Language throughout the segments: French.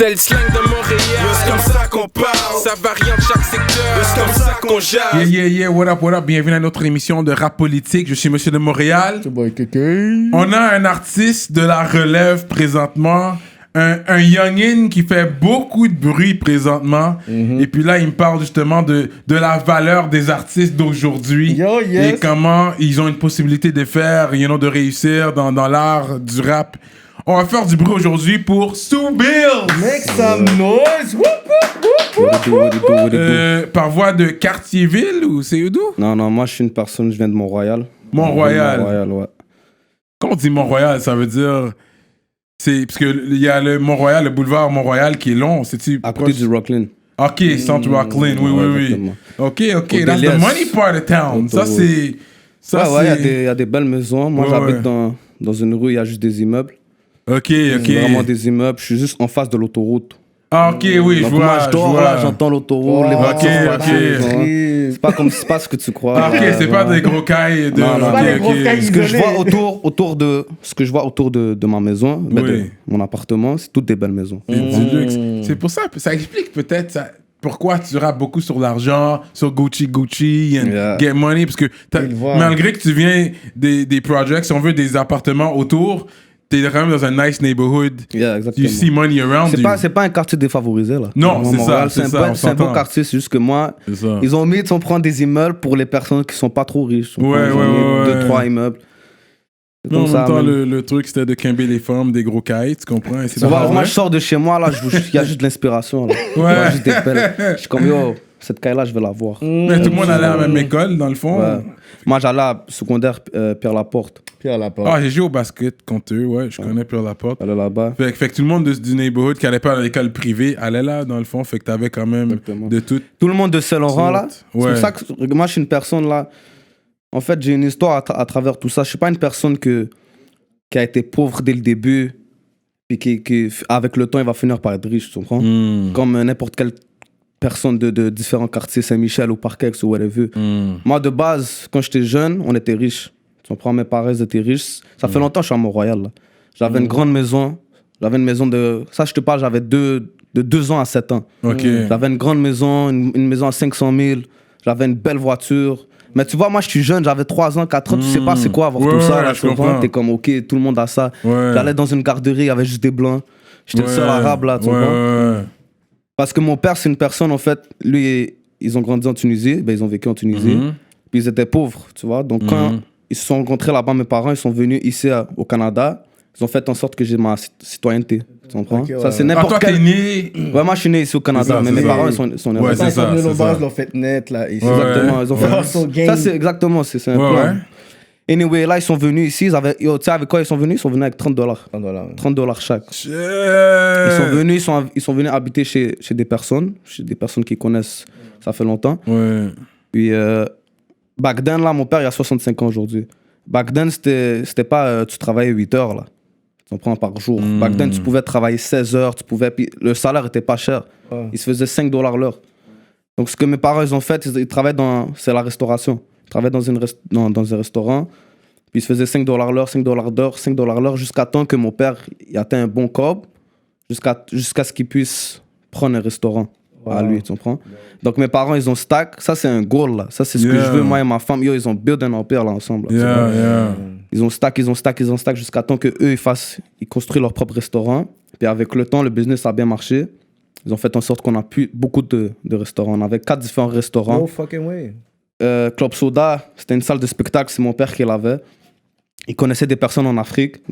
C'est le slang de Montréal. C'est comme ça qu'on parle. Ça varie en chaque secteur. C'est comme ça qu'on jase. Yeah, what up? Bienvenue à notre émission de rap politique. Je suis Monsieur de Montréal. On a un artiste de la relève présentement. Un youngin qui fait beaucoup de bruit présentement. Et puis là, il me parle justement de la valeur des artistes d'aujourd'hui. Et comment ils ont une possibilité de faire, de réussir dans l'art du rap. On va faire du bruit aujourd'hui pour Stu Bills. Make some noise. Par voie de Cartierville ou c'est d'où? Non, moi je suis une personne, je viens de Mont-Royal. Mont-Royal, ouais. Quand on dit Mont-Royal, ça veut dire... Parce qu'il y a le Mont-Royal, le boulevard Mont-Royal qui est long. C'est-tu à côté du Rockland. Ok, Centre Rockland, oui. Ok, that's the money part of town. Ça, c'est... il y a des belles maisons. Moi, j'habite dans une rue, il y a juste des immeubles. Ok. Vraiment des immeubles. Je suis juste en face de l'autoroute. Ah, ok, oui, donc je vois. Moi, je dors là, j'entends l'autoroute, les voitures. Ok. C'est pas ce que tu crois. Ok, c'est pas des gros cailles de... Non, Ce que je vois autour de ma maison, de mon appartement, c'est toutes des belles maisons. C'est du luxe. C'est pour ça, ça explique peut-être ça, pourquoi tu rappes beaucoup sur l'argent, sur Gucci, and get money, parce que malgré que tu viens des projects, si on veut des appartements autour, t'es quand même dans un nice neighborhood. Yeah, exactement. You see money around you. C'est pas un quartier défavorisé là. Non, c'est un beau quartier, c'est juste que moi, ils ont mis de prendre des immeubles pour les personnes qui sont pas trop riches. Ils ont mis 2-3 immeubles. Non, en même temps, le truc c'était de quimber les femmes, des gros cailles, tu comprends? Moi, je sors de chez moi là, il y a juste de l'inspiration là. Ouais. Juste des belles. Je suis comme cette caille-là, je vais la voir. Mais tout le monde allait à la même école, dans le fond. Ouais. Moi, j'allais à secondaire Pierre Laporte. Ah, j'ai joué au basket contre eux, ouais, je connais Pierre Laporte. J'allais là-bas. Fait que tout le monde du neighborhood qui allait pas à l'école privée allait là, dans le fond. Fait que t'avais quand même de tout. Tout le monde de Saint-Laurent là. Ouais. C'est pour ça que moi, je suis une personne là. En fait, j'ai une histoire à travers tout ça. Je suis pas une personne qui a été pauvre dès le début, puis qui avec le temps, il va finir par être riche, tu comprends? Comme n'importe quelle personne de différents quartiers, Saint-Michel ou Parkex ou whatever. Moi, de base, quand j'étais jeune, on était riches. Tu comprends? Mes parents étaient riches. Ça fait longtemps que je suis à Mont-Royal. Là. J'avais une grande maison. J'avais une maison de... Ça, je te parle, j'avais de 2 ans à 7 ans. Okay. J'avais une grande maison, une maison à 500 000. J'avais une belle voiture. Mais tu vois, moi, je suis jeune, j'avais 3 ans, 4 ans. Tu sais pas c'est quoi avoir tout ça. Là, tu comprends? T'es comme, OK, tout le monde a ça. J'allais dans une garderie, il y avait juste des blancs. J'étais le seul arabe, là, tu comprends? Parce que mon père, c'est une personne, en fait, lui, ils ont grandi en Tunisie, ils ont vécu en Tunisie, puis ils étaient pauvres, tu vois. Donc, quand ils se sont rencontrés là-bas, mes parents, ils sont venus ici au Canada, ils ont fait en sorte que j'ai ma citoyenneté, tu comprends? Ça, c'est n'importe quel... toi, t'es né... Ouais, moi, je suis né ici au Canada, mais mes parents, ils sont nés là-bas. Ils sont venus ils l'ont fait net, là, ici. Exactement, ils ont fait... Ça, c'est exactement, c'est un plan. Anyway, là, ils sont venus ici. Tu sais avec quoi ils sont venus? Ils sont venus avec $30. $30 chaque. Ils sont venus habiter chez des personnes qui connaissent, ça fait longtemps. Puis, back then, là, mon père, il a 65 ans aujourd'hui. Back then, c'était pas tu travaillais 8 heures, là. Tu comprends, par jour. Back then, tu pouvais travailler 16 heures, puis le salaire était pas cher. Il se faisait $5 l'heure. Donc, ce que mes parents, ils ont fait, ils travaillent c'est la restauration. Il travaillait dans un restaurant, puis il se faisait $5 l'heure, $5 l'heure, jusqu'à temps que mon père il atteint un bon cob, jusqu'à ce qu'il puisse prendre un restaurant à lui, tu comprends? Donc mes parents, ils ont stack, ça c'est un goal là, ça c'est ce que je veux, moi et ma femme, ils ont build un empire là ensemble. Là, Ils ont stack jusqu'à temps que eux ils construisent leur propre restaurant, puis avec le temps, le business a bien marché. Ils ont fait en sorte qu'on a pu beaucoup de restaurants. On avait 4 différents restaurants. No fucking way. Club Soda, c'était une salle de spectacle, c'est mon père qui l'avait. Il connaissait des personnes en Afrique,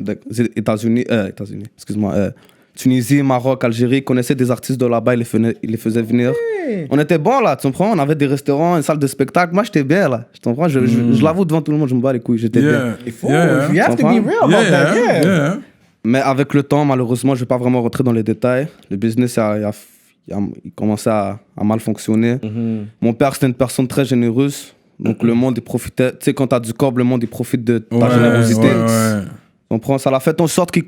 Tunisie, Maroc, Algérie. Il connaissait des artistes de là-bas, il les faisait venir. Hey. On était bons là, tu comprends? On avait des restaurants, une salle de spectacle. Moi, j'étais bien là, tu comprends? Je l'avoue devant tout le monde, je me bats les couilles, j'étais bien. Il faut, you have to be real about that, Mais avec le temps, malheureusement, je ne vais pas vraiment rentrer dans les détails. Le business il commençait à mal fonctionner. Mon père, c'était une personne très généreuse. Donc, le monde, il profitait. Tu sais, quand tu as du corps, le monde, il profite de ta générosité. Tu comprends? Ça l'a fait en sorte que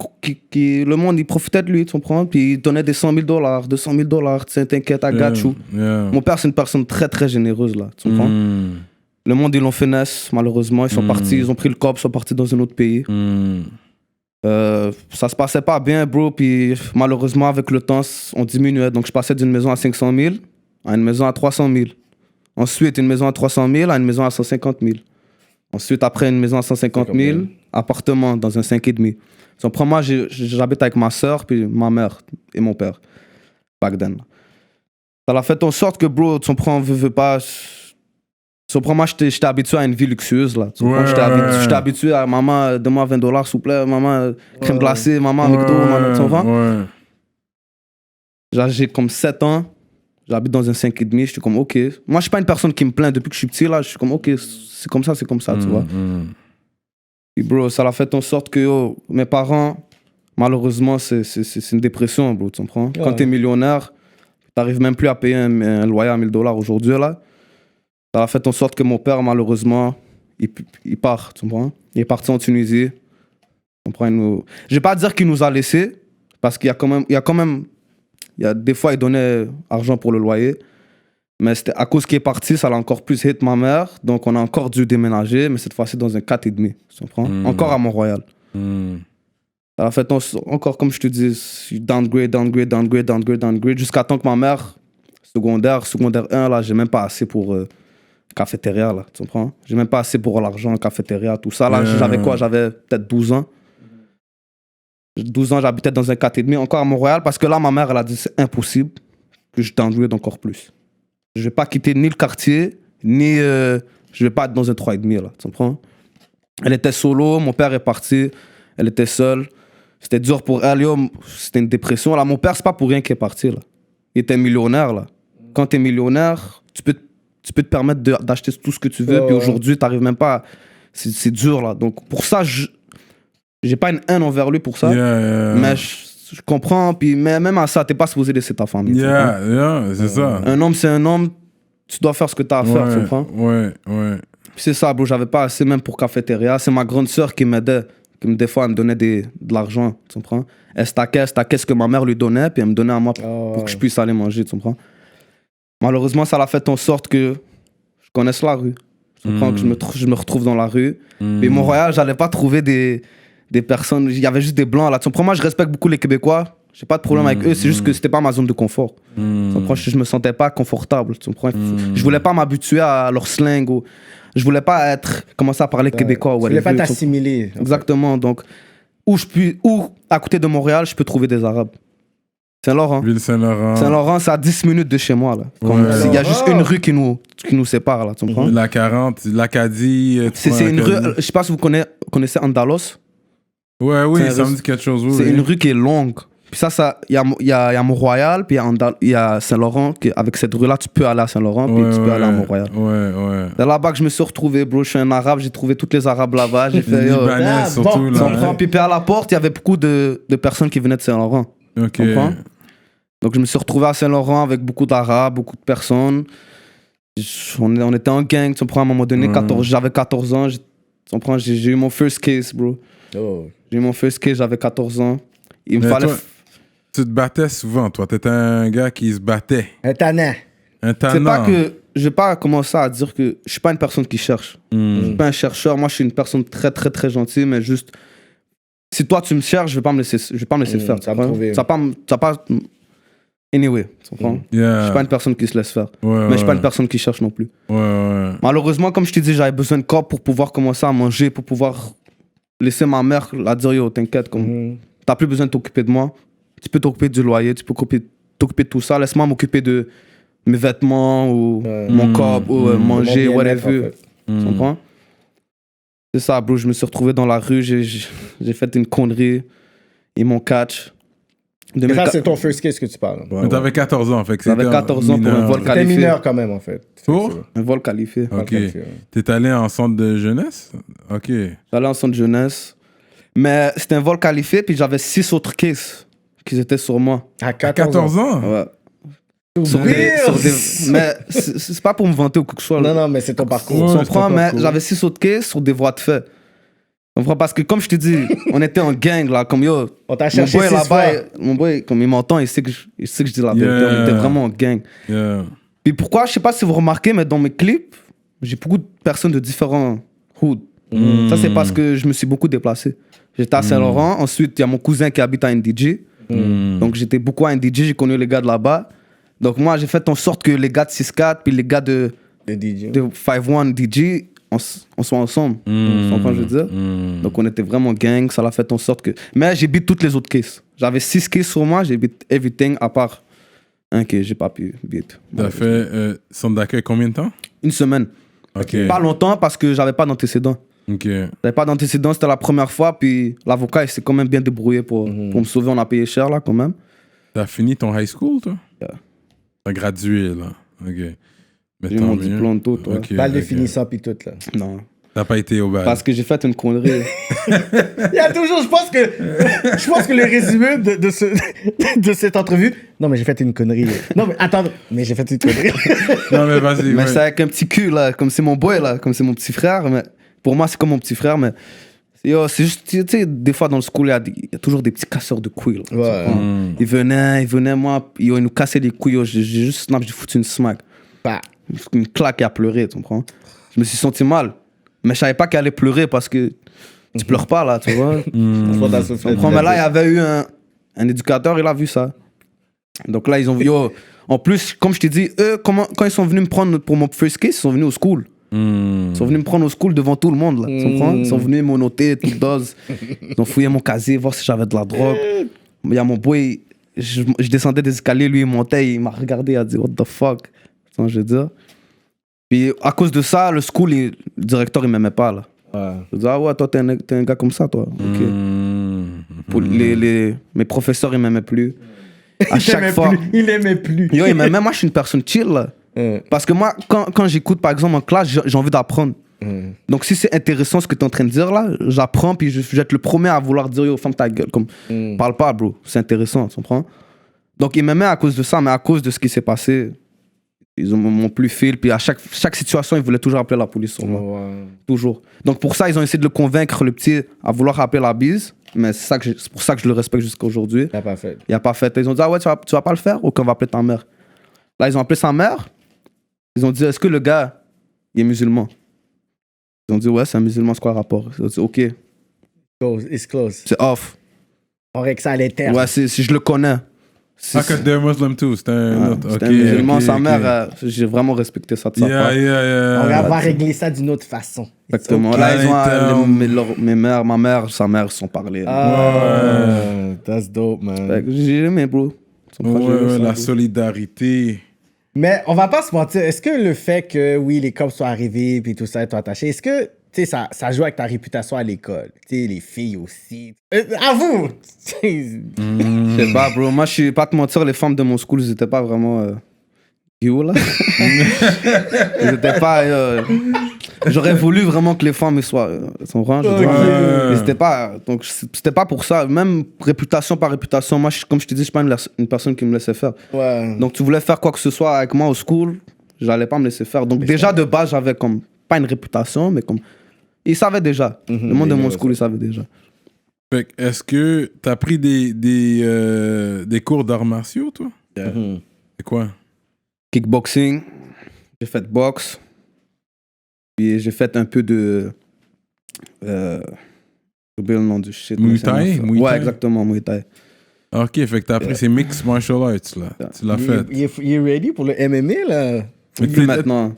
le monde, il profitait de lui, tu comprends? Puis, il donnait des $100 000, $200 000. Tu sais, t'inquiète, I got you. Mon père, c'est une personne très, très généreuse, là. Tu comprends? Le monde, ils l'ont fait naître, malheureusement. Ils sont partis, ils ont pris le corps, ils sont partis dans un autre pays. Ça se passait pas bien, bro. Puis malheureusement, avec le temps, on diminuait. Donc je passais d'une maison à 500 000 à une maison à 300 000. Ensuite, une maison à 300 000 à une maison à 150 000. Ensuite, après une maison à 150 000, appartement dans un 5,5. Donc, moi, j'habite avec ma soeur, puis ma mère et mon père. Back then. Ça a fait en sorte que, bro, tu comprends, veux pas. Moi, j'étais habitué à une vie luxueuse, là. J'étais habitué à maman, donne-moi $20, s'il vous plaît. Maman, crème glacée, maman, McDo, maman, tu comprends? J'ai comme 7 ans. J'habite dans un 5,5, j'étais comme, ok. Moi, je suis pas une personne qui me plaint depuis que je suis petit, là. Je suis comme, ok, c'est comme ça, tu vois. Et bro, ça a fait en sorte que mes parents, malheureusement, c'est une dépression, bro, tu comprends? Quand t'es millionnaire, t'arrives même plus à payer un loyer à $1000 aujourd'hui, là. Ça a fait en sorte que mon père, malheureusement, il part, tu comprends? Il est parti en Tunisie. Tu comprends? Je vais pas dire qu'il nous a laissés, parce qu'il y a quand même des fois, il donnait argent pour le loyer. Mais c'était à cause qu'il est parti, ça l'a encore plus hit ma mère. Donc, on a encore dû déménager, mais cette fois-ci dans un 4,5. Tu comprends? Encore à Mont-Royal. Ça a fait encore, comme je te dis, downgrade, jusqu'à temps que ma mère, secondaire 1, là, j'ai même pas assez pour cafétéria, là. Tu comprends? J'ai même pas assez pour l'argent, cafétéria, tout ça. Là, j'avais quoi? J'avais peut-être 12 ans. 12 ans, j'habitais dans un 4,5, encore à Montréal, parce que là, ma mère, elle a dit c'est impossible que je downgrade encore plus. Je vais pas quitter ni le quartier, ni je vais pas être dans un 3,5, là, tu comprends? Elle était solo, mon père est parti, elle était seule. C'était dur pour elle, c'était une dépression. Là, mon père, c'est pas pour rien qu'il est parti, là. Il était millionnaire, là. Quand t'es millionnaire, tu peux te permettre d'acheter tout ce que tu veux, puis aujourd'hui, t'arrives même pas c'est dur, là. Donc, pour ça, j'ai pas une haine envers lui pour ça, mais je comprends, puis même à ça, t'es pas supposé laisser ta famille. C'est ça. Un homme, c'est un homme, tu dois faire ce que t'as à faire, tu comprends? Puis c'est ça, bro, j'avais pas assez même pour cafétéria. C'est ma grande sœur qui m'aidait, des fois, elle me donnait de l'argent, tu comprends? Elle stackait ce que ma mère lui donnait, puis elle me donnait à moi pour que je puisse aller manger, tu comprends? Malheureusement, ça l'a fait en sorte que je connaisse la rue. Tu comprends? Que je me retrouve dans la rue. Mais Montréal, j'allais pas trouver des personnes, il y avait juste des blancs là. Pour moi, je respecte beaucoup les Québécois, j'ai pas de problème avec eux, c'est juste que c'était pas ma zone de confort. Je me sentais pas confortable. Je voulais pas m'habituer à leur slang, ou je voulais pas commencer à parler québécois. Tu voulais pas t'assimiler. Exactement, donc où à côté de Montréal, je peux trouver des Arabes. Saint-Laurent. Ville Saint-Laurent. Saint-Laurent, c'est à 10 minutes de chez moi, là. Il y a juste une rue qui nous sépare, là, tu comprends? La 40, l'Acadie. C'est une rue, je sais pas si vous connaissez Andalos. Oui, ça me dit quelque chose. C'est une rue qui est longue. Puis ça, il y a Mont-Royal, puis il y a Saint-Laurent. Avec cette rue-là, tu peux aller à Saint-Laurent, puis tu peux aller à Mont-Royal. C'est là-bas que je me suis retrouvé, bro. Je suis un Arabe, j'ai trouvé toutes les Arabes là-bas. J'ai fait. Libanais, surtout, là. Puis à la porte, il y avait beaucoup de personnes qui venaient de Saint-Laurent. Ok. Donc je me suis retrouvé à Saint-Laurent avec beaucoup d'Arabes, beaucoup de personnes. On était en gang, tu comprends, à un moment donné, j'avais 14 ans. Tu comprends, j'ai eu mon first case, bro. J'ai eu mon first case, j'avais 14 ans. Il me fallait. Toi, tu te battais souvent, toi. T'étais un gars qui se battait. Un tannant. Un tannant. C'est pas que. Je vais pas commencer à dire que je suis pas une personne qui cherche. Je suis pas un chercheur. Moi, je suis une personne très, très, très gentille, mais juste. Si toi, tu me cherches, je vais pas me laisser faire. Ça va pas. Anyway, tu comprends? Je suis pas une personne qui se laisse faire. Mais je suis pas une personne qui cherche non plus. Malheureusement, comme je te dis, j'avais besoin de corps pour pouvoir commencer à manger, pour pouvoir laisser ma mère la dire, yo, t'inquiète, t'as plus besoin de t'occuper de moi. Tu peux t'occuper du loyer, tu peux t'occuper de tout ça. Laisse-moi m'occuper de mes vêtements ou mon corps ou manger, whatever. Tu comprends? C'est ça, bro. Je me suis retrouvé dans la rue, j'ai fait une connerie. Ils m'ont catch. Et ça, c'est ton first case que tu parles. Mais t'avais 14 ans, fait que j'avais 14 ans pour un vol qualifié. T'es mineur quand même, en fait. Pour un vol qualifié. Ok. T'es allé en centre de jeunesse? Ok. J'allais en centre de jeunesse. Mais c'était un vol qualifié, puis j'avais 6 autres cases qui étaient sur moi. À 14 ans? Ouais. Mais c'est pas pour me vanter ou quoi que ce soit. Non, mais c'est ton parcours. Tu comprends, mais j'avais 6 autres cases sur des voies de fait. Parce que comme je te dis, on était en gang là, comme yo. On t'a cherché mon boy, comme il m'entend, il sait que je dis la vérité. On était vraiment en gang. Puis pourquoi, je sais pas si vous remarquez, mais dans mes clips, j'ai beaucoup de personnes de différents hoods. Ça, c'est parce que je me suis beaucoup déplacé. J'étais à Saint-Laurent. Ensuite, il y a mon cousin qui habite à NDG. Donc, j'étais beaucoup à NDG. J'ai connu les gars de là-bas. Donc, moi, j'ai fait en sorte que les gars de 6-4 puis les gars de 5-1 DJ, on soit ensemble. Tu comprends ce que je veux dire? Donc, on était vraiment gang. Ça l'a fait en sorte que... Mais j'ai beat toutes les autres cases. J'avais 6 cases sur moi. J'ai beat everything à part un que j'ai pas pu beat. T'as fait centre d'accueil combien de temps? Une semaine. Ok. Pas longtemps parce que j'avais pas d'antécédent. Ok. J'avais pas d'antécédent, c'était la première fois. Puis l'avocat, il s'est quand même bien débrouillé pour me sauver. On a payé cher, là, quand même. T'as fini ton high school, toi? Yeah. T'as gradué, là. Ok. Mais J'ai eu mon diplôme tout, ouais. Ok, Balle de ok. finissant puis tout, là. Non. T'as pas été au bal. Parce que j'ai fait une connerie. Il y a toujours, je pense que le résumé de cette entrevue, non mais j'ai fait une connerie. Non mais attends, mais j'ai fait une connerie. Non, mais vas-y. Mais ouais. c'est avec un petit cul, là. Comme c'est mon boy, là. Comme c'est mon petit frère. Mais pour moi, c'est comme mon petit frère. Mais yo, c'est juste, tu sais, des fois dans le school, il y a toujours des petits casseurs de couilles. Là, Ouais. Ils venaient, moi, yo, ils nous cassaient les couilles. Yo, j'ai juste snap, j'ai foutu une smack. Bah. Une claque et à pleurer, tu comprends? Je me suis senti mal. Mais je savais pas qu'elle allait pleurer parce que tu pleures pas, là, tu vois? Tu comprends? Mais là, il y avait eu un éducateur, il a vu ça. Donc là, ils ont vu, yo. En plus, comme je t'ai dit, eux, quand ils sont venus me prendre pour mon first case, ils sont venus au school. Ils sont venus me prendre au school devant tout le monde, là. Tu comprends? Ils sont venus me noter, toute dose. Ils ont fouillé mon casier, voir si j'avais de la drogue. Il y a mon boy, je descendais des escaliers, lui, il montait, il m'a regardé, il a dit, what the fuck? Tu vois, je veux dire. Puis à cause de ça, le school, le directeur, il m'aimait pas, là. Ouais. Je dis, ah ouais, toi, t'es un gars comme ça, toi. Ok. Pour mes professeurs, ils m'aimaient plus. À chaque fois. Il aimait plus. Yo, il m'aimait. Moi, je suis une personne chill, là. Parce que moi, quand j'écoute, par exemple, en classe, j'ai envie d'apprendre. Donc, si c'est intéressant ce que tu es en train de dire, là, j'apprends, puis je vais être le premier à vouloir dire, yo, ferme ta gueule. Comme, parle pas, bro. C'est intéressant, tu comprends? Donc, il m'aimait à cause de ça, mais à cause de ce qui s'est passé, ils m'ont plus fil, puis à chaque situation, ils voulaient toujours appeler la police sur moi. Toujours. Donc pour ça, ils ont essayé de le convaincre, le petit, à vouloir appeler la bise. Mais c'est pour ça que je le respecte jusqu'à aujourd'hui. Il n'a pas fait. Il a pas fait. Ils ont dit, ah ouais, tu vas pas le faire? Ok, on va appeler ta mère. Là, ils ont appelé sa mère. Ils ont dit, est-ce que le gars, il est musulman? Ils ont dit, ouais, c'est un musulman, c'est quoi le rapport? Ils ont dit, ok. It's close. C'est off. On règle ça à l'interne. Ouais, si je le connais. Ah, que t'es un Muslim too, c'était un autre. C'était un musulman, sa mère, j'ai vraiment respecté ça de sa part. On va régler ça d'une autre façon. Exactement. Okay. Là, ma mère, sa mère se sont parlé. That's dope, man. J'ai aimé, bro. La solidarité. Mais on va pas se mentir, est-ce que le fait que, oui, les cops sont arrivés puis tout ça, t'ont attaché, est-ce que, tu sais, ça joue avec ta réputation à l'école? Tu sais, les filles aussi. À vous! Je sais pas, bro. Moi, je vais pas te mentir, les femmes de mon school, ils étaient pas vraiment... là. Ils étaient pas... J'aurais voulu vraiment que les femmes soient... Mais c'était pas... Donc, c'était pas pour ça. Même réputation par réputation, moi, comme je te dis, je suis pas une personne qui me laissait faire. Ouais. Donc, tu voulais faire quoi que ce soit avec moi au school, j'allais pas me laisser faire. Donc, déjà, de base, j'avais comme... Pas une réputation, mais comme... Ils savaient déjà. Le monde de mon school, ils savaient déjà. Fait que, est-ce que t'as pris des cours d'arts martiaux, toi? C'est quoi? Kickboxing, j'ai fait boxe, puis j'ai fait un peu de... j'ai oublié le nom du shit. Muay Thai? Ouais, exactement, Muay Thai. Ok, fait que t'as appris ces mixed martial arts, là. Tu l'as fait. Il est ready pour le MMA, là? Plus maintenant.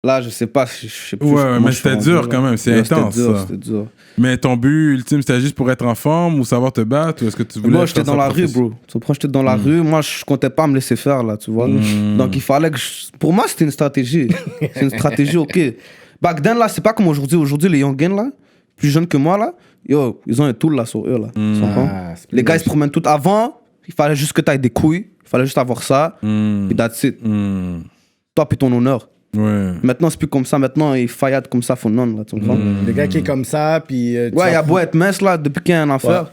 Là, je sais pas, je sais plus. Ouais, mais c'était dur quand même, c'est intense. C'était dur. Mais ton but ultime, c'était juste pour être en forme ou savoir te battre, ou est-ce que tu voulais... Moi, j'étais dans la rue, bro. Tu comprends, j'étais dans la rue. Moi, je comptais pas me laisser faire, là, tu vois. Donc, il fallait que... Pour moi, c'était une stratégie. C'est une stratégie, ok. Back then, là, c'est pas comme aujourd'hui. Aujourd'hui, les youngins, là, plus jeunes que moi, là, yo, ils ont un tool, là, sur eux, là. Tu comprends? Les gars, ils se promènent tout. Avant, il fallait juste que t'ailles des couilles. Il fallait juste avoir ça. Puis that's it. Toi, puis ton honneur. Ouais. Maintenant, c'est plus comme ça. Maintenant, il faillade comme ça, faut non, là, tu comprends? Le gars qui est comme ça, puis... ouais, il y a beau être mince, là, depuis qu'il y a un affaire.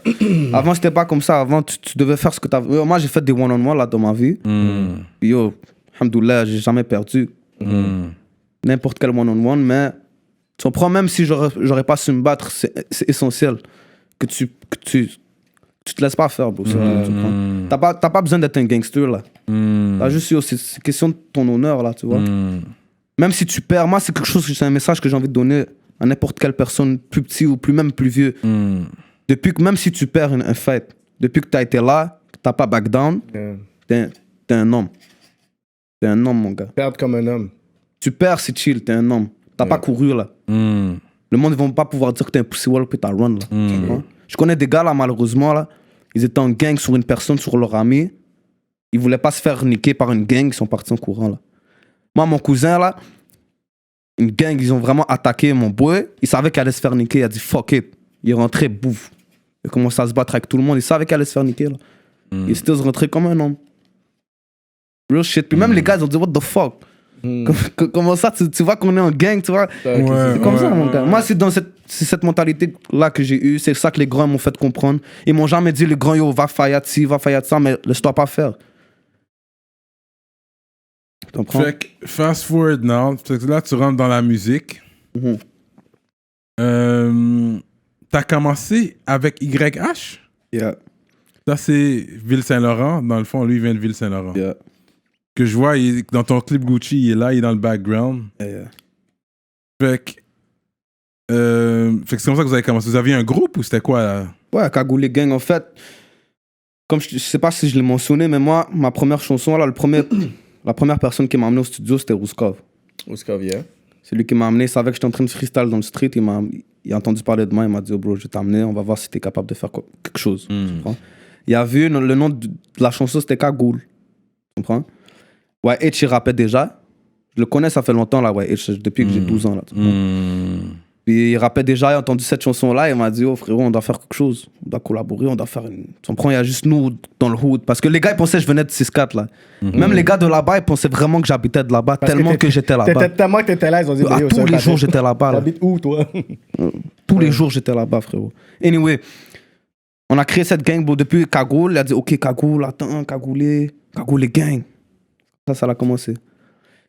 Avant, c'était pas comme ça. Avant, tu devais faire ce que t'avais... Moi, j'ai fait des one-on-one, là, dans ma vie. Puis, yo, alhamdoulilah, j'ai jamais perdu. N'importe quel one-on-one, mais... Tu comprends, même si j'aurais pas su me battre, c'est essentiel que tu te laisses pas faire, bro. T'as pas besoin d'être un gangster, là. T'as juste, yo, c'est question de ton honneur, là, tu vois. Même si tu perds, moi, c'est un message que j'ai envie de donner à n'importe quelle personne, plus petit ou même plus vieux. Depuis que, même si tu perds un fight, depuis que tu as été là, t'as pas back down, t'es un homme. T'es un homme, mon gars. Perdre comme un homme. Tu perds, c'est chill, t'es un homme. T'as pas couru, là. Le monde, ils vont pas pouvoir dire que t'es un pussy wall puis t'as run, là. Je connais des gars, là, malheureusement, là, ils étaient en gang sur une personne, sur leur ami. Ils voulaient pas se faire niquer par une gang, ils sont partis en courant, là. Moi, mon cousin, là, une gang, ils ont vraiment attaqué mon boy. Il savait qu'il allait se faire niquer. Il a dit fuck it. Il est rentré, bouffe. Il a commencé à se battre avec tout le monde. Il savait qu'il allait se faire niquer, là. Il s'était rentré comme un homme. Real shit. Puis même les gars, ils ont dit what the fuck. Comment ça, tu vois qu'on est en gang, tu vois. C'est comme ça, mon gars. Moi, c'est dans cette mentalité-là que j'ai eue. C'est ça que les grands m'ont fait comprendre. Ils m'ont jamais dit, le grand, yo, va faillir de ci, va faillir de ça, mais laisse-toi pas faire. Fait que, fast forward now, fait que là tu rentres dans la musique. T'as commencé avec YH? Yeah. Ça c'est Ville-Saint-Laurent, dans le fond, lui il vient de Ville-Saint-Laurent. Yeah. Que je vois, dans ton clip Gucci, il est là, il est dans le background. Yeah. Fait que c'est comme ça que vous avez commencé. Vous aviez un groupe ou c'était quoi là? Ouais, Cagoulé Gang, en fait, comme je sais pas si je l'ai mentionné, mais moi, ma première chanson, là, la première personne qui m'a amené au studio, c'était Rouskov. Rouskov, yeah. C'est lui qui m'a amené, il savait que j'étais en train de freestyle dans le street, il a entendu parler de moi, il m'a dit, oh bro, je vais t'amener, on va voir si t'es capable de faire quelque chose. Tu comprends? Il a vu, le nom de la chanson, c'était Cagoule. Tu comprends? Ouais, H, il rappait déjà. Je le connais, ça fait longtemps, là, ouais, H, depuis que j'ai 12 ans, là. Tu Puis il rappait déjà, il a entendu cette chanson-là, il m'a dit, oh frérot, on doit faire quelque chose, on doit collaborer, on doit faire une... Tu comprends, il y a juste nous dans le hood. Parce que les gars, ils pensaient que je venais de 6-4, là. Même les gars de là-bas, ils pensaient vraiment que j'habitais de là-bas, tellement que j'étais là-bas. Tellement que t'étais là, ils ont dit, tous les jours, j'étais là-bas. Là. T'habites où, toi? Tous les jours, j'étais là-bas, frérot. Anyway, on a créé cette gang depuis Cagoule. Il a dit, ok, Cagoule, attends, Cagoulé gang. Ça a commencé.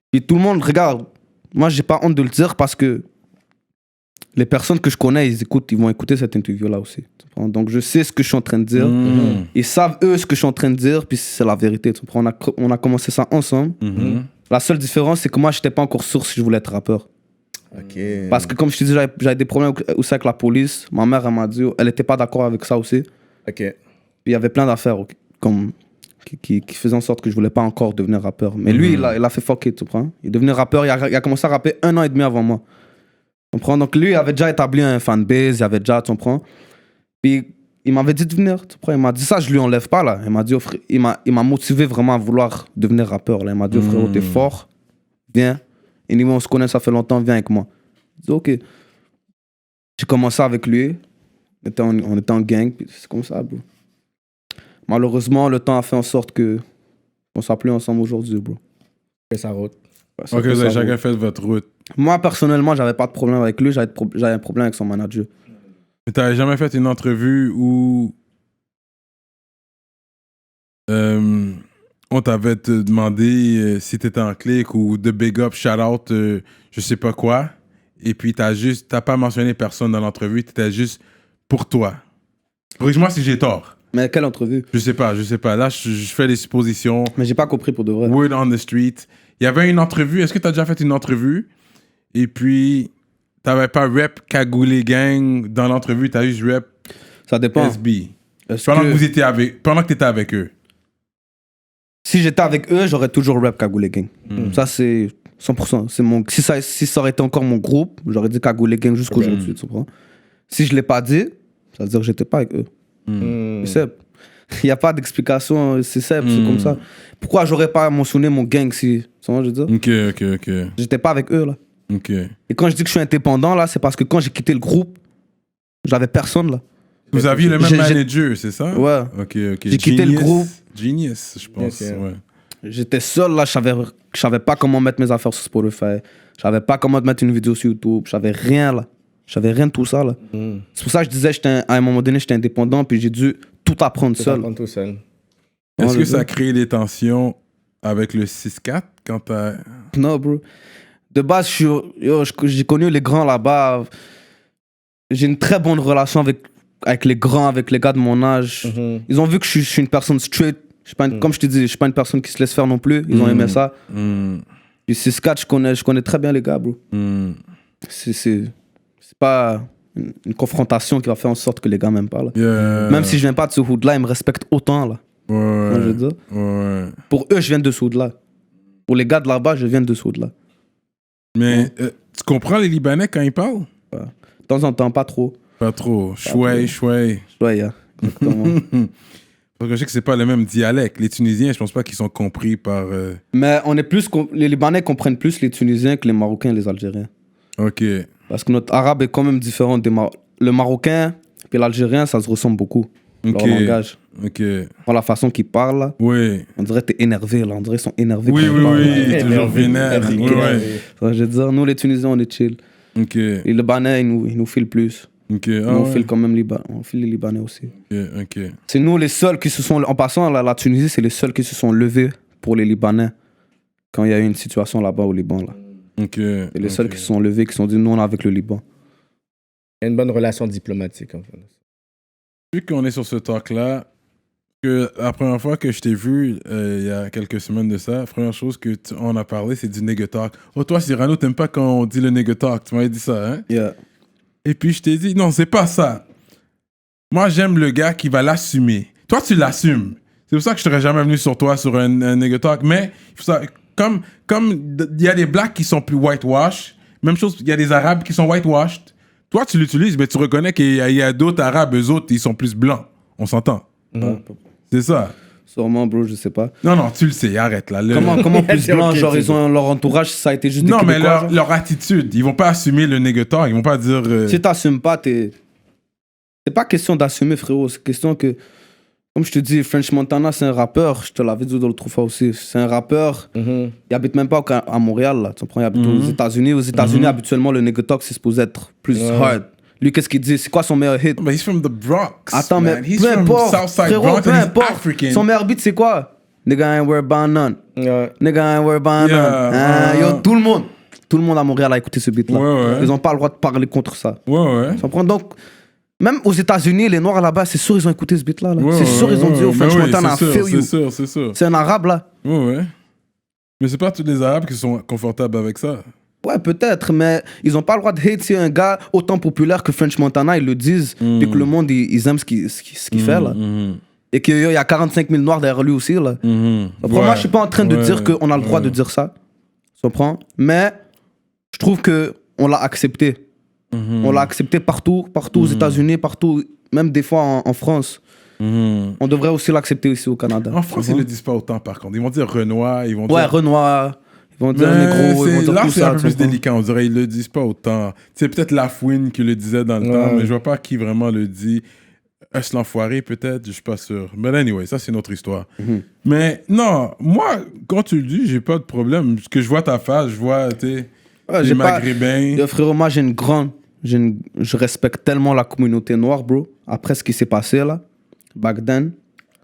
Puis tout le monde, regarde, moi, j'ai pas honte de le dire parce que les personnes que je connais, ils vont écouter cette interview-là aussi. Donc, je sais ce que je suis en train de dire. Ils savent, eux, ce que je suis en train de dire, puis c'est la vérité. On a commencé ça ensemble. La seule différence, c'est que moi, je n'étais pas encore sûr si je voulais être rappeur. Okay. Parce que, comme je te dis, j'avais des problèmes aussi avec la police. Ma mère, elle m'a dit, elle n'était pas d'accord avec ça aussi. Okay. Puis il y avait plein d'affaires qui faisaient en sorte que je ne voulais pas encore devenir rappeur. Mais lui, il a fait fuck it, tu comprends? Il est devenu rappeur, il a commencé à rapper 1 an et demi avant moi. Tu comprends? Donc lui, il avait déjà établi un fanbase, il avait déjà, tu comprends? Puis il m'avait dit de venir, tu comprends? Il m'a dit ça, je lui enlève pas là. Il m'a dit, oh, frère, il m'a motivé vraiment à vouloir devenir rappeur. Là. Il m'a dit, oh, frérot, t'es fort, viens. Et nous, on se connaît, ça fait longtemps, viens avec moi. Je dis, ok. J'ai commencé avec lui, on était en gang, puis c'est comme ça, bro. Malheureusement, le temps a fait en sorte que on soit plus ensemble aujourd'hui, bro. Que sa route. Ouais, ok, vous avez chacun fait votre route. Moi, personnellement, j'avais pas de problème avec lui, j'avais un problème avec son manager. Mais t'avais jamais fait une entrevue où on t'avait demandé si t'étais en clique ou de big up, shout out, je sais pas quoi, et puis t'as pas mentionné personne dans l'entrevue, t'étais juste pour toi. Corrige-moi si j'ai tort. Mais quelle entrevue? Je sais pas. Là, je fais des suppositions. Mais j'ai pas compris pour de vrai. Word on the street. Il y avait une entrevue. Est-ce que t'as déjà fait une entrevue? Et puis, t'avais pas rep Cagoulé Gang dans l'entrevue, t'as juste rep Ça dépend. SB. Pendant que t'étais avec eux. Si j'étais avec eux, j'aurais toujours rep Cagoulé Gang. Ça, c'est 100%. Si ça aurait été encore mon groupe, j'aurais dit Cagoulé Gang jusqu'aujourd'hui. Tu comprends? Si je l'ai pas dit, ça veut dire que j'étais pas avec eux. C'est simple. Il n'y a pas d'explication, c'est simple, c'est comme ça. Pourquoi j'aurais pas mentionné mon gang si... Tu vois, je veux dire? Ok. J'étais pas avec eux, là. Ok. Et quand je dis que je suis indépendant, là, c'est parce que quand j'ai quitté le groupe, j'avais personne, là. Vous aviez le même manager, c'est ça? Ouais. Ok. J'ai quitté le groupe. Genius, je pense. Yes, yeah. Ouais. J'étais seul, là, je savais pas comment mettre mes affaires sur Spotify. Je savais pas comment mettre une vidéo sur YouTube. Je savais rien, là. J'avais rien de tout ça, là. C'est pour ça que je disais, à un moment donné, j'étais indépendant, puis j'ai dû tout apprendre seul. Tout seul. Est-ce que ça a créé des tensions avec le 6-4 quand t'as... Non, bro. De base, j'ai connu les grands là-bas. J'ai une très bonne relation avec les grands, avec les gars de mon âge. Ils ont vu que je suis une personne straight. Comme je te dis, je suis pas une personne qui se laisse faire non plus. Ils ont aimé ça. Puis 6-4, je connais très bien les gars, bro. C'est c'est pas une confrontation qui va faire en sorte que les gars m'aiment pas. Là. Yeah. Même si je viens pas de ce hood-là, ils me respectent autant. Là. Ouais. Je veux dire. Ouais. Pour eux, je viens de ce hood-là. Pour les gars de là-bas, je viens de ce hood-là. Mais tu comprends les Libanais quand ils parlent? Ouais. De temps en temps, pas trop. Pas trop. Chouai. Ouais, yeah. Exactement. Parce que je sais que c'est pas le même dialecte. Les Tunisiens, je pense pas qu'ils sont compris par... Mais on est plus... Les Libanais comprennent plus les Tunisiens que les Marocains et les Algériens. Ok. Parce que notre arabe est quand même différent des Le Marocain et l'Algérien, ça se ressemble beaucoup. Ok. Leur langage. Ok. Pour la façon qu'ils parlent, là, Oui. on dirait que t'es énervé, là. On dirait qu'ils sont énervés. Oui, quand oui, ils parlent, là. oui. Toujours vénère. Oui, oui. Ça, je veux dire, nous, les Tunisiens, on est chill. Ok. Les Libanais, ils nous filent plus. Ok. Nous, on file quand même on file les Libanais aussi. Ok. C'est nous les seuls qui se sont... En passant, la Tunisie, c'est les seuls qui se sont levés pour les Libanais quand il y a eu une situation là-bas au Liban, là. Ok. C'est les seuls qui se sont levés, qui se sont dit, nous, on est avec le Liban. Il y a une bonne relation diplomatique, en fait. Vu qu'on est sur ce talk-là, que la première fois que je t'ai vu, il y a quelques semaines de ça, la première chose on a parlé, c'est du nigga talk. Oh, toi, Cyrano, t'aimes pas quand on dit le nigga talk. Tu m'avais dit ça, hein? Yeah. Et puis, je t'ai dit, non, c'est pas ça. Moi, j'aime le gars qui va l'assumer. Toi, tu l'assumes. C'est pour ça que je serais jamais venu sur toi sur un nigga talk. Mais, comme il y a des blacks qui sont plus whitewash, même chose, il y a des arabes qui sont whitewashed. Toi, tu l'utilises, mais tu reconnais qu'il y a d'autres arabes, eux autres, ils sont plus blancs. On s'entend. C'est ça. Sûrement, bro, je sais pas. Non, tu le sais, arrête là. Comment plus blanc, ok, genre, ils ont leur entourage, ça a été juste Non, des mais Québécois, genre. leur attitude, ils vont pas assumer le nigga talk, ils vont pas dire... Si t'assumes pas, C'est pas question d'assumer, frérot. C'est question que... Comme je te dis, French Montana, c'est un rappeur. Je te l'avais dit l'autre fois aussi. C'est un rappeur. Il habite même pas à Montréal, là. Tu comprends? Il habite aux États-Unis. Aux États-Unis, habituellement, le nigga talk, c'est supposé être plus hard. Lui, qu'est-ce qu'il dit? C'est quoi son meilleur hit? But he's from the Bronx. Attends, man. mais He's peu from importe. Southside Frérot, Bronx peu and he's importe. African. Son meilleur beat, c'est quoi? Nigga ain't worried about none. Ouais. Nigga ain't worried about none. Yo, tout le monde à Montréal a écouté ce beat-là. Ouais. Ils ont pas le droit de parler contre ça. Ouais. Tu comprends? Donc, même aux États-Unis, les Noirs là-bas, c'est sûr, ils ont écouté ce beat-là. Là. C'est sûr, ils ont dit au French Montana, feel you. C'est sûr. C'est un arabe, là. Ouais. Mais c'est pas tous les arabes qui sont confortables avec ça. Ouais, peut-être, mais ils ont pas le droit de hate si un gars autant populaire que French Montana, ils le disent, et que le monde, ils aiment ce qu'il fait, là. Et qu'il y a 45 000 Noirs derrière lui aussi, là. Moi, je suis pas en train de dire qu'on a le droit de dire ça. Tu comprends? Mais je trouve qu'on l'a accepté. On l'a accepté partout aux États-Unis, partout, même des fois en France. On devrait aussi l'accepter ici au Canada. En France, ils le disent pas autant, par contre. Ils vont dire Renoir, ils vont dire... Ouais, Renoir, ils vont dire négro, ils vont dire là, tout c'est ça. un peu plus délicat, on dirait. Ils le disent pas autant. C'est peut-être Lafouine qui le disait dans le temps, mais je vois pas qui vraiment le dit. Est-ce l'enfoiré, peut-être? Je suis pas sûr. Mais anyway, ça, c'est une autre histoire. Mais non, moi, quand tu le dis, j'ai pas de problème. Parce que je vois ta face, je vois, tu sais, les Maghrébins. Yo, frérot, moi, je respecte tellement la communauté noire, bro. Après ce qui s'est passé, là, back then,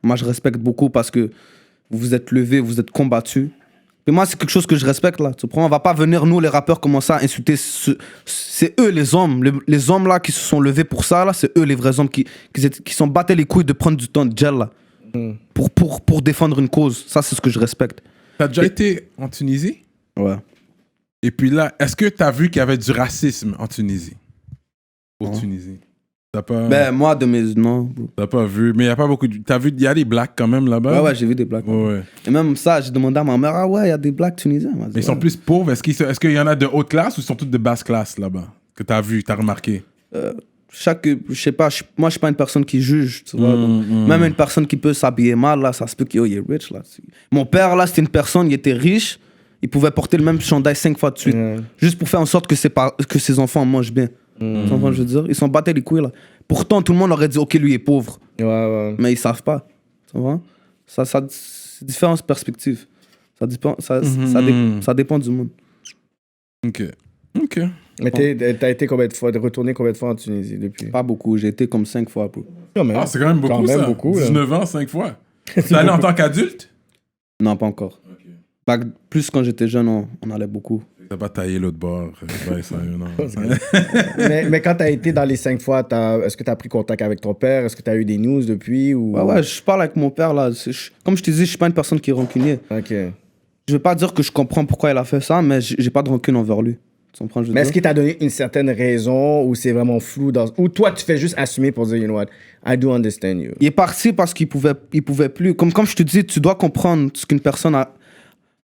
moi, je respecte beaucoup parce que vous vous êtes levés, vous êtes combattus. Et moi, c'est quelque chose que je respecte, là. Tu comprends? On va pas venir, nous, les rappeurs, commencer à insulter. C'est eux, les hommes. Les hommes, là, qui se sont levés pour ça, là, c'est eux, les vrais hommes qui sont battés les couilles de prendre du temps de gel, là. Pour défendre une cause. Ça, c'est ce que je respecte. T'as déjà été en Tunisie? Ouais. Et puis là, est-ce que t'as vu qu'il y avait du racisme en Tunisie? Tunisie. T'as pas... Ben, moi, non, bro. T'as pas vu, mais il y a pas beaucoup de... T'as vu, il y a des blacks quand même là-bas? Ouais, j'ai vu des blacks. Ouais. Et même ça, j'ai demandé à ma mère, ah ouais, il y a des blacks tunisiens. Mais ils sont plus pauvres. Est-ce qu'il y en a de haute classe ou ils sont tous de basse classe là-bas? Que t'as vu, t'as remarqué? Je sais pas, moi je suis pas une personne qui juge, tu vois. Même une personne qui peut s'habiller mal, là, ça se peut qu'il est rich, là. Mon père, là, c'était une personne, il était riche, il pouvait porter le même chandail 5 fois de suite, juste pour faire en sorte que ses enfants mangent bien. Tu comprends ce que je veux dire? Ils s'en battaient les couilles, là. Pourtant, tout le monde aurait dit, ok, lui est pauvre. Ouais. Mais ils savent pas. Tu vois? Ça, c'est différentes perspectives. Ça dépend du monde. Ok. Mais t'as été retourné combien de fois en Tunisie depuis? Pas beaucoup, j'ai été comme 5 fois. Bro. Ah, c'est quand même beaucoup, ça. 19 ans, 5 fois. T'es allé en tant qu'adulte? Non, pas encore. Plus quand j'étais jeune, on allait beaucoup. T'as pas taillé l'autre bord. mais quand t'as été dans les 5 fois, est-ce que t'as pris contact avec ton père? Est-ce que t'as eu des news depuis? Ou... Ouais, je parle avec mon père, là. Comme je te dis, je suis pas une personne qui est rancunier. Ok. Je veux pas dire que je comprends pourquoi il a fait ça, mais j'ai pas de rancune envers lui. Tu comprends, je veux Mais est-ce dire? qu'il t'a donné une certaine raison ou c'est vraiment flou ou toi, tu fais juste assumer pour dire, you know what, I do understand you. Il est parti parce qu'il pouvait plus. Comme je te dis, tu dois comprendre ce qu'une personne a.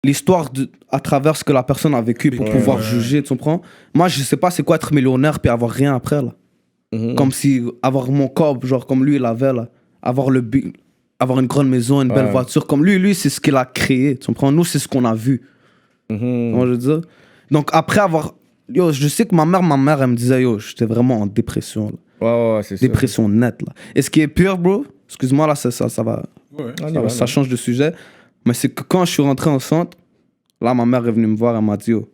L'histoire à travers ce que la personne a vécu pour pouvoir juger, tu comprends? Moi, je sais pas c'est quoi être millionnaire puis avoir rien après, là. Comme si avoir mon corps, genre comme lui, il avait, là. Avoir une grande maison, une belle voiture. Comme lui, c'est ce qu'il a créé, tu comprends? Nous, c'est ce qu'on a vu. Comment je veux dire? Donc, après avoir... Yo, je sais que ma mère, elle me disait, yo, j'étais vraiment en dépression, là. Ouais, c'est ça. Dépression nette, là. Et ce qui est pire, bro, excuse-moi, là, ça va... ça change de sujet. Mais c'est que quand je suis rentré en centre, là, ma mère est venue me voir, elle m'a dit, yo,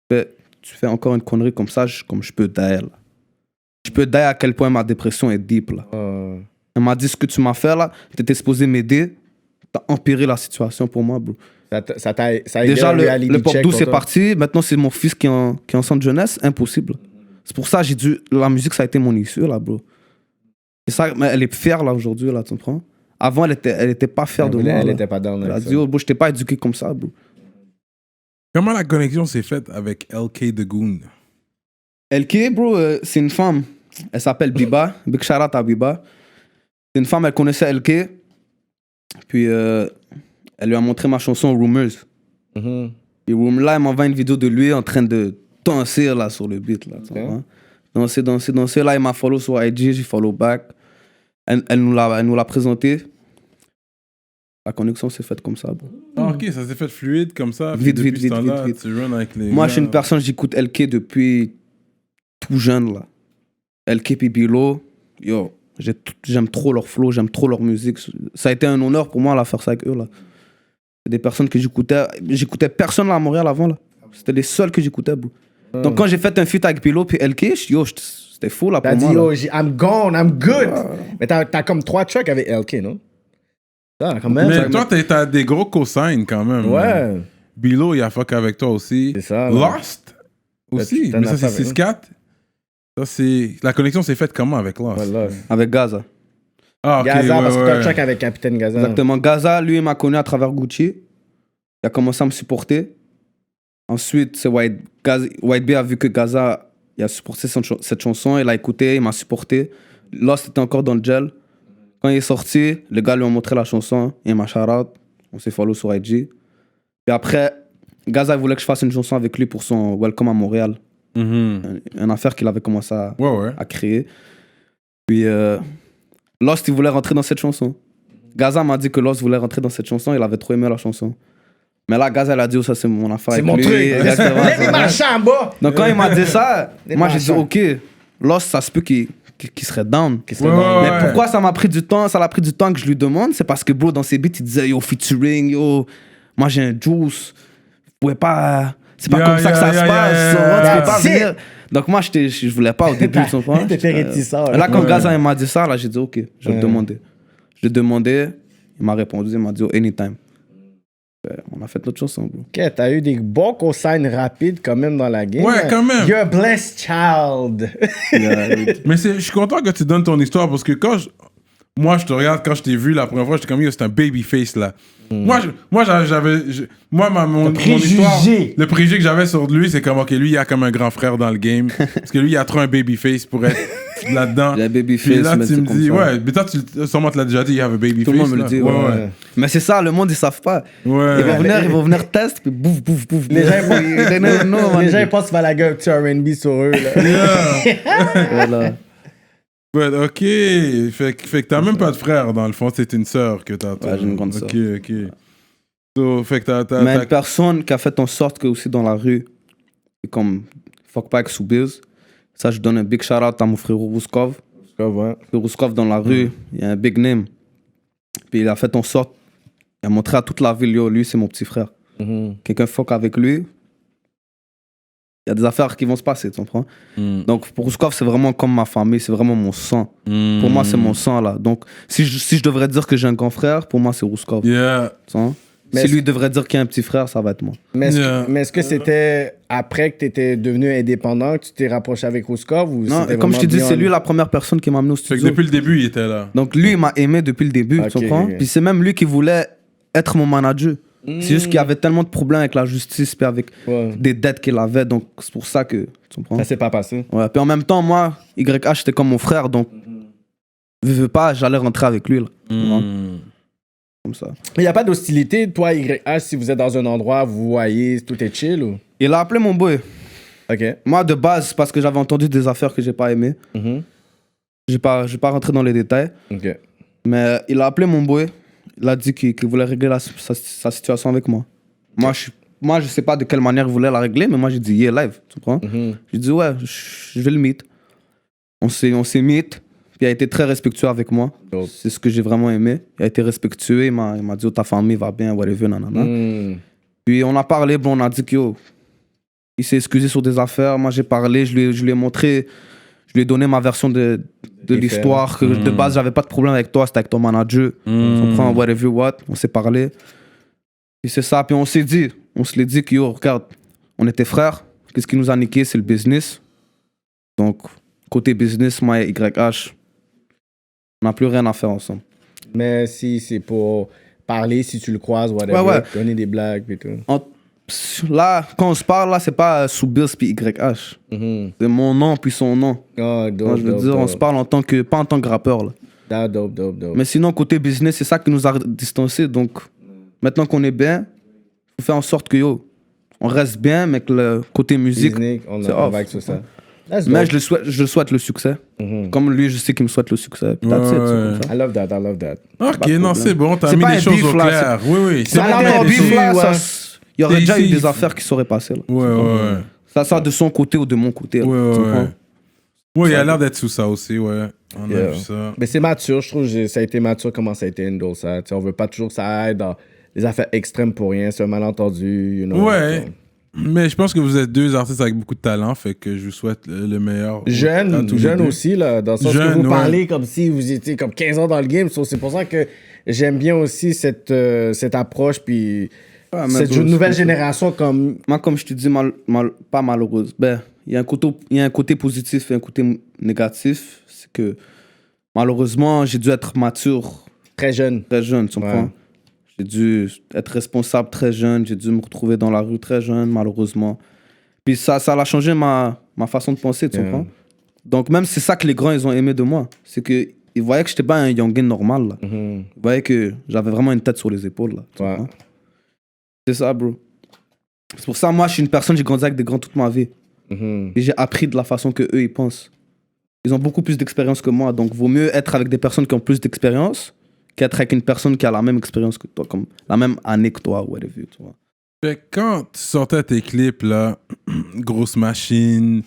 tu fais encore une connerie comme ça, comme je peux die, là. Je peux die à quel point ma dépression est deep, là. Elle m'a dit, ce que tu m'as fait, là, t'étais supposé m'aider, t'as empiré la situation pour moi, bro. Ça a Déjà, aidé le Port-Doux, c'est parti. Maintenant, c'est mon fils qui est en centre jeunesse. Impossible. C'est pour ça que la musique, ça a été mon issue, là, bro. Et ça, mais elle est fière, là, aujourd'hui, là, tu comprends? Avant, elle était pas fière de moi. Elle là. était pas down. Elle a dit, oh, bro, je t'ai pas éduqué comme ça, bro. Comment la connexion s'est faite avec LK The Goon? LK, bro, c'est une femme. Elle s'appelle Biba. Big shout out à Biba. C'est une femme, elle connaissait LK. Puis, elle lui a montré ma chanson Rumors. Et là, elle m'envoie une vidéo de lui en train de danser là, sur le beat. Là, danser. Là, il m'a follow sur IG, j'ai follow back. Elle nous l'a présenté. La connexion s'est faite comme ça. Bro. Ah, ok, ça s'est fait fluide comme ça. Vite. Tu run avec les Moi, gars. je suis une personne, j'écoute LK depuis tout jeune. Là. LK et Bilo, yo, j'aime trop leur flow, j'aime trop leur musique. Ça a été un honneur pour moi de faire ça avec eux. Là. C'est des personnes que j'écoutais. J'écoutais personne là à Montréal avant. Là. C'était les seuls que j'écoutais. Bro. Donc, quand j'ai fait un feat avec Bilo et LK, yo, c'était fou là pour T'as moi. dit, Là. yo, I'm gone, I'm good. Mais t'as comme 3 tracks avec LK, non? Ah, quand même. Mais toi, t'as des gros cosignes quand même. Ouais. Bilo, il a fuck avec toi aussi. C'est ça. Lost aussi. t'en Mais as ça, fait c'est avec 6-4. Ça, c'est... La connexion s'est faite comment avec Lost? Voilà. Avec Gaza. Ah, ok, Gaza, parce que ouais. t'as un track avec Capitaine Gaza. Exactement. Gaza, lui, il m'a connu à travers Gucci. Il a commencé à me supporter. Ensuite, c'est White B a vu que Gaza il a supporté cette chanson. Il a écouté, il m'a supporté. Lost était encore dans le gel. Quand il est sorti, les gars lui ont montré la chanson. Il m'a shout-out. On s'est follow sur IG. Puis après, Gaza voulait que je fasse une chanson avec lui pour son Welcome à Montréal. Une affaire qu'il avait commencé à créer. Puis Lost, il voulait rentrer dans cette chanson. Gaza m'a dit que Lost voulait rentrer dans cette chanson. Il avait trop aimé la chanson. Mais là, Gaza, elle a dit, oh, ça c'est mon affaire. C'est avec mon lui. truc. Exactement. Let me marcher en bas. Donc quand il m'a dit ça, Les moi j'ai dit, machins. ok, Lost, ça se peut qu'il serait down. Ouais. Mais pourquoi ça m'a pris du temps? Ça l'a pris du temps que je lui demande. C'est parce que, bro, dans ses beats, il disait, yo, featuring, yo, moi j'ai un juice. Vous pouvez pas... C'est pas comme ça que ça se passe. Tu peux pas That's it. venir. Donc moi, je voulais pas au début, tu comprends? T'étais réticent. Là, quand Gaza il m'a dit ça, là, j'ai dit, ok, je vais le demander. Je l'ai demandé, il m'a répondu, il m'a dit, oh, anytime. On a fait notre chanson, bro. Ok, t'as eu des bons cosignes rapides quand même dans la game. Ouais, quand même. You're a blessed child. Mais je suis content que tu donnes ton histoire parce que moi, je te regarde, quand je t'ai vu la première fois, j'étais comme, c'est un babyface là. Mon histoire, le préjugé que j'avais sur lui, c'est comme, ok, lui, il a comme un grand frère dans le game. Parce que lui, il a trop un babyface pour être là-dedans. Il a babyface, Puis là, mais tu c'est me comme dis, ça. ouais, mais toi, sûrement, tu l'as déjà dit, il y avait babyface. Tout le monde me le là. dit, ouais. Mais c'est ça, le monde, ils savent pas. Ouais. Ils vont venir tester, puis bouf, bouf, bouf. Les gens, Non, les gens ils pensent qu'il va la gueule un petit R&B sur eux. Là. Voilà. But, ok, fait que t'as même pas de frère dans le fond, c'est une sœur que t'as. Ouais, j'ai une grande sœur. Ok. So, fait que Mais une personne qui a fait en sorte que aussi dans la rue, comme fuck pas avec Soubiz, ça je donne un big shout out à mon frère Rouskov. Rouskov dans la rue, il y a un big name. Puis il a fait en sorte, il a montré à toute la ville, yo, lui c'est mon petit frère. Quelqu'un fuck avec lui, il y a des affaires qui vont se passer, tu comprends? Donc pour Rouskov, c'est vraiment comme ma famille, c'est vraiment mon sang. Pour moi, c'est mon sang là. Donc si je devrais dire que j'ai un grand frère, pour moi, c'est Rouskov. Yeah. Tu vois? Mais si lui devrait dire qu'il y a un petit frère, ça va être moi. Mais est-ce que c'était après que tu étais devenu indépendant que tu t'es rapproché avec Rouskov ou Non, c'était comme je te dis, vraiment c'est lui beyond? la première personne qui m'a amené au Fait que studio. depuis le début, il était là. Donc lui, il m'a aimé depuis le début, Ok, tu comprends? ok. Puis c'est même lui qui voulait être mon manager. C'est juste qu'il y avait tellement de problèmes avec la justice puis avec des dettes qu'il avait, donc c'est pour ça que, tu comprends? Ça s'est pas passé. Ouais, puis en même temps, moi, YH, c'était comme mon frère, donc, veux pas, j'allais rentrer avec lui, là. Comme ça. Il n'y a pas d'hostilité, toi, YH, si vous êtes dans un endroit, vous voyez, tout est chill ou? Il a appelé mon boy. OK. Moi, de base, parce que j'avais entendu des affaires que j'ai pas aimées. Je vais pas rentrer dans les détails. OK. Mais il a appelé mon boy. Il a dit qu'il voulait régler sa situation avec moi. Moi, je sais pas de quelle manière il voulait la régler, mais moi, j'ai dit, yeah, live. Tu comprends? J'ai dit, ouais, je vais le meet. On s'est meet. Puis il a été très respectueux avec moi. C'est ce que j'ai vraiment aimé. Il a été respectueux. Il m'a dit, oh, ta famille va bien, whatever, nanana. Puis on a parlé, bon, on a dit que, yo, il s'est excusé sur des affaires. Moi, j'ai parlé, je lui ai montré, je lui ai donné ma version de l'histoire. Que de base, j'avais pas de problème avec toi, c'était avec ton manager. On prend whatever what, on s'est parlé. Et c'est ça. Puis on s'est dit, on se l'est dit que, yo, regarde, on était frères. Qu'est-ce qui nous a niqué, c'est le business. Donc, côté business, moi et YH, on n'a plus rien à faire ensemble. Mais si c'est pour parler, si tu le croises, whatever, donner des blagues et tout. Là, quand on se parle, là, c'est pas sous Bills puis YH. C'est mon nom puis son nom. Oh, dope, je veux dire, on se parle pas en tant que rappeur. Là. Dope. Mais sinon, côté business, c'est ça qui nous a distancés. Donc, maintenant qu'on est bien, il faut faire en sorte que, yo, on reste bien, mais que le côté musique, on c'est va off. avec tout ça. Mais je souhaite le succès. Comme lui, je sais qu'il me souhaite le succès. That's it, I love that. Ok, non, c'est bon, t'as mis pas les un choses beef, au là, clair. Oui, c'est Ça bon, n'a t'as pas mis les beef, choses- là, il y aurait déjà eu ici. des affaires qui seraient passées. Là. Ouais. Ça sort de son côté ou de mon côté. Là, tu comprends? Ouais, il a l'air d'être sous ça aussi, ouais. On a vu ça. Mais c'est mature, je trouve que ça a été mature comment ça a été handle ça. T'sais, on veut pas toujours que ça aille dans des affaires extrêmes pour rien, c'est un malentendu, you know. Ouais. Mais je pense que vous êtes deux artistes avec beaucoup de talent, fait que je vous souhaite le meilleur. Jeune aussi, là, dans le sens que Jeune, vous parlez comme si vous étiez comme 15 ans dans le game. So, c'est pour ça que j'aime bien aussi cette approche, puis cette nouvelle génération comme... Moi, comme je te dis, pas malheureuse. Ben, il y a un côté positif et un côté négatif. C'est que malheureusement, j'ai dû être mature. Très jeune, tu comprends? J'ai dû être responsable très jeune. J'ai dû me retrouver dans la rue très jeune, malheureusement. Puis ça a changé ma façon de penser, tu comprends? Donc même c'est ça que les grands, ils ont aimé de moi. C'est qu'ils voyaient que j'étais pas un youngin normal, là. Ils voyaient que j'avais vraiment une tête sur les épaules, là. Tu comprends? C'est ça, bro. C'est pour ça, moi, je suis une personne, j'ai grandi avec des grands toute ma vie. Et j'ai appris de la façon que eux ils pensent. Ils ont beaucoup plus d'expérience que moi, donc vaut mieux être avec des personnes qui ont plus d'expérience qu'être avec une personne qui a la même expérience que toi, comme la même année que toi, whatever, tu vois. Fait que quand tu sortais tes clips, là, grosse machine,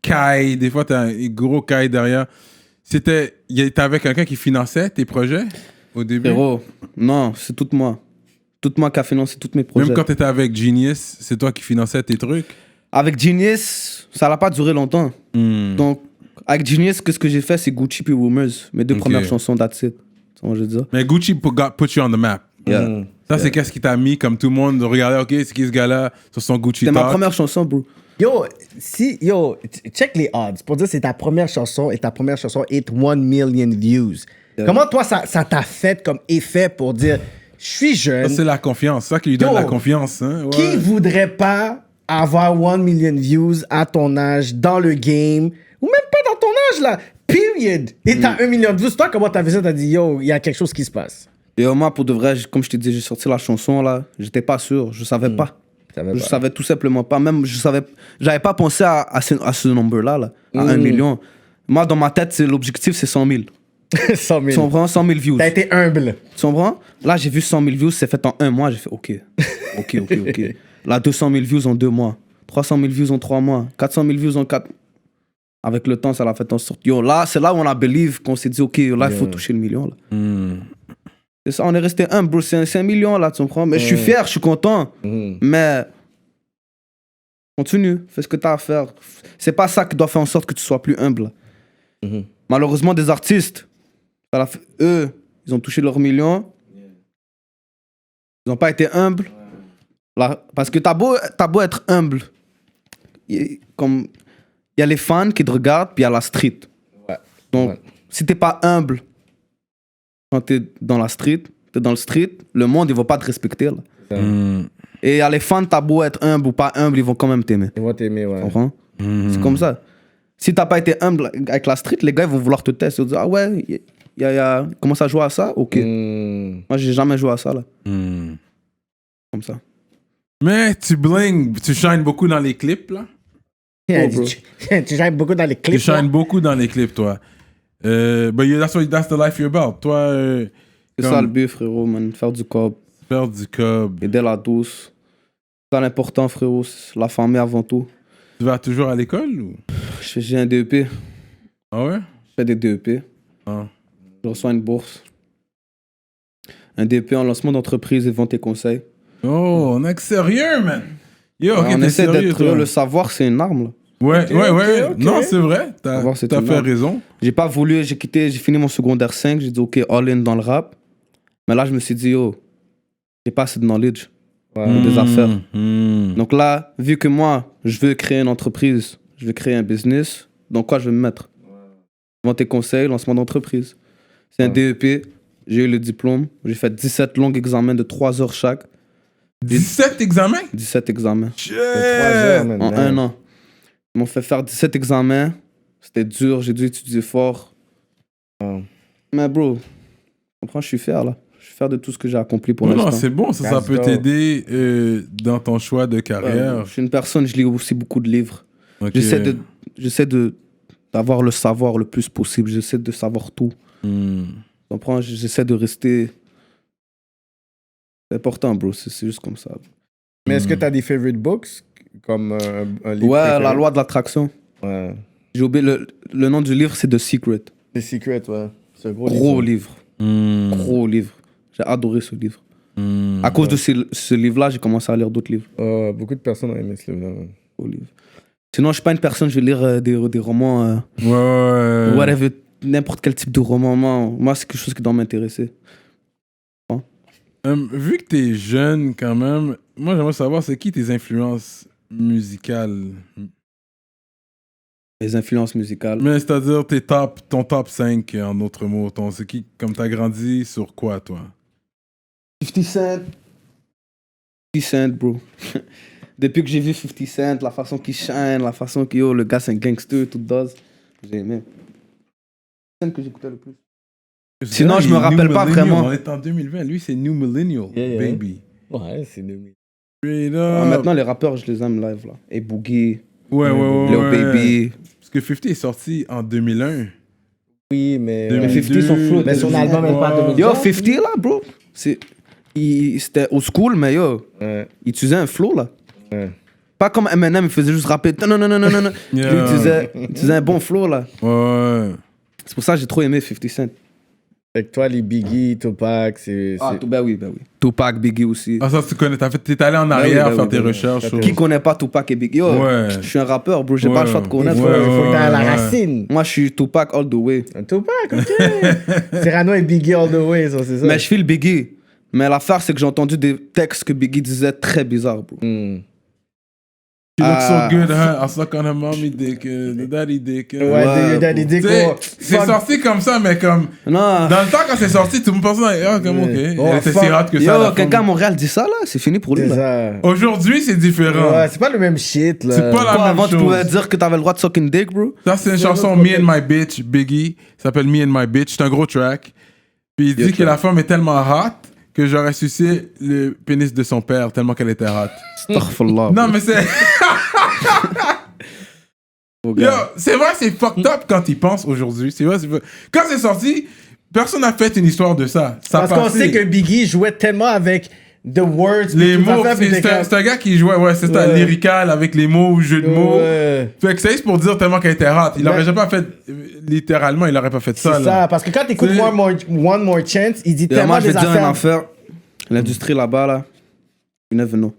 Kai, des fois t'as un gros Kai derrière, t'avais quelqu'un qui finançait tes projets au début? Héros, non, c'est toute moi. Toute moi qui a financé tous mes projets. Même quand t'étais avec Genius, c'est toi qui finançais tes trucs? Avec Genius, ça n'a pas duré longtemps. Donc, avec Genius, ce que j'ai fait, c'est Gucci puis Rumors. Mes deux premières chansons, that's it. C'est ce que je veux dire. Mais Gucci put you on the map. Ça, c'est qu'est-ce qui t'a mis comme tout le monde regardait, ok, c'est qui ce gars-là sur son Gucci C'était Talk. ma première chanson, bro. Yo, check les odds pour dire c'est ta première chanson et ta première chanson hit 1 million views. Comment toi, ça t'a fait comme effet pour dire, je suis jeune. Ça, c'est la confiance. C'est ça qui lui donne la confiance. Hein? Ouais. Qui voudrait pas avoir 1 million views à ton âge, dans le game, ou même pas dans ton âge, là, period. Et t'as 1 million de views. Toi, comment t'as vu ça? T'as dit, yo, il y a quelque chose qui se passe. Et moi, pour de vrai, comme je t'ai dit, j'ai sorti la chanson, là. J'étais pas sûr. Je savais pas. Je savais tout simplement pas. Même, j'avais pas pensé à ce nombre-là, là, à 1 million. Moi, dans ma tête, l'objectif, c'est 100 000. 100 000. Tu comprends? 100 000 views. T'as été humble. Tu comprends? Là, j'ai vu 100 000 views, c'est fait en un mois. J'ai fait OK. Là, 200 000 views en 2 mois. 300 000 views en 3 mois. 400 000 views en 4 mois. Avec le temps, ça l'a fait en sorte. Yo, là, c'est là où on a believe, qu'on s'est dit, OK, là, il faut toucher le million, là. C'est ça, on est resté humble, bro. C'est 1 million, là, tu comprends? Mais je suis fier, je suis content. Mais continue, fais ce que t'as à faire. C'est pas ça qui doit faire en sorte que tu sois plus humble. Malheureusement, des artistes, eux, ils ont touché leur million. Ils n'ont pas été humbles. Là, parce que t'as beau être humble. Il y a les fans qui te regardent, puis il y a la street. Donc, si t'es pas humble, quand t'es dans la street, t'es dans le street, le monde, il va pas te respecter. Là. Et les fans, t'as beau être humble ou pas humble, ils vont quand même t'aimer. Ils vont t'aimer, ouais. Tu comprends? C'est comme ça. Si t'as pas été humble avec la street, les gars ils vont vouloir te tester. Ils vont dire, ah ouais, commence à jouer à ça? Ok. Moi, j'ai jamais joué à ça, là. Comme ça. Mais tu bling, tu shines beaucoup dans les clips, là. Tu shines beaucoup dans les clips. Tu shines beaucoup dans les clips, toi. But that's the life you're about. Toi, c'est ça le but, frérot, man. Faire du cob. Faire du cob. Aider la douce. C'est l'important, frérot. La famille avant tout. Tu vas toujours à l'école ou? J'ai un DEP. Ah ouais? Je fais des DEP. Ah. Je reçois une bourse. Un DEP en lancement d'entreprise et vente et conseils. Oh, on est sérieux, man. Yo, ok, on essaie sérieux, d'être. toi. Le savoir, c'est une arme, là. Ouais, Okay, ouais. okay. Non, c'est vrai. T'as fait raison. J'ai pas voulu, j'ai fini mon secondaire 5, j'ai dit ok, all-in dans le rap. Mais là, je me suis dit, yo, j'ai pas assez de knowledge des affaires. Donc là, vu que moi, je veux créer une entreprise, je veux créer un business, dans quoi je vais me mettre? Vente et conseils, lancement d'entreprise. C'est un DEP, j'ai eu le diplôme, j'ai fait 17 longs examens de 3 heures chaque. 17 examens? 17 examens. Shit. 3 heures, man. En 1 an. Ils m'ont fait faire 17 examens. C'était dur, j'ai dû étudier fort. Mais bro, tu comprends, je suis fier là. Je suis fier de tout ce que j'ai accompli pour l'instant. Non, c'est bon, ça peut t'aider dans ton choix de carrière. Je suis une personne, je lis aussi beaucoup de livres. Okay. J'essaie d'avoir le savoir le plus possible. J'essaie de savoir tout. Tu comprends, j'essaie de rester... C'est important, bro, c'est juste comme ça. Mais est-ce que tu as des favorite books? Comme un livre Ouais, préféré? La loi de l'attraction. Ouais. J'ai oublié, le nom du livre, c'est The Secret. The Secret, ouais. C'est un Gros livre. Gros livre. J'ai adoré ce livre. À cause de ce livre-là, j'ai commencé à lire d'autres livres. Beaucoup de personnes ont aimé ce livre-là. Gros livre. Sinon, je suis pas une personne, je vais lire des romans. Ouais. N'importe quel type de roman. Moi, c'est quelque chose qui doit m'intéresser. Vu que t'es jeune quand même, moi j'aimerais savoir c'est qui tes influences musicales? Les influences musicales. Mais c'est-à-dire ton top 5 en d'autres mots. C'est qui, comme t'as grandi sur quoi toi? 50 Cent. 50 Cent, bro. Depuis que j'ai vu 50 Cent, la façon qu'il shine, la façon qu'il le gars c'est un gangster, tout dose, j'ai aimé. C'est celle que j'écoutais le plus. Sinon, je me rappelle pas vraiment. On est en 2020, lui c'est New Millennial, baby. Ouais, c'est 2000. Maintenant, les rappeurs, je les aime live là. Et Boogie, ouais. Lil Baby. Parce que 50 est sorti en 2001. Oui, mais 50 sont flots. Mais son album est pas 2000. Yo, 50 là, bro. C'était old school, mais yo, il utilisait un flow là. Pas comme Eminem, il faisait juste rapper. Non. Lui, il utilisait un bon flow là. Ouais. C'est pour ça que j'ai trop aimé 50 Cent. Fait que toi, les Biggie, Tupac, Ben oui. Tupac, Biggie aussi. Ah, ça, tu connais. T'es allé en arrière faire tes recherches. Qui connaît pas Tupac et Biggie? Yo, je suis un rappeur, bro. J'ai pas le choix de connaître. Il faut que t'aies la racine. Moi, je suis Tupac all the way. Tupac, ok. Cyrano et Biggie all the way, ça, c'est ça. Mais je file Biggie. Mais l'affaire, c'est que j'ai entendu des textes que Biggie disait très bizarres, bro. She looks so good, huh? I suck on her mommy dick, the daddy dick. Ouais, daddy dick. C'est sorti comme ça, mais comme... Non. Dans le temps, quand c'est sorti, tout le monde pensait, comme ok. Elle était si hot que ça. Yo, quelqu'un à Montréal dit ça, là, c'est fini pour lui, là. Aujourd'hui, c'est différent. Ouais, c'est pas le même shit, là. C'est pas la même avant, chose. tu pouvais dire que t'avais le droit de suck une dick, bro. Ça, c'est une chanson Me and My Bitch, Biggie. Ça s'appelle Me and My Bitch. C'est un gros track. Puis il dit que la femme est tellement hot que j'aurais sucé le pénis de son père tellement qu'elle était hot. Astaghfirullah. Non, mais c'est... Yo, c'est vrai, c'est fucked up quand il pense aujourd'hui. C'est vrai, quand c'est sorti, personne n'a fait une histoire de ça. Parce qu'on sait que Biggie jouait tellement avec the words. Les mots, c'est un gars qui jouait, c'est un lyrical avec les mots, jeu de mots. Fait que c'est juste pour dire tellement qu'elle était hot. Il aurait jamais fait, littéralement, il aurait pas fait ça. C'est ça, parce que quand t'écoutes One More Chance, il dit tellement des affaires. Moi, je vais dire une affaire. L'industrie là-bas, là, you never know.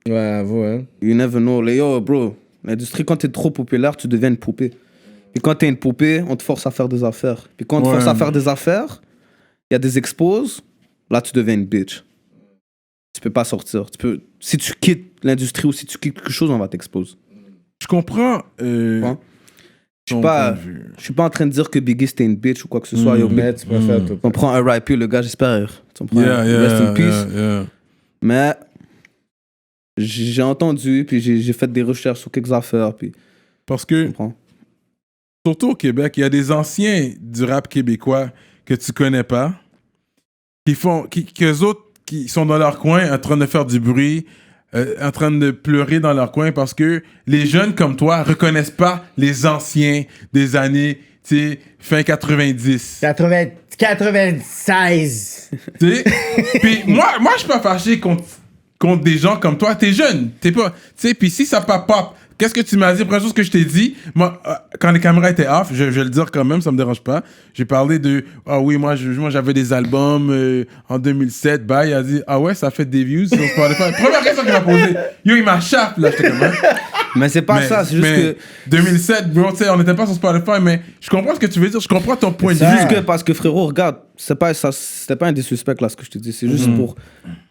Ouais, vous, hein. You never know. Yo, bro, l'industrie, quand t'es trop populaire, tu deviens une poupée. Et quand t'es une poupée, on te force à faire des affaires. Puis quand on te force à faire des affaires, il y a des expos, là, tu deviens une bitch. Tu peux pas sortir. Si tu quittes l'industrie ou si tu quittes quelque chose, on va t'exposer. Je comprends. Je suis pas en train de dire que Biggie c'était une bitch ou quoi que ce soit. Mais tu préfères tout. On prend un RIP, le gars, j'espère. Rest in peace. Mais J'ai entendu, puis j'ai fait des recherches sur quelques affaires, puis... Parce que, comprends. surtout au Québec, il y a des anciens du rap québécois que tu connais pas, qu'eux autres, qui sont dans leur coin en train de faire du bruit, en train de pleurer dans leur coin parce que les jeunes comme toi reconnaissent pas les anciens des années, tu sais, fin 90. 96. Tu sais? Puis moi, je suis pas fâché contre des gens comme toi. T'es jeune, t'es pas... Tu sais, puis si ça pop, qu'est-ce que tu m'as dit? Première chose que je t'ai dit, moi, quand les caméras étaient off, je vais le dire quand même, ça me dérange pas. J'ai parlé de, oui, moi j'avais des albums en 2007. Bah, il a dit, ah ouais, ça fait des views sur Spotify. Première question qu'il m'a posée. Yo, il m'a chape, là, j'étais comme, hein? Mais c'est pas ça, c'est juste que... 2007, bro, tu sais, on n'était pas sur Spotify, mais je comprends ce que tu veux dire, je comprends ton point de vue. Juste que, parce que frérot, regarde, c'était pas un des suspects là, ce que je te dis. C'est juste pour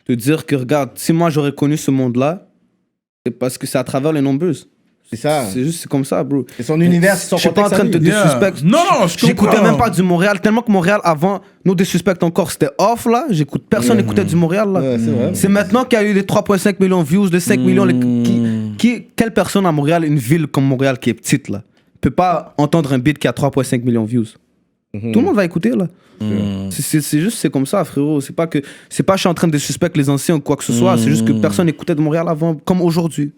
te dire que, regarde, si moi j'aurais connu ce monde-là, c'est parce que c'est à travers les nombreuses. C'est ça. C'est comme ça, bro. C'est son univers, c'est son Je suis pas en train de te désuspecter. Non, je J'écoutais comprends. même pas du Montréal, tellement que Montréal, avant, nous désuspects encore, c'était off là. Personne n'écoutait du Montréal là. Ouais, c'est vrai. C'est maintenant qu'il y a eu les 3,5 millions de views, les 5 millions. Quelle personne à Montréal, une ville comme Montréal qui est petite là, peut pas entendre un beat qui a 3,5 millions de views? Tout le monde va écouter là. C'est juste, c'est comme ça, frérot. C'est pas que je suis en train de suspecter les anciens ou quoi que ce soit. C'est juste que personne n'écoutait de Montréal avant, comme aujourd'hui.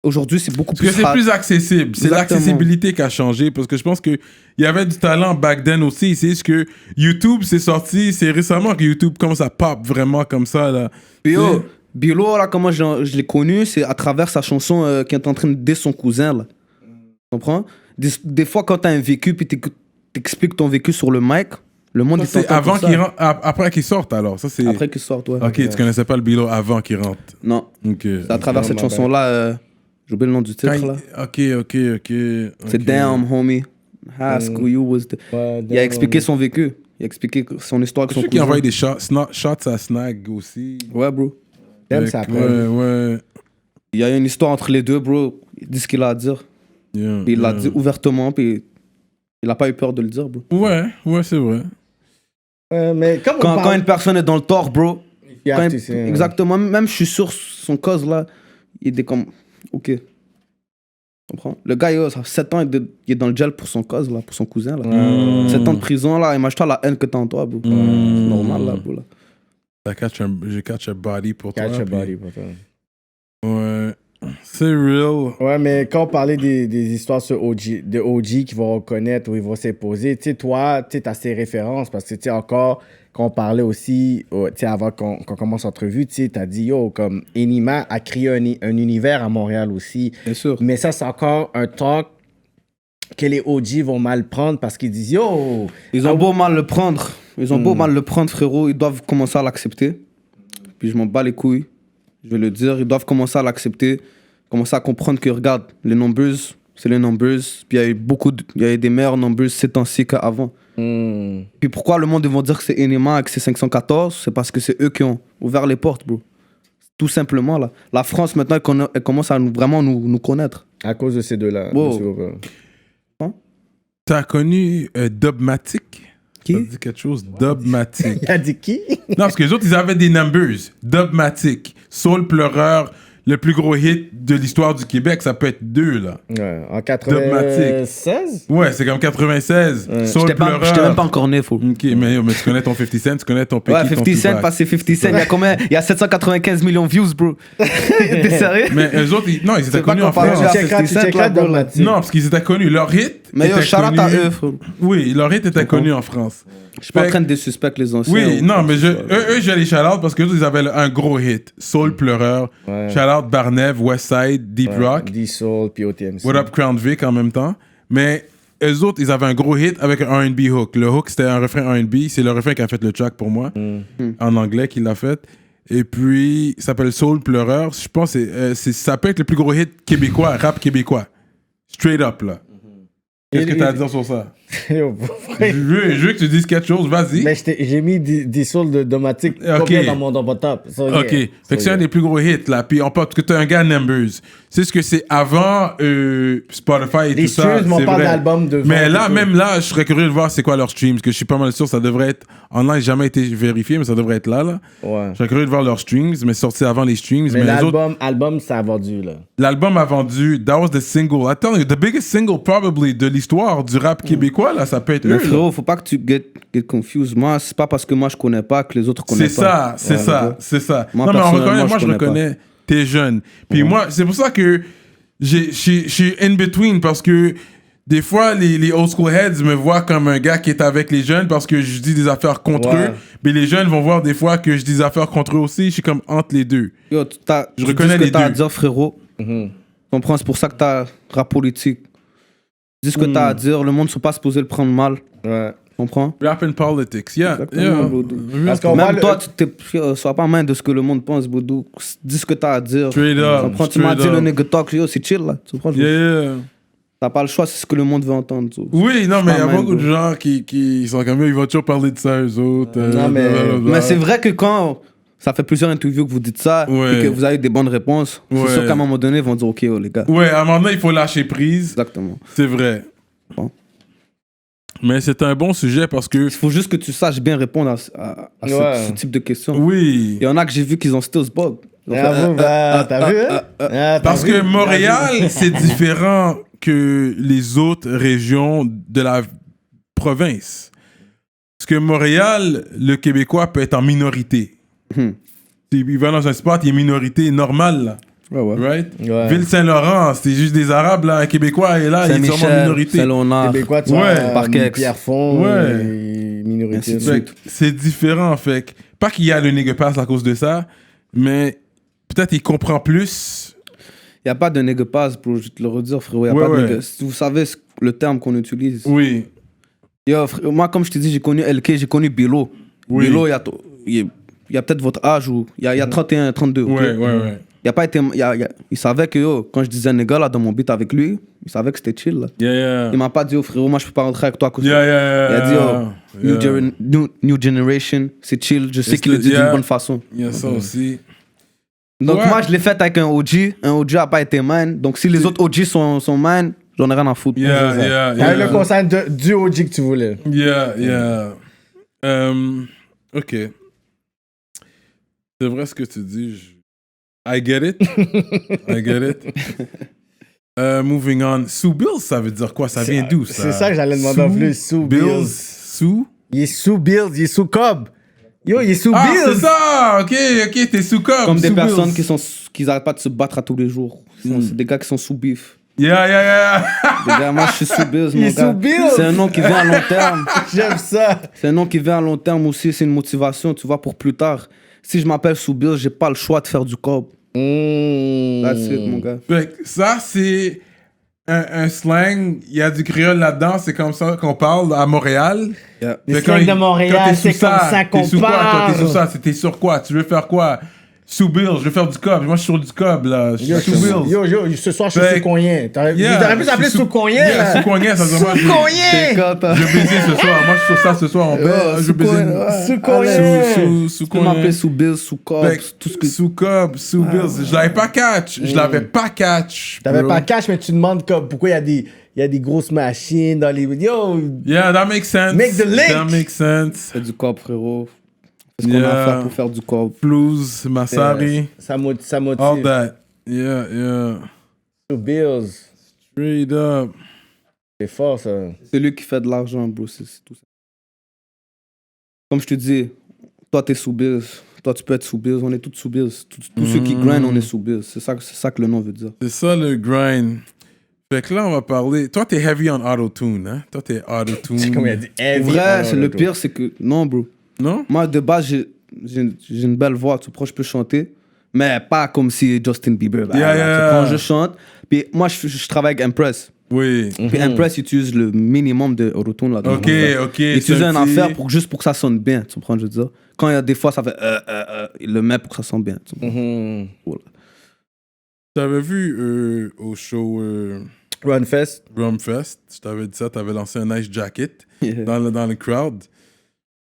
Aujourd'hui, c'est beaucoup Parce que c'est plus accessible. C'est Exactement. l'accessibilité qui a changé. Parce que je pense qu'il y avait du talent back then aussi. C'est juste que YouTube, c'est sorti. C'est récemment que YouTube commence à pop vraiment comme ça. Là. Bilo, là, comment je l'ai connu, c'est à travers sa chanson qui est en train de dire son cousin. Là. Tu comprends? Des fois, quand t'as un vécu, puis t'expliques ton vécu sur le mic, le monde Ça, c'est avant après qu'il sorte alors. Ça, c'est... Après qu'il sorte, ouais. Ok, tu connaissais pas le Bilo avant qu'il rentre. Non. Ok. C'est à travers cette chanson-là, j'ai oublié le nom du titre là. Ok. C'est Damn, homie. High school, you was the... Il a expliqué son vécu. Il a expliqué son histoire avec son Ceux cousin. qui envoient des shots à Snag aussi. Ouais, bro. J'aime ça. Ouais. Il y a une histoire entre les deux, bro. Il dit ce qu'il a à dire. Yeah, Puis il l'a dit ouvertement, puis il a pas eu peur de le dire, bro. Ouais, c'est vrai. Mais comme Quand une personne est dans le tort, bro. exactement. Exactement. Même je suis sûr, son cause là, il est comme. Ok. Tu comprends? Le gars, ça fait 7 ans, il est dans le gel pour son cause, là, pour son cousin. Là. 7 ans de prison, là. Imagine-toi la haine que t'as en toi, bro. C'est normal, là, bro. Là. J'ai catch a body pour toi. Catch a body pour toi. Ouais. C'est real. Ouais, mais quand on parlait des histoires sur de OG qui vont reconnaître ou ils vont s'imposer, tu sais, toi, tu as ces références parce que, tu sais, encore, quand on parlait aussi, tu sais, avant qu'on commence l'entrevue, tu sais, t'as dit, yo, comme Enima a créé un univers à Montréal aussi. Bien sûr. Mais ça, c'est encore un talk que les OG vont mal prendre parce qu'ils disent, yo... Ils ont beau mal le prendre. Frérot. Ils doivent commencer à l'accepter. Puis je m'en bats les couilles. Je vais le dire. Ils doivent commencer à l'accepter. Commencer à comprendre que, regarde, les numbers, c'est les numbers. Puis il y a eu des meilleurs numbers ces temps-ci qu'avant. Puis pourquoi le monde, ils vont dire que c'est Enima et que c'est 514? C'est parce que c'est eux qui ont ouvert les portes, bro. Tout simplement, là. La France, maintenant, elle commence à vraiment nous connaître. À cause de ces deux-là. Wow. T'as connu Dubmatic? Qui? Ça dit quelque chose? Dubmatic. Il a dit qui? Non, parce que les autres, ils avaient des numbers. Dubmatic. Soul Pleureur. Le plus gros hit de l'histoire du Québec, ça peut être 2, là. Ouais, en 96? Ouais, c'est comme 96. Soul J'étais Pleureur. même pas encore né, fou. Ok, mais tu connais ton 50 Cent, tu connais ton Pékin, Ouais, 50 Cent, parce que 50 Cent, il y a combien? Il y a 795 millions de views, bro. T'es sérieux? Mais eux autres, ils étaient connus en pas France. comparé à 50 Cent, là, bro. Non, parce qu'ils étaient connus. Leur hit Mais yo, était shout out à connu. eux, frérot. Oui, leur hit était connu en France. Je suis pas en train de désuspecter les anciens. Oui, non, mais eux, j'ai les shout-out parce qu'eux, ils avaient un gros hit. Soul Pleureur. Ouais. Shout-out Barnev, Westside, Deep Rock. D-Soul, puis OTMC. What Up Crown Vic en même temps. Mais eux autres, ils avaient un gros hit avec un R&B hook. Le hook, c'était un refrain R&B. C'est le refrain qui a fait le track pour moi. En anglais qu'il l'a fait. Et puis, ça s'appelle Soul Pleureur. Je pense que ça peut être le plus gros hit québécois, rap québécois. Straight up, là. Qu'est-ce que t'as à dire sur ça? Yo, Je veux que tu dises quelque chose, vas-y. mais j'ai mis des souls de domatique combien dans mon top. So, yeah. Ok, fait que c'est un des plus gros hits là. Puis on parle que t'es un gars Numbers. C'est ce que c'est avant Spotify et Les tout ça. streams, on c'est parle vrai. d'albums de Mais vente là, et tout. même là, je serais curieux de voir c'est quoi leur stream. Parce que je suis pas mal sûr, ça devrait être online. Jamais été vérifié, mais ça devrait être là. Ouais. Je serais curieux de voir leurs streams, mais sorti avant les streams. Mais les autres, l'album, ça a vendu, là. l'album a vendu. That was the single. Attends, the biggest single probably de l'histoire du rap québécois là. Ça peut être Mais eux. là. frérot, faut pas que tu get confused. Moi, c'est pas parce que moi je connais pas que les autres connaissent C'est pas. ça, c'est ça, c'est ça. Moi, non, mais on personnellement, reconnaît, moi, je je connais reconnais, t'es jeune. Puis moi, c'est pour ça que je suis in between parce que des fois, les old school heads me voient comme un gars qui est avec les jeunes parce que je dis des affaires contre Ouais. eux. Mais les jeunes vont voir des fois que je dis des affaires contre eux aussi. Je suis comme entre les deux. Yo, Je tu reconnais dis ce les que t'as à deux. dire, frérot. Tu comprends, c'est pour ça que t'as rap politique. Dis ce que t'as à dire, le monde ne sont pas supposé le prendre mal. Ouais. Tu comprends? Rap and politics, yeah. Exactement, yeah. Boudou. Parce qu'on Même parle- toi, sois pas main de ce que le monde pense, Boudou. Dis ce que t'as à dire. Straight Tu up, comprends? Tu m'as straight dit le up. nigga talk, yo, c'est chill là. Tu comprends? Yeah. T'as pas le choix, c'est ce que le monde veut entendre. tu vois. Oui, non, mais il y a pas mal, beaucoup de bro. gens qui sont comme, ils vont toujours parler de ça, eux autres. Non, mais- blablabla. Mais c'est vrai que quand ça fait plusieurs interviews que vous dites ça Ouais. et que vous avez des bonnes réponses, Ouais. c'est sûr qu'à un moment donné, ils vont dire, ok, oh, les gars. Ouais, à un moment donné, il faut lâcher prise. Exactement. C'est vrai. Bon. Mais c'est un bon sujet parce que. Il faut juste que tu saches bien répondre à Ouais. ce type de questions. Oui. Il y en a que j'ai vu qu'ils ont still bug. Bravo, bah, t'as vu, hein? Ah, t'as Parce vu? que Montréal, c'est différent que les autres régions de la province. Parce que Montréal, le Québécois peut être en minorité. Il va dans un spot, il est minorité normale, là. Ouais, ouais. Right? Ouais. Ville-Saint-Laurent, c'est juste des Arabes, là. Un Québécois est là, il est sûrement en Saint-Michel, minorité. Saint-Léonard. Québécois, tu Ouais. vois, Parquet. Pierrefonds, Ouais. et minorité. Ainsi de Fait que c'est différent, fait que pas qu'il y a le nigga pass à cause de ça, mais peut-être il comprend plus. Il n'y a pas de nigga pass, bro. Je vais te le redire, frérot. Il n'y a Ouais, pas de ouais. nigga. Vous savez le terme qu'on utilise. Oui. Yo, frère, moi, comme je te dis, j'ai connu LK, j'ai connu Bilo. Oui. Bilo, il y a peut-être votre âge, ou il y a 31, 32. ok? Ouais, ouais, ouais. Il a pas été, il savait que yo, quand je disais nigga là dans mon beat avec lui, il savait que c'était chill là. Yeah, yeah. Il m'a pas dit, oh frérot, moi je peux pas rentrer avec toi à cause de Yeah, ça. yeah, Il a dit, oh, yeah. new generation, c'est chill, je sais It's qu'il le dit yeah. d'une bonne façon. Il y a ça aussi. Donc Ouais. moi je l'ai fait avec un OG a pas été man, donc si les autres OG sont man, j'en ai rien à foutre. Yeah, C'est ça. yeah, Avec yeah. le conseil du OG que tu voulais. Yeah, yeah. Ok. C'est vrai ce que tu dis. I get it. I get it. Moving on. Sue Bills, ça veut dire quoi? Ça vient d'où, ça? C'est ça que j'allais demander en plus. Sue Bills. Sue? Il est sous Bills, il est sous Cobb. Yo, il est sous Ah, Bills. c'est ça! Ok, t'es sous Cobb. Comme des sous personnes Bills. qui arrêtent pas de se battre à tous les jours. C'est des gars qui sont sous bif. Yeah, yeah, yeah. Les gars, moi je suis sous Bills, Il mon est gars. sous Bills. C'est un nom qui vient à long terme. J'aime ça. C'est un nom qui vient à long terme aussi, c'est une motivation, tu vois, pour plus tard. Si je m'appelle sous Bills, j'ai pas le choix de faire du cob. That's it, mon gars. Fait que ça, c'est un slang. Il y a du créole là-dedans. C'est comme ça qu'on parle à Montréal. Yeah. Les Fait slangs quand de Montréal, quand t'es c'est sous comme ça qu'on T'es sous quoi, toi? parle. T'es sous ça. T'es sur quoi? Tu veux faire quoi? Sous Bill, je veux faire du cob. Moi, je suis sur du cob, là. Je suis Yo, sous Bill. yo, ce soir, je suis Fait- sous Cognien. T'aurais Yeah, pu s'appeler je suis sous Cognien, Yeah, là. sous Cognien, ça veut dire moi, Sous je Cognien. je vais baiser ce soir. Moi, je suis sur ça ce soir. On baise. Je vais baiser. Sous Cognien. Sous Tu peux m'appeler Cognien. sous Bills, sous cob, Fait que tout ce que... Sous cob, sous Bills. Je l'avais pas catch. Je l'avais pas catch. T'avais bro. pas cash, mais tu demandes comme, pourquoi il y a des grosses machines dans les... Yo, Yeah, that makes sense. Make the link. That makes sense. C'est du cob, frérot. C'est ce qu'on a à faire pour faire du cob. Blues, Masari, ça motive. all that. Yeah, yeah. Sous Bills. Straight up. C'est fort, ça. C'est lui qui fait de l'argent, bro, c'est tout ça. Comme je te dis, toi t'es sous Bills, toi tu peux être sous Bills, on est tous sous Bills. Tous ceux qui grind, on est sous Bills. C'est ça que le nom veut dire. C'est ça le grind. Fait que là, on va parler. Toi, t'es heavy on auto-tune, hein? Toi, t'es auto-tune. C'est comme il a dit. Pour heavy. vrai, Ah, c'est non, le non, pire, c'est que... Non, bro. Non? Moi, de base, j'ai une belle voix, tu comprends, je peux chanter, mais pas comme si Justin Bieber. Bah, Yeah, tu yeah. comprends, je chante. Puis moi, je travaille avec Impress. Oui. Puis Impress utilise le minimum de autotune là. Ok, ok. Il utilise c'est une petit- affaire juste pour que ça sonne bien, tu comprends, je veux dire. Quand il y a des fois, ça fait il le met pour que ça sonne bien. Tu comprends? Mhm. Voilà. T'avais vu au show Runfest. Rumfest. Je t'avais dit ça, t'avais lancé un nice jacket dans le crowd.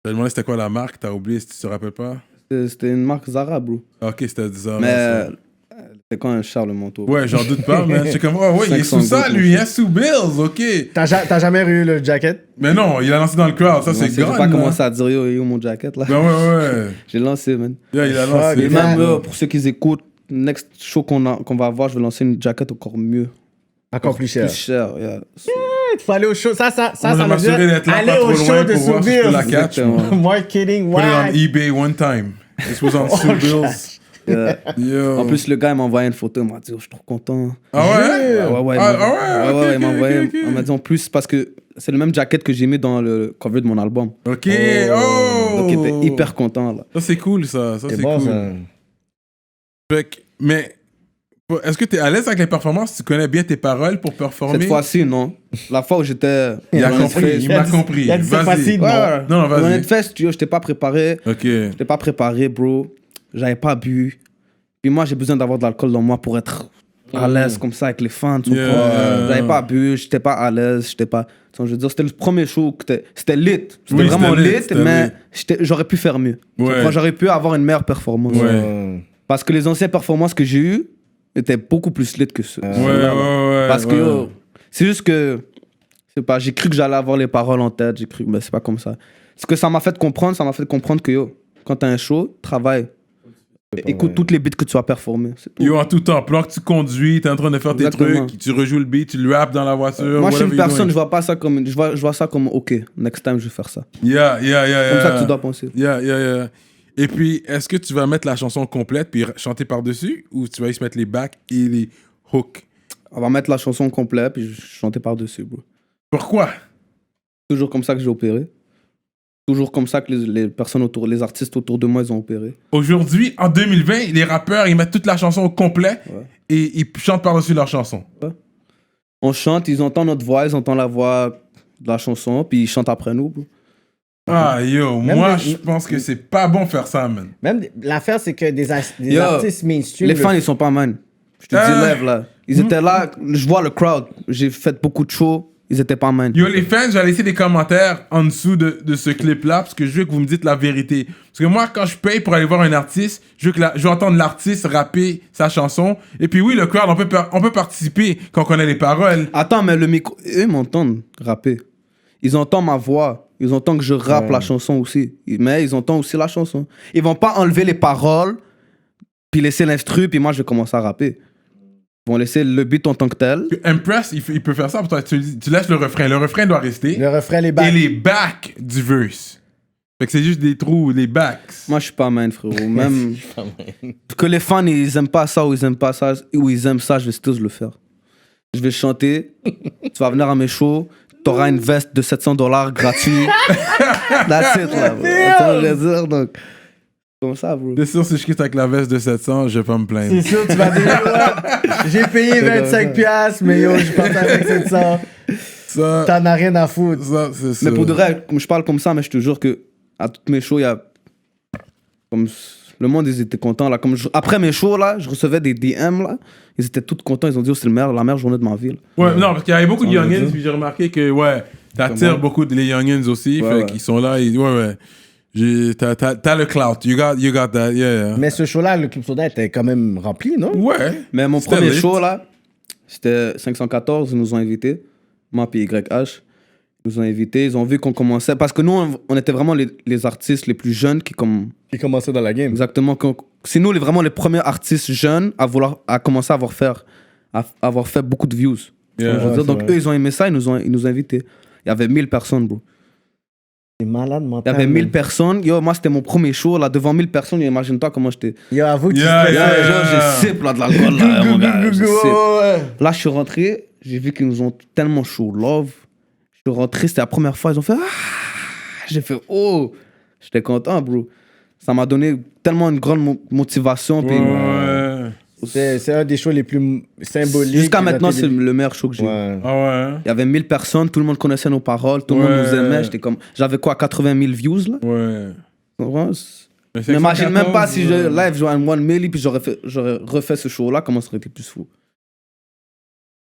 Je t'ai demandé c'était quoi la marque, t'as oublié si tu te rappelles pas. C'était une marque Zara, bro. Ok, c'était Zara. Mais c'était quand un Charles Manteau. Ouais, j'en doute pas, mais c'est comme, oh ouais, il est sous ça, lui, hein, sous Bills, ok. T'as jamais eu le jacket? Mais non, il a lancé dans le crowd, ça c'est J'ai grave. pas commencé à dire yo mon jacket là. Ben ouais. J'ai lancé, man. Yeah, il a lancé. Et même pour ceux qui écoutent, next show qu'on va avoir, je vais lancer une jacket encore mieux. Encore plus cher. Plus cher, yeah. Il faut aller au show. Ça je vais veut m'assurer dire d'être là aller pas trop au loin show de pour voir si je peux la Sous catch. Exactement. Marketing, Put it on ouais. eBay one time. This was on Sue Bills. Yeah. Yo. En plus, le gars, il m'a envoyé une photo, il m'a dit, oh, je suis trop content. Ah ouais? Ouais, il m'a envoyé. Il m'a dit en plus, parce que c'est le même jacket que j'ai mis dans le cover de mon album. Ok, oh! Donc, il était hyper content, là. Ça c'est cool, ça c'est bon, cool. ça. Fait que, mais, est-ce que tu es à l'aise avec les performances? Tu connais bien tes paroles pour performer? Cette fois-ci, non. La fois où j'étais... Il a dans compris, Netfest- il m'a compris. Il a dit c'est Vas-y. facile, Ouais, non? ouais. Non, vas-y. Dans Netfest, je t'ai pas préparé. Ok. J'étais pas préparé, bro. J'avais pas bu. Puis moi, j'ai besoin d'avoir de l'alcool dans moi pour être à l'aise comme ça avec les fans. Tu Yeah. comprends? J'avais pas bu, j'étais pas à l'aise, j'étais pas... Tu vois, je veux dire, c'était le premier show, c'était lit. C'était Oui, vraiment c'était lit, lit, c'était mais lit. j'aurais pu faire mieux. Tu Ouais. comprends? J'aurais pu avoir une meilleure performance. Ouais. Parce que les anciennes performances que j'ai eues étaient beaucoup plus lit que ceux. Ouais. Parce que yo, c'est juste que... Je sais pas, j'ai cru que j'allais avoir les paroles en tête, j'ai cru, mais c'est pas comme ça. Ce que ça m'a fait comprendre que yo, quand t'as un show, travaille. Écoute toutes les beats que tu vas performer. C'est tout. Yo, en tout temps, pendant que tu conduis, t'es en train de faire Exactement. tes trucs, tu rejoues le beat, tu le rappes dans la voiture. Moi, je suis whatever une you're personne, doing. je vois pas ça comme, je vois ça comme, ok, next time, je vais faire ça. Yeah. Comme ça que tu dois penser. Yeah. Et puis, est-ce que tu vas mettre la chanson complète puis chanter par-dessus ou tu vas juste mettre les backs et les hooks? On va mettre la chanson complète puis je vais chanter par-dessus, bro. Pourquoi? Toujours comme ça que j'ai opéré. Toujours comme ça que les personnes autour, les artistes autour de moi, ils ont opéré. Aujourd'hui, en 2020, les rappeurs, ils mettent toute la chanson au complet Ouais. et ils chantent par-dessus leur chanson. On chante, ils entendent notre voix, ils entendent la voix de la chanson, puis ils chantent après nous, bro. Ah, yo, Même moi, les- je pense que c'est pas bon faire ça, man. Même l'affaire, c'est que des Yo, artistes mainstream. Les fans, ils sont pas man. Je te dis live, là. Ils étaient là, je vois le crowd. J'ai fait beaucoup de shows, ils étaient pas man. Yo, les fans, j'ai laissé des commentaires en dessous de ce clip-là parce que je veux que vous me dites la vérité. Parce que moi, quand je paye pour aller voir un artiste, je veux entendre l'artiste rapper sa chanson. Et puis oui, le crowd, on peut participer quand on connaît les paroles. Attends, mais le micro, eux m'entendent rapper. Ils entendent ma voix. Ils entendent que je rappe la chanson aussi. Mais ils entendent aussi la chanson. Ils vont pas enlever les paroles, puis laisser l'instru, puis moi je vais commencer à rapper. Ils vont laisser le beat en tant que tel. Impress, il peut faire ça pour toi. Tu laisses le refrain. Le refrain doit rester. Le refrain, les Et bacs. les backs du verse. Fait que c'est juste des trous, les backs. Moi je suis pas man, frérot. Même que les fans ils aiment pas ça ou ils aiment pas ça, ou ils aiment ça, je vais tous le faire. Je vais chanter. Tu vas venir à mes shows. T'auras une veste de $700 gratuit. That's it, là. bro. Attends, je vais dire, donc. Comme ça, bro. C'est sûr, si je quitte avec la veste de 700, je vais pas me plaindre. C'est sûr, tu vas dire, ouais, j'ai payé 25 piastres, mais yo, je partais avec 700. Ça, T'en as rien à foutre. ça c'est ça. Mais pour de vrai, comme je parle comme ça, mais je te jure que à toutes mes shows, il y a. Comme le monde, ils étaient contents. Là. Après mes shows, là, je recevais des DM. Là. Ils étaient tous contents. Ils ont dit, oh, c'est la meilleure journée de ma vie. Là. Ouais, non, parce qu'il y avait beaucoup de Ça, on veut youngins, dire. puis j'ai remarqué que, ouais, t'attires Comment? beaucoup les youngins aussi, Ouais, fait ouais. qu'ils sont là, ouais. T'as le clout, you got that, yeah. Mais ce show-là, le Club Soda était quand même rempli, non? Ouais. Mais mon C'était premier lit. show, là, c'était 514. Ils nous ont invités. Moi puis YH. Ils nous ont invités. Ils ont vu qu'on commençait. Parce que nous, on était vraiment les artistes les plus jeunes qui, comme. Qui commençait dans la game. Exactement. C'est nous vraiment les premiers artistes jeunes à commencer à avoir fait beaucoup de views. Yeah. Je veux dire, Ouais, donc c'est vrai. eux, ils ont aimé ça, ils nous ont invités. Il y avait 1000 personnes, bro. C'est malade Il y mental. avait 1000 personnes. Yo, moi, c'était mon premier show, là, devant 1000 personnes. Yo, imagine-toi comment j'étais. Yo, avoue que tu Yeah, te yeah, Yo, genre, j'ai sip, là, de l'alcool, là, mon gars. je sip. Ouais. Là, je suis rentré, j'ai vu qu'ils nous ont tellement show love. Je suis rentré, c'était la première fois, ils ont fait ah! J'ai fait oh! J'étais content, bro. Ça m'a donné tellement une grande motivation. Puis, Ouais. C'est un des shows les plus symboliques. jusqu'à de la maintenant, c'est télé. le meilleur show que j'ai eu. Ouais. Ah ouais. Il y avait 1000 personnes, tout le monde connaissait nos paroles, tout le Ouais. monde nous aimait. J'avais quoi, 80 000 views là? Ouais. Ouais, Mais je m'imagine même pas 514, si je live jouais à 1 million puis j'aurais refait ce show là, comment ça aurait été plus fou.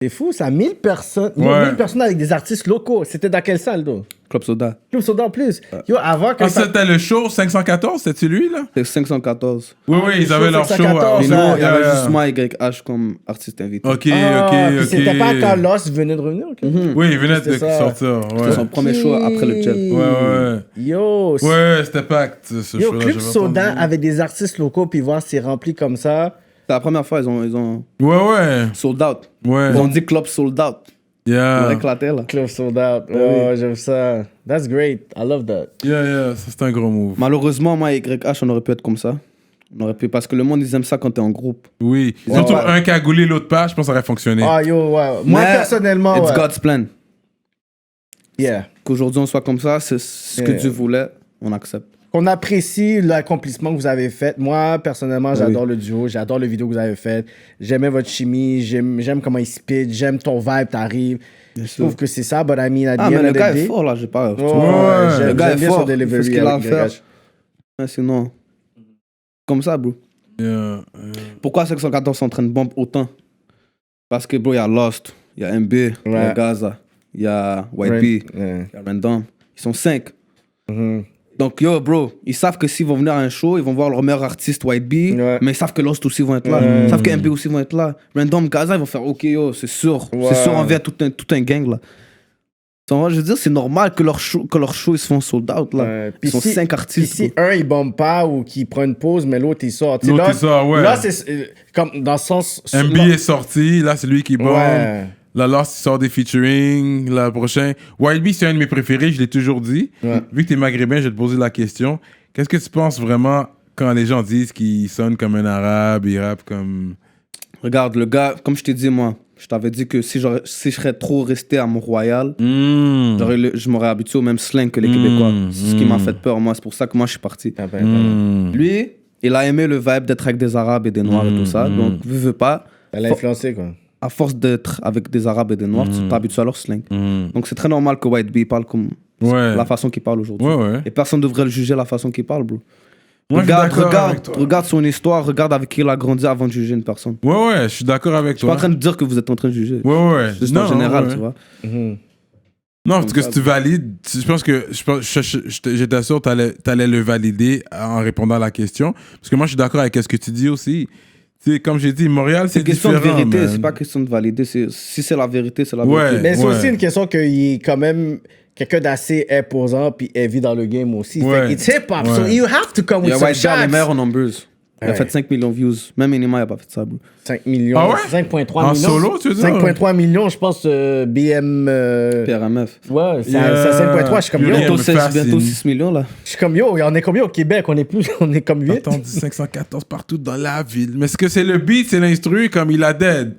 C'est fou, ça. 1000 personnes. Ouais. 1000 personnes avec des artistes locaux. C'était dans quelle salle, donc? Club Soda. Club Soda en plus. Yo, avant que Ah, c'était le show 514, c'était lui, là? C'est 514. Oui, ils avaient leur show. 514, Et ça. nous, il y avait juste moi et YH comme artiste invité. Ok, puis ok. c'était pas quand Lost venait de revenir, ok? Oui, il venait de C'était ça. sortir. C'était Ouais, son premier show après le jet. ouais. Yo, Ouais, c'était packed, ce Yo, show-là. Club j'avais Soda entendu. avec des artistes locaux, puis voir c'est rempli comme ça. C'est la première fois, ils ont Ouais. sold out. Ouais. Ils ont dit club sold out. Ils ont Yeah. éclaté là. Club Soda. Oh, j'aime ça. That's great. I love that. Yeah, ça c'était un gros move. Malheureusement, moi et YH, on aurait pu être comme ça. On aurait pu, parce que le monde, ils aiment ça quand t'es en groupe. Oui. Surtout un cagoulé, l'autre pas, je pense que ça aurait fonctionné. Ah, yo, ouais. Moi, Mais personnellement, It's ouais. God's plan. Yeah. Qu'aujourd'hui, on soit comme ça, c'est ce que Yeah. Dieu voulait, on accepte. Qu'on apprécie l'accomplissement que vous avez fait. Moi, personnellement, j'adore le duo, j'adore les vidéos que vous avez faites. J'aimais votre chimie, j'aime comment il spit, j'aime ton vibe, t'arrives. Je sûr. trouve que c'est ça, but I mean, at the Ah, end mais of le the gars day- est fort là, j'ai pas. Ouais, Le gars est bien fort, son il faut ce delivery qu'il a à avec faire. YH. Ouais, sinon. Comme ça, bro. Yeah. Pourquoi 514 s'entraîne bombe autant? Parce que, bro, il y a Lost, il y a MB, il y a Ouais. Gaza, il y a White Bee, Ouais. il y a Random. Ils sont 5. Mhm. Donc, yo, bro, ils savent que s'ils vont venir à un show, ils vont voir leur meilleur artiste, White Bee, Ouais. mais ils savent que Lost aussi vont être là. Ils savent que MB aussi vont être là. Random, Gaza, ils vont faire, ok, yo, c'est sûr. Ouais. C'est sûr, on vient tout un gang, là. Donc, je veux dire, c'est normal que leur show, ils se font sold out, là. Ouais. Ils sont 5 Puis artistes. si bro. un, il bombe pas ou qu'il prend une pause, mais l'autre, il sort. Tu sais, L'autre, là, il sort, ouais. Là, c'est comme dans le sens... MB est sorti, là c'est lui qui bombe. Ouais. La Lost il sort des featuring, la prochaine. White Bee c'est un de mes préférés, je l'ai toujours dit. Ouais. Vu que t'es maghrébin, je vais te poser la question. Qu'est-ce que tu penses vraiment quand les gens disent qu'il sonne comme un arabe, il rappe comme... Regarde, le gars, comme je t'ai dit, moi, je t'avais dit que si je serais trop resté à Mont-Royal, je m'aurais habitué au même slang que les Québécois. C'est ce qui m'a fait peur, moi. C'est pour ça que moi, je suis parti. Ah ben, Lui, il a aimé le vibe d'être avec des Arabes et des Noirs et tout ça. Donc, veux pas, Elle a influencé, quoi. à force d'être avec des Arabes et des Noirs, tu t'habitues à leur slang. Donc, c'est très normal que White Bee parle comme Ouais. la façon qu'il parle aujourd'hui. Ouais. Et personne ne devrait le juger la façon qu'il parle, bro. Moi, je suis d'accord avec Regarde, toi. regarde son histoire, regarde avec qui il a grandi avant de juger une personne. Ouais, je suis d'accord avec Je suis pas toi. en train de dire que vous êtes en train de juger. Ouais. Juste Non, en général, ouais. tu vois. Non, parce que ça, si tu valides, je pense que j'étais sûr que t'allais le valider en répondant à la question. Parce que moi, je suis d'accord avec ce que tu dis aussi. Tu sais, comme j'ai dit, Montréal, c'est C'est question de différent. vérité, man. c'est pas question de valider. Si c'est la vérité, c'est la Ouais. vérité. Mais c'est Ouais. aussi une question qu'il est quand même quelqu'un d'assez imposant puis heavy dans le game aussi. Ouais. Fait que it's hip-hop, so Ouais. you have to come Il y with a some White Bear, les shots. meilleurs numbers. Il a Ouais. fait 5 millions de views. Même Enima, il a pas fait ça, bro. 5 millions. Ah ouais? 5,3 En millions. solo, tu veux dire? 5,3 millions, je pense, BM... PRMF. Ouais, c'est Yeah. à 5,3. Je suis comme, yo, Yeah. Bientôt, me fascine. bientôt 6 millions, là. je suis comme, yo, on est combien au Québec? On est comme 8. T'as entendu 514 partout dans la ville. Mais est-ce que c'est le beat, c'est l'instru, comme il a dead?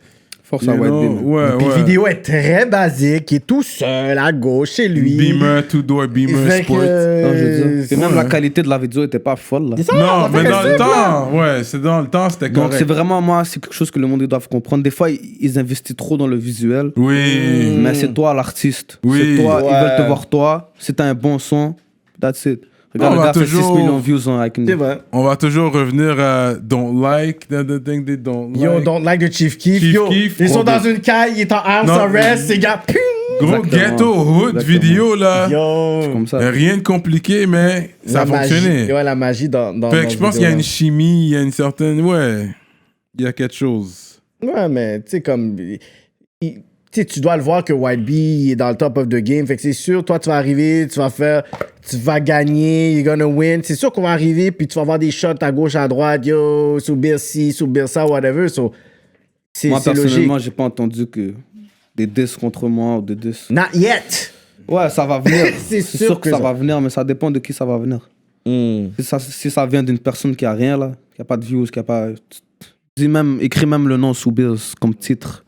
Force à You White know? Bear. man. Ouais, Puis ouais. la vidéo est très basique, il est tout seul à gauche chez lui. Beamer, two-door, Beamer, Fait que, Sport. Non, je veux dire. Et même ouais. la qualité de la vidéo était pas folle, là. C'est ça, Non, on mais fait dans que le ça, là. temps, ouais, c'est dans le temps, c'était Donc, correct. c'est vraiment, moi, c'est quelque chose que le monde ils doivent comprendre. Des fois, ils investissent trop dans le visuel. Oui. Mais c'est toi l'artiste. Oui. C'est toi, Ouais. ils veulent te voir toi. Si t'as un bon son, that's it. On Regarde, le va gars fait 6 toujours- millions de views avec une... C'est vrai. On va toujours revenir à Don't Like, the thing they don't like. Yo, don't like the Chief Keef. Chief Yo, Keef, ils sont gros dans gars. une caille, ils sont en house Non. arrest, ces gars. Ping! Gros Exactement. ghetto hood Exactement. vidéo, là. Yo. Comme ça. Rien de compliqué, mais ça a La magie. fonctionné. Ouais, la magie dans Fait que je pense qu'il y a une vidéo, chimie, il y a une certaine... Ouais, il y a quelque chose. là. Ouais, mais tu sais, comme. Tu sais, tu dois le voir que White Bee est dans le top of the game. Fait que c'est sûr, toi, tu vas arriver, tu vas gagner, you're gonna win. C'est sûr qu'on va arriver, puis tu vas avoir des shots à gauche, à droite, yo, soubir ci, soubir ça, whatever. So, c'est Moi, logique. personnellement, j'ai pas entendu que des diss contre moi ou des diss. Not yet. Ouais, ça va venir. C'est sûr que ça ça- va venir, mais ça dépend de qui ça va venir. Si ça vient d'une personne qui a rien, là, qui a pas de views, qui a pas... écris même le nom sous Bills comme titre.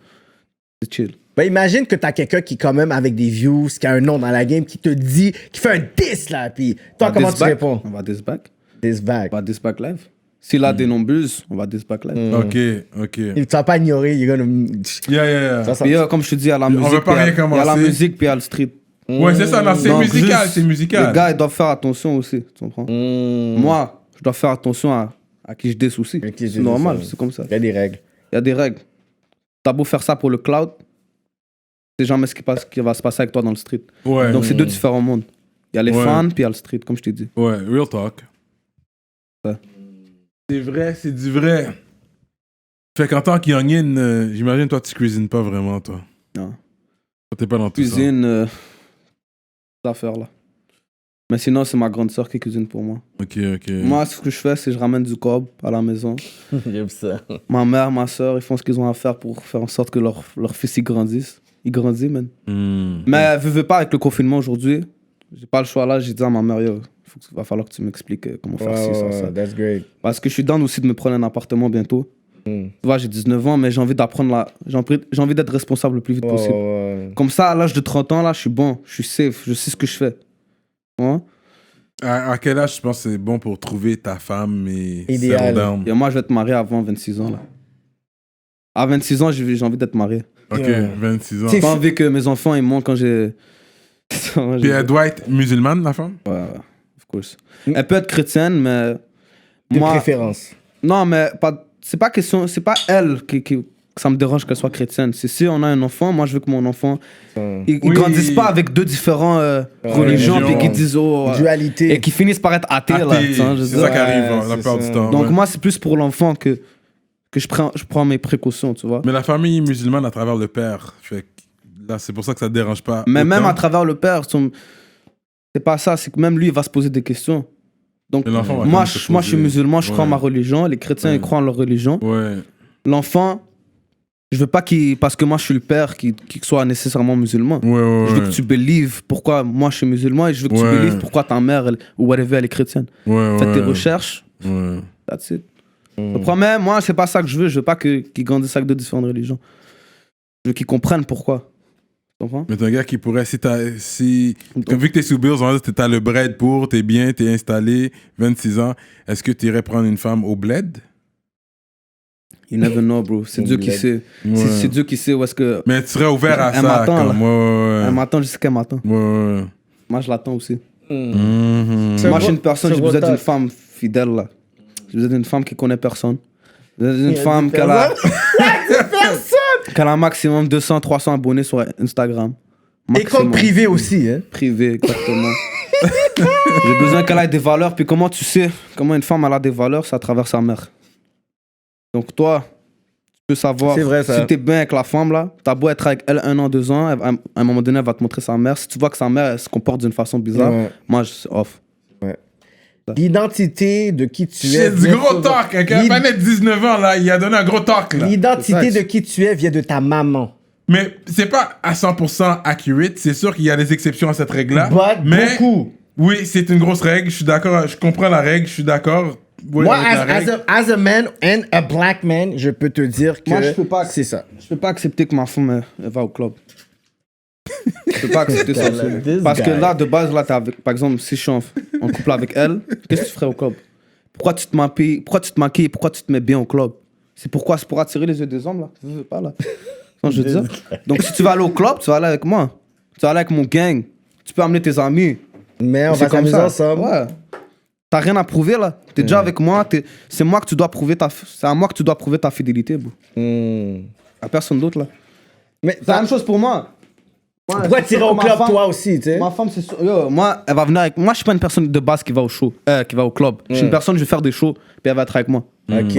C'est chill. Ben, imagine que t'as quelqu'un qui, quand même, avec des views, qui a un nom dans la game, qui te dit, qui fait un diss, là, puis toi, On va comment diss tu back. réponds? On va diss back. Diss back. On va diss back live. S'il a des nombreuses, on va diss back live. Ok. Tu vas pas ignorer, you're gonna... Yeah. Ça, ça- Puis, comme je te dis, il y a la On musique. veut pas puis rien il y a la commencer. musique, puis il y a le street. Ouais, c'est ça, non, c'est Donc, musical, juste, c'est musical. Les gars, ils doivent faire attention aussi, tu comprends? Moi, je dois faire attention à qui je diss aussi. À qui je C'est diss, normal, ouais. c'est comme ça. Il y a des règles. Il y a des règles. T'as beau faire ça pour le cloud, sais jamais ce qui va se passer avec toi dans le street. Ouais. Donc, c'est deux différents mondes. Il y a les Ouais. fans, puis il y a le street, comme je t'ai dit. Ouais, real talk. Ouais. C'est vrai, c'est du vrai. Fait qu'en tant que youngin, j'imagine toi tu cuisines pas vraiment, toi. Non. Toi, t'es pas dans tout Cuisine, cette affaire-là. Mais sinon, c'est ma grande sœur qui cuisine pour moi. ça. Ok. Moi, ce que je fais, c'est que je ramène du cob à la maison. J'aime ça. Ma mère, ma soeur, ils font ce qu'ils ont à faire pour faire en sorte que leur fils, il grandisse. Il grandit, man. Mais veux pas, avec le confinement aujourd'hui, j'ai pas le choix là. J'ai dit à ma mère, yo, va falloir que tu m'expliques comment faire ci, ça. That's great. Parce que je suis down aussi de me prendre un appartement bientôt. Tu vois, j'ai 19 ans, mais j'ai envie d'apprendre là. J'ai envie d'être responsable le plus vite possible. Comme ça, à l'âge de 30 ans, là, je suis bon, je suis safe, je sais ce que je fais. Ouais. À quel âge tu penses que c'est bon pour trouver ta femme et Idéal. settle down? Et moi, je vais être marié avant 26 ans, là. À 26 ans, j'ai envie d'être marié. Ok, 26 ans. J'ai pas envie que mes enfants, ils montent quand j'ai... Puis elle doit être musulmane, la femme? Ouais, of course. Elle peut être chrétienne, mais... De préférence. Non, mais c'est pas question... C'est pas elle que ça me dérange qu'elle soit chrétienne. C'est si on a un enfant, moi, je veux que mon enfant... Il grandisse pas avec deux différents religions, puis qu'ils disent... Oh, Dualité. et qui finissent par être athées, là. Athée, c'est ça qui arrive la plupart du temps. Donc ouais. moi, c'est plus pour l'enfant que je prends mes précautions, tu vois. Mais la famille musulmane à travers le père, fait que là, c'est pour ça que ça te dérange pas. Mais autant. même à travers le père, c'est pas ça, c'est que même lui, il va se poser des questions. Donc, Mais l'enfant va moi, quand même se je suis poser. musulman, je crois en Ouais. ma religion, les chrétiens, Ouais. ils croient en leur religion. Ouais. L'enfant, je veux pas parce que moi, je suis le père, qu'il soit nécessairement musulman. Ouais. Je veux que tu believes pourquoi moi, je suis musulman, et je veux que tu Ouais. believes pourquoi ta mère, ou whatever, elle est chrétienne. Ouais. Faites tes recherches, Ouais. that's it. Je promets, moi, c'est pas ça que je veux. Je veux pas qu'ils grandissent avec deux différentes religions. Je veux qu'ils comprennent pourquoi. Tu comprends? Mais t'es un gars qui pourrait, comme vu que t'es sous Bills, on va dire, t'as le bread pour, t'es bien, t'es installé, 26 ans, est-ce que t'irais prendre une femme au bled? You never know, bro. C'est Dieu qui sait. Ouais. C'est Dieu qui sait où est-ce que... Mais tu serais ouvert à Elle ça, m'attend, comme, Elle m'attend, je sais qu'elle m'attend. Ouais. Moi, je l'attends aussi. Mhm. Moi, je suis une personne, j'ai besoin Sur d'une femme fidèle, là. J'ai besoin d'une femme qui connaît personne. J'ai besoin d'une femme qu'elle a... qu'elle a un maximum 200, 300 abonnés sur Instagram. Et Maximum. compte privé aussi, hein. Privé, exactement. J'ai besoin qu'elle ait des valeurs. Puis comment tu sais comment une femme elle a des valeurs? C'est à travers sa mère. Donc toi, tu peux savoir C'est vrai, ça. si t'es bien avec la femme là, t'as beau être avec elle 1 an, 2 ans, à un moment donné, elle va te montrer sa mère. Si tu vois que sa mère elle se comporte d'une façon bizarre, Ouais. moi, c'est off. L'identité de qui tu es. C'est du vient gros de- talk. Un gars de 19 ans, là, il a donné un gros talk, là. L'identité de qui tu es vient de ta maman. Mais c'est pas à 100% accurate. C'est sûr qu'il y a des exceptions à cette règle-là. But Mais beaucoup. oui, c'est une grosse règle. Je suis d'accord. Je comprends la règle. Je suis d'accord. Oui, Moi, avec la règle. as a man and a black man, je peux te dire que Moi, je peux pas- c'est ça. Je peux pas accepter que ma femme elle va au club. Je peux pas accepter ça. This Parce que guy. là, de base, là, par exemple, si je suis en couple avec elle, qu'est-ce que tu ferais au club? Pourquoi tu te maquilles? Pourquoi tu te mets bien au club? C'est pour attirer les yeux des hommes, là? Je veux pas, là. Non, je veux dire. Donc, si tu vas aller au club, tu vas aller avec moi. Tu vas aller avec mon gang. Tu peux amener tes amis. Mais on C'est va comme s'amuser ça. ensemble. Ouais. T'as rien à prouver, là. T'es déjà avec moi. C'est moi que tu dois prouver c'est à moi que tu dois prouver ta fidélité, bro. À personne d'autre, là. Mais C'est la même chose pour moi. pourquoi tu irais au club toi aussi, tu sais? Ma femme, c'est sûr. Yo, moi, elle va venir avec. Moi, je suis pas une personne de base qui va au show, qui va au club. Je suis une personne, je vais faire des shows, puis elle va être avec moi. Ok.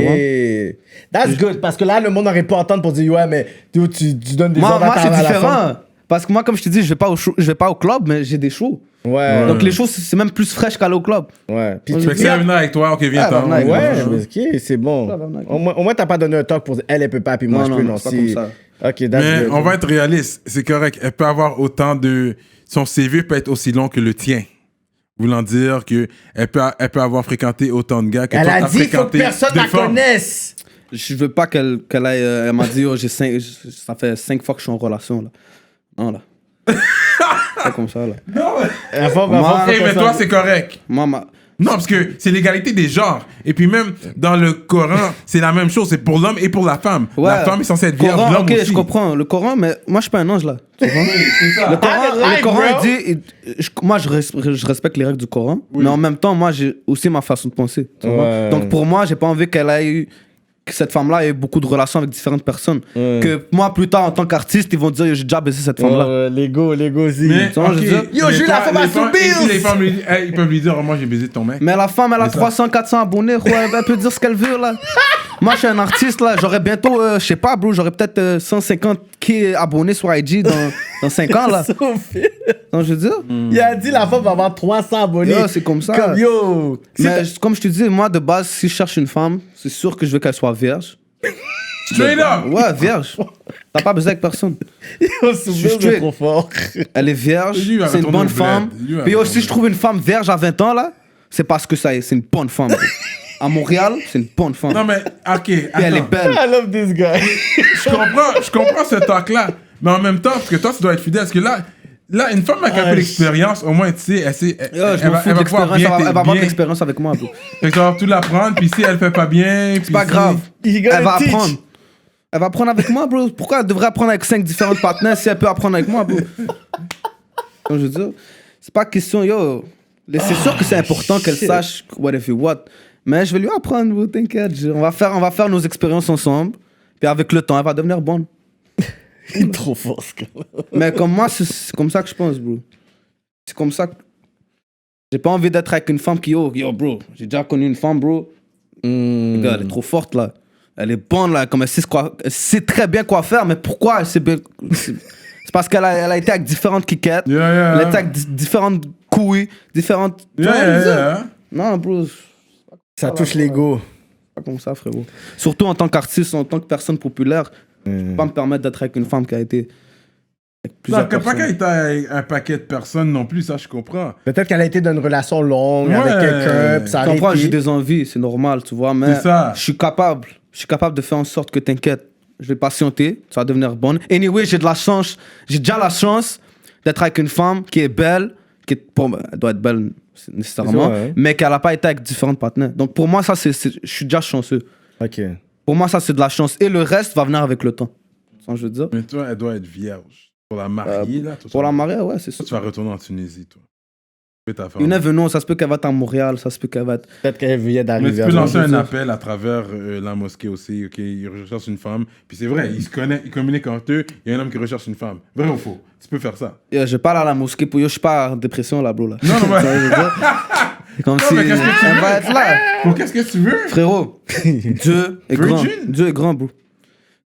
That's good. Parce que là, le monde n'aurait pas entendre pour dire, ouais, mais tu donnes des ordres Moi, à c'est la femme. différent. Parce que moi, comme je te dis, je vais pas au club, mais j'ai des shows. Ouais. Donc les shows, c'est même plus fraîche qu'aller au club. Ouais. Puis Fait que si elle venait avec toi, ok, viens-t'en. Ah, elle va venir Ouais, avec moi. mais ok, c'est bon. Ça va venir avec Au moins, t'as pas donné un talk pour elle peut pas, puis moi, je peux, non. c'est pas Si... comme ça. Ok, that's Mais good. on va être réaliste. C'est correct. Elle peut avoir autant de. Son CV peut être aussi long que le tien. Voulant dire que elle peut avoir fréquenté autant de gars que Elle toi a t'as dit, faut que fréquenté personne de la femmes. connaisse. Je veux pas qu'elle aille. Elle m'a dit, oh, ça fait 5 fois que je suis en relation, là. Non, là. C'est comme ça, là. La femme, Moi, Eh, mais toi, c'est correct. Moi, Non, parce que c'est l'égalité des genres. Et puis même dans le Coran, c'est la même chose. C'est pour l'homme et pour la femme. Ouais. La femme est censée être vierge, Coran, l'homme ok, aussi. je comprends. Le Coran, mais moi, je suis pas un ange, là. Tu comprends? Ah, Le Coran, bro. il dit... moi, je respecte les règles du Coran, mais en même temps, moi, j'ai aussi ma façon de penser. Tu vois? Ouais. Donc, pour moi, j'ai pas envie qu'elle que cette femme-là ait beaucoup de relations avec différentes personnes. Que moi, plus tard, en tant qu'artiste, ils vont dire j'ai déjà baisé cette femme-là. L'ego aussi. Mais, Tu vois, je veux dire, Yo, j'ai eu la femme à Soubise! Les femmes, ils peuvent lui dire, oh, moi j'ai baisé ton mec. Mais la femme, elle a Mais ça- 300, 400 abonnés, elle peut dire ce qu'elle veut, là. Moi, je suis un artiste, là. J'aurais bientôt, je sais pas, bro, j'aurais peut-être 150 abonnés sur IG dans 5 ans, là. Non, je veux dire. Il a dit la femme va avoir 300 abonnés. Yo, c'est comme ça. Comme yo. Mais comme je te dis, moi, de base, si je cherche une femme, c'est sûr que je veux qu'elle soit vierge. Straight up! Ouais, vierge. T'as pas besoin avec personne. Yo, Soubise straight. est trop fort. Elle est vierge, Lui, il va c'est une retourner bonne au bled. femme. Lui, il va Puis retourner si je trouve une femme vierge à 20 ans, là, c'est parce que ça y est, c'est une bonne femme. bro. À Montréal, c'est une bonne femme. Non, mais, ok. Puis elle est Attends. belle. I love this guy. Je comprends ce talk-là. Mais en même temps, parce que toi, tu dois être fidèle. Parce que là, une femme avec un peu d'expérience, au moins, tu sais, Yo, je m'en fous de l'expérience, elle va avoir de l'expérience avec moi. Bro. Fait que tu vas tout l'apprendre, puis si elle fait pas bien. C'est pas grave. You gotta Elle va teach. apprendre. Elle va apprendre avec moi, bro. Pourquoi elle devrait apprendre avec 5 différentes partenaires si elle peut apprendre avec moi, bro? Comme je veux dire, c'est pas question, yo. C'est sûr que c'est important qu'elle sache what if you what. Mais je vais lui apprendre, bro, t'inquiète. On va faire nos expériences ensemble. Puis avec le temps, elle va devenir bonne. Il est trop fort, ce gars. Mais comme moi, c'est comme ça que je pense, bro. C'est comme ça que... J'ai pas envie d'être avec une femme qui, yo, bro, j'ai déjà connu une femme, bro. Regarde, elle est trop forte, là. Elle est bonne, là, comme elle sait très bien quoi faire, mais pourquoi elle sait bien... C'est parce qu'elle a été avec différentes kikettes, Yeah. elle a été avec différentes couilles, différentes... Tu vois, Yeah. Non, bro, Ça touche l'ego. c'est pas comme ça, frérot. Surtout en tant qu'artiste, en tant que personne populaire, je peux pas me permettre d'être avec une femme qui a été... Avec Non, plusieurs que pas personnes. qu'elle était avec un paquet de personnes non plus, ça, je comprends. Peut-être qu'elle a été dans une relation longue Ouais. avec quelqu'un, puis ça a Je comprends, arrêté. j'ai des envies, c'est normal, tu vois, mais C'est ça. je suis capable de faire en sorte que t'inquiètes. Je vais patienter, ça va devenir bonne. Anyway, j'ai déjà la chance d'être avec une femme qui est belle, bon, elle doit être belle nécessairement, C'est ça, ouais. mais qu'elle n'a pas été avec différents partenaires. Donc pour moi, ça, je suis déjà chanceux. Ok. Pour moi, ça, c'est de la chance. Et le reste va venir avec le temps. C'est ce que je veux dire. Mais toi, elle doit être vierge. Pour la marier, là. Toi, Pour la mariée, ouais, c'est ça. toi, tu vas retourner en Tunisie, toi. Tu ta femme. You never know, ça se peut qu'elle va être à Montréal, ça se peut qu'elle va être... Peut-être qu'elle vient Mais d'arriver. tu peux lancer à un appel à travers la mosquée aussi, ok? Ils recherchent une femme. Puis c'est vrai, ils se connaissent, ils communiquent entre eux. Il y a un homme qui recherche une femme. Vrai ou faux? Tu peux faire ça. Je parle à la mosquée pour... Je suis pas en dépression, là, bro, là. Non, mais... C'est comme si mais qu'est-ce que tu elle veux? va être là. Pour qu'est-ce que tu veux? Frérot, Dieu est grand. Virgin? Dieu est grand, bro.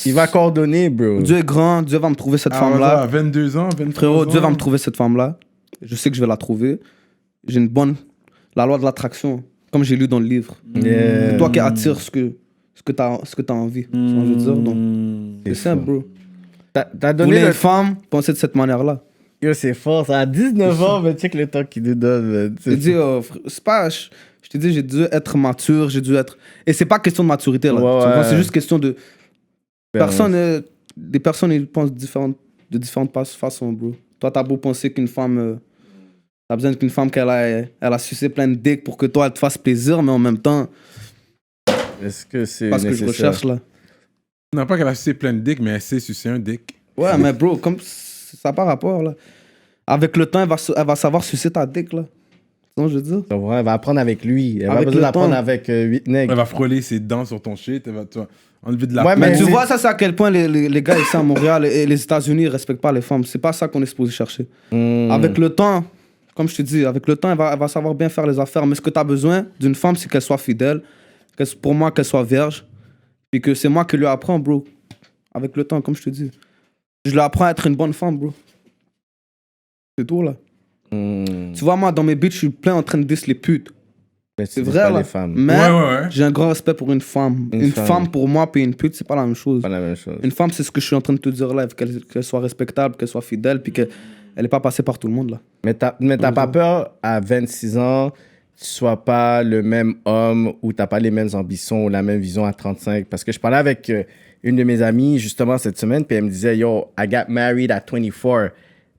Il va coordonner, bro. Dieu est grand, Dieu va me trouver cette femme-là. À 22 ans, 23 Frérot, ans. Dieu va me trouver cette femme-là. Je sais que je vais la trouver. J'ai une bonne... La loi de l'attraction, comme j'ai lu dans le livre. Yeah. C'est toi qui attires ce que t'as envie. C'est ce que je veux dire. Donc, c'est simple, bro. T'as Vous donné voulez le... une femme, pensez de cette manière-là. Yo, c'est fort. Ça a 19 ans, mais check le temps qu'il nous donne. man. Je te dis, c'est pas... Je te dis, j'ai dû être mature, j'ai dû être... Et c'est pas question de maturité, là. Ouais, Tu comprends? ouais. C'est juste question de... Des personnes, ils pensent de différentes façons, bro. Toi, t'as beau penser qu'une femme... t'as besoin qu'une femme elle a sucé plein de dick pour que toi, elle te fasse plaisir, mais en même temps, Est-ce que c'est pas ce que je nécessaire? recherche, là. Non, pas qu'elle a sucé plein de dick, mais elle sait sucer un dick. Ouais, mais bro, comme ça n'a pas rapport, là. Avec le temps, elle va savoir sucer ta dick, là. C'est ce que je veux dire. Tu comprends? Elle va apprendre avec lui. Elle va Avec besoin le d'apprendre temps. avec 8 nègres. Elle va frôler ses dents sur ton shit, tu vas enlever de la Ouais, peau. mais Mais tu c'est- vois, ça, c'est à quel point les gars ici à Montréal et les États-Unis ne respectent pas les femmes. C'est pas ça qu'on est supposé chercher. Avec le temps, comme je te dis, avec le temps, elle va savoir bien faire les affaires. Mais ce que tu as besoin d'une femme, c'est qu'elle soit fidèle, pour moi, qu'elle soit vierge, puis que c'est moi qui lui apprends, bro. Avec le temps, comme je te dis. Je lui apprends à être une bonne femme, bro. C'est tout, là. Tu vois, moi, dans mes beats, je suis plein en train de diss les putes. Mais tu C'est dis vrai, pas là. les femmes. Mais Ouais. j'ai un grand respect pour une femme. Une Une femme. femme, pour moi, puis une pute, c'est pas la même chose. Pas la même chose. Une femme, c'est ce que je suis en train de te dire là, qu'elle soit respectable, qu'elle soit fidèle, puis qu'elle n'est pas passée par tout le monde là. Mais t'as pas peur à 26 ans, tu sois pas le même homme ou t'as pas les mêmes ambitions ou la même vision à 35? Parce que je parlais avec une de mes amies justement cette semaine, puis elle me disait, yo, I got married at 24.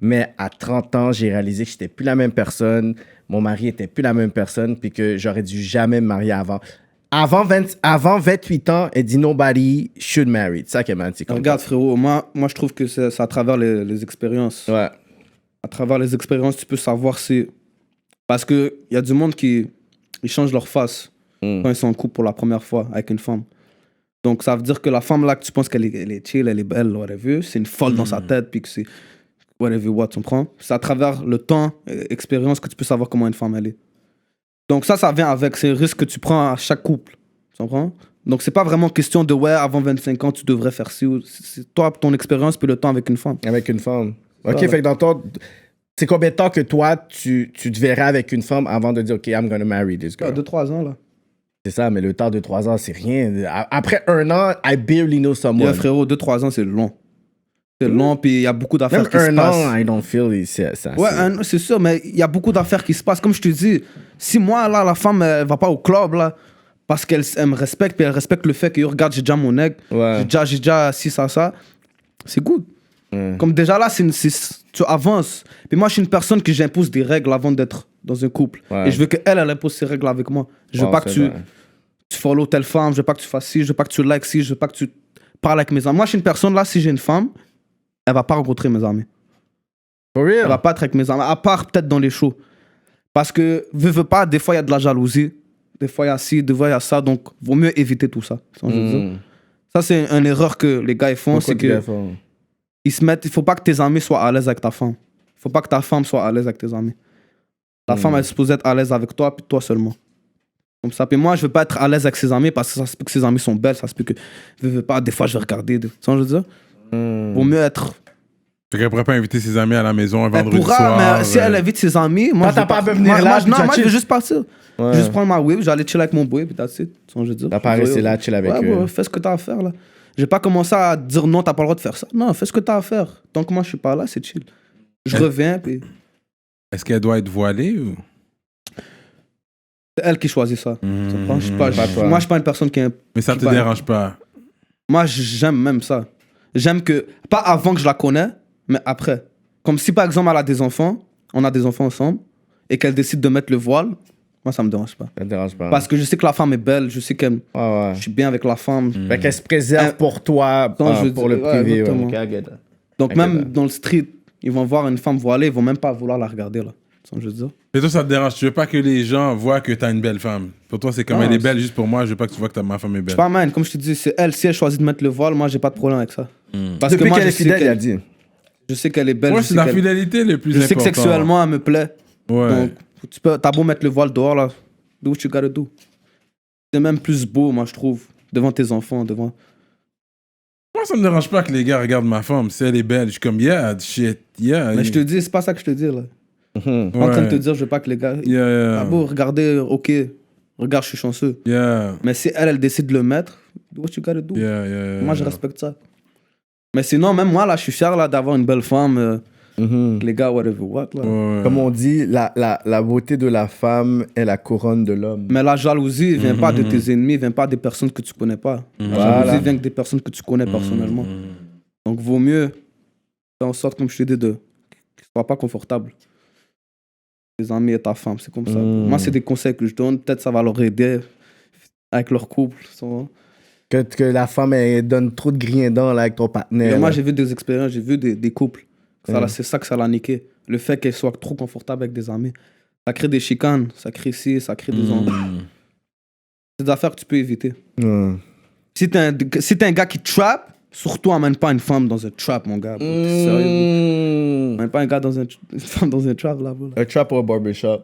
Mais à 30 ans, j'ai réalisé que j'étais plus la même personne, mon mari était plus la même personne, puis que j'aurais dû jamais me marier avant. Avant 28 ans, elle dit nobody should marry. C'est ça qu'elle m'a dit. Regarde frérot, moi je trouve que c'est à travers les expériences. Ouais. À travers les expériences, tu peux savoir si... Parce qu'il y a du monde qui ils changent leur face quand ils sont en couple pour la première fois avec une femme. Donc, ça veut dire que la femme là, que tu penses qu'elle est chill, elle est belle, whatever, c'est une folle dans sa tête, puis que c'est whatever what, tu comprends? C'est à travers le temps, expérience, que tu peux savoir comment une femme elle est. Donc, ça vient avec, c'est un risque que tu prends à chaque couple, tu comprends? Donc, c'est pas vraiment question de, ouais, avant 25 ans, tu devrais faire ci ou c'est toi, ton expérience, puis le temps avec une femme. Avec une femme. OK, fait que dans ton... C'est combien de temps que toi, tu te verrais avec une femme avant de dire, OK, I'm gonna marry this girl? 2-3 ans, là. C'est ça, mais le temps de 3 ans, c'est rien. Après 1 an, I barely know someone. Frérot, 2-3 ans, c'est long. C'est long, puis il y a beaucoup d'affaires Même qui se passent. 1 an, I don't feel ça. Ouais, c'est sûr, mais il y a beaucoup d'affaires qui se passent. Comme je te dis, si moi, là, la femme, elle va pas au club, là, parce qu'elle me respecte, puis elle respecte le fait que, regarde, j'ai déjà mon nègre, j'ai déjà ci, ça, c'est good. Comme déjà là, tu avances. Puis moi, je suis une personne que j'impose des règles avant d'être dans un couple. Et je veux qu'elle impose ses règles avec moi. Je veux pas que tu follow telle femme, je veux pas que tu fasses ci, je veux pas que tu likes ci, je veux pas que tu parles avec mes amis. Moi, je suis une personne, là, si j'ai une femme, elle va pas rencontrer mes amis. For real? Elle va pas être avec mes amis, à part peut-être dans les shows. Parce que, veux pas, des fois, il y a de la jalousie. Des fois, il y a ci, des fois, il y a ça. Donc, vaut mieux éviter tout ça. Ça, c'est une erreur que les gars ils font. C'est que ils se mettent, il faut pas que tes amis soient à l'aise avec ta femme. Il faut pas que ta femme soit à l'aise avec tes amis. La femme, elle est supposée être à l'aise avec toi, puis toi seulement. Comme ça. Puis moi, je veux pas être à l'aise avec ses amis parce que ça se peut que ses amis sont belles, ça se peut que je veux pas, des fois, je vais regarder. Tu sais ce que je veux dire? Vaut mieux être. Fait qu'elle pourrait pas inviter ses amis à la maison un vendredi pourra, soir. mais si elle invite ses amis, moi, t'as pas à venir là, moi, je veux juste partir. Je vais juste prendre ma whip, j'allais chill avec mon boy, puis that's it. Tu sais ce que je veux dire? T'as pas resté là, chill avec eux. Ouais, fais ce que t'as à faire, là. Je vais pas commencer à dire non, t'as pas le droit de faire ça. Non, fais ce que t'as à faire. Tant que moi, je suis pas là, c'est chill. Je reviens, puis. Est-ce qu'elle doit être voilée ou? C'est elle qui choisit ça. Moi, je suis pas une personne qui est. Mais ça te dérange pas? Moi, j'aime même ça. J'aime que. Pas avant que je la connais, mais après. Comme si, par exemple, elle a des enfants, on a des enfants ensemble, et qu'elle décide de mettre le voile, moi, ça me dérange pas. Ça te dérange pas. Parce que je sais que la femme est belle, je sais qu'elle. Je suis bien avec la femme. Fait qu'elle se préserve pour toi, pour le privé. Donc, même dans le street, ils vont voir une femme voilée, ils vont même pas vouloir la regarder, là. Je veux dire. Et toi, ça te dérange? Tu veux pas que les gens voient que t'as une belle femme? Pour toi, c'est comme elle est belle juste pour moi, je veux pas que tu vois que ma femme est belle. Je sais pas, man, comme je te dis, c'est elle, si elle choisit de mettre le voile, moi, j'ai pas de problème avec ça. Parce Depuis que moi, qu'elle est fidèle, il a dit. Je sais qu'elle est belle. Ouais, c'est la fidélité le plus important. Je sais que sexuellement, elle me plaît. Ouais. Donc, t'as beau mettre le voile dehors, là. Do what you gotta do. C'est même plus beau, moi, je trouve. Devant tes enfants, devant. Moi, ça me dérange pas que les gars regardent ma femme. Si elle est belle, je suis comme, yeah, shit, yeah. Mais je te dis, c'est pas ça que je te dis, là. En train de te dire, je veux pas que les gars. Yeah. Ah bon, regardez, ok. Regarde, je suis chanceux. Yeah. Mais si elle décide de le mettre, do what you gotta do. Moi, je respecte ça. Mais sinon, même moi, là, je suis fier là, d'avoir une belle femme. Les gars, whatever, what, là. Comme on dit, la beauté de la femme est la couronne de l'homme. Mais la jalousie vient pas de tes ennemis, vient pas des personnes que tu connais pas. La jalousie vient des personnes que tu connais personnellement. Donc, vaut mieux faire en sorte, comme je te dis, qu'ils ne soient pas confortables. Tes amis et ta femme, c'est comme ça. Moi, c'est des conseils que je donne. Peut-être ça va leur aider avec leur couple. Que la femme elle donne trop de griendants là, avec ton partenaire. Moi, j'ai vu des expériences, j'ai vu des couples. C'est ça que ça l'a niqué. Le fait qu'elle soit trop confortable avec des amis. Ça crée des chicanes, ça crée ci, ça crée des ennuis. C'est des affaires que tu peux éviter. Si t'es un gars qui trap, surtout amène pas une femme dans un trap, mon gars. T'es sérieux? Amène pas une femme dans un trap, là. Un trap ou un barbershop?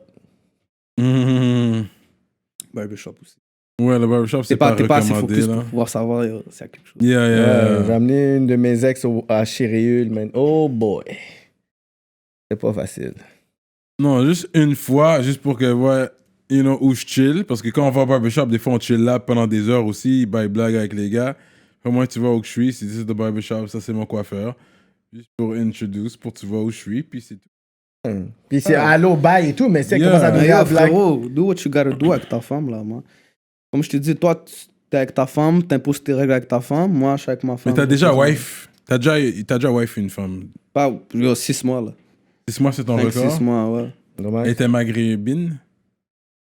Barbershop aussi. Ouais, le barbershop, c'est pas T'es pas assez recommandé, focus là. pour pouvoir savoir s'il y a quelque chose. Yeah. J'ai amené une de mes ex à Chiréul, man. Oh boy. C'est pas facile. Non, juste une fois, juste pour qu'elle voit, you know, où je chill. Parce que quand on va au barbershop, des fois, on chill là pendant des heures aussi. Bye blague avec les gars. Au moins, tu vois où je suis. Si c'est le barbershop, ça, c'est mon coiffeur. Juste pour introduce, pour que tu vois où je suis. Puis c'est tout. Puis c'est allô, bye et tout, mais c'est comment ça Mais devient frérot, do what you gotta do avec ta femme, là, moi. Comme je te dis, toi, t'es avec ta femme, t'imposes tes règles avec ta femme. Moi, je suis avec ma femme. Mais t'as déjà wife. T'as déjà wife une femme. Pas, 6 mois, là. 6 mois, c'est ton 5, record. 6 mois, ouais. Dommage. Elle était maghrébine.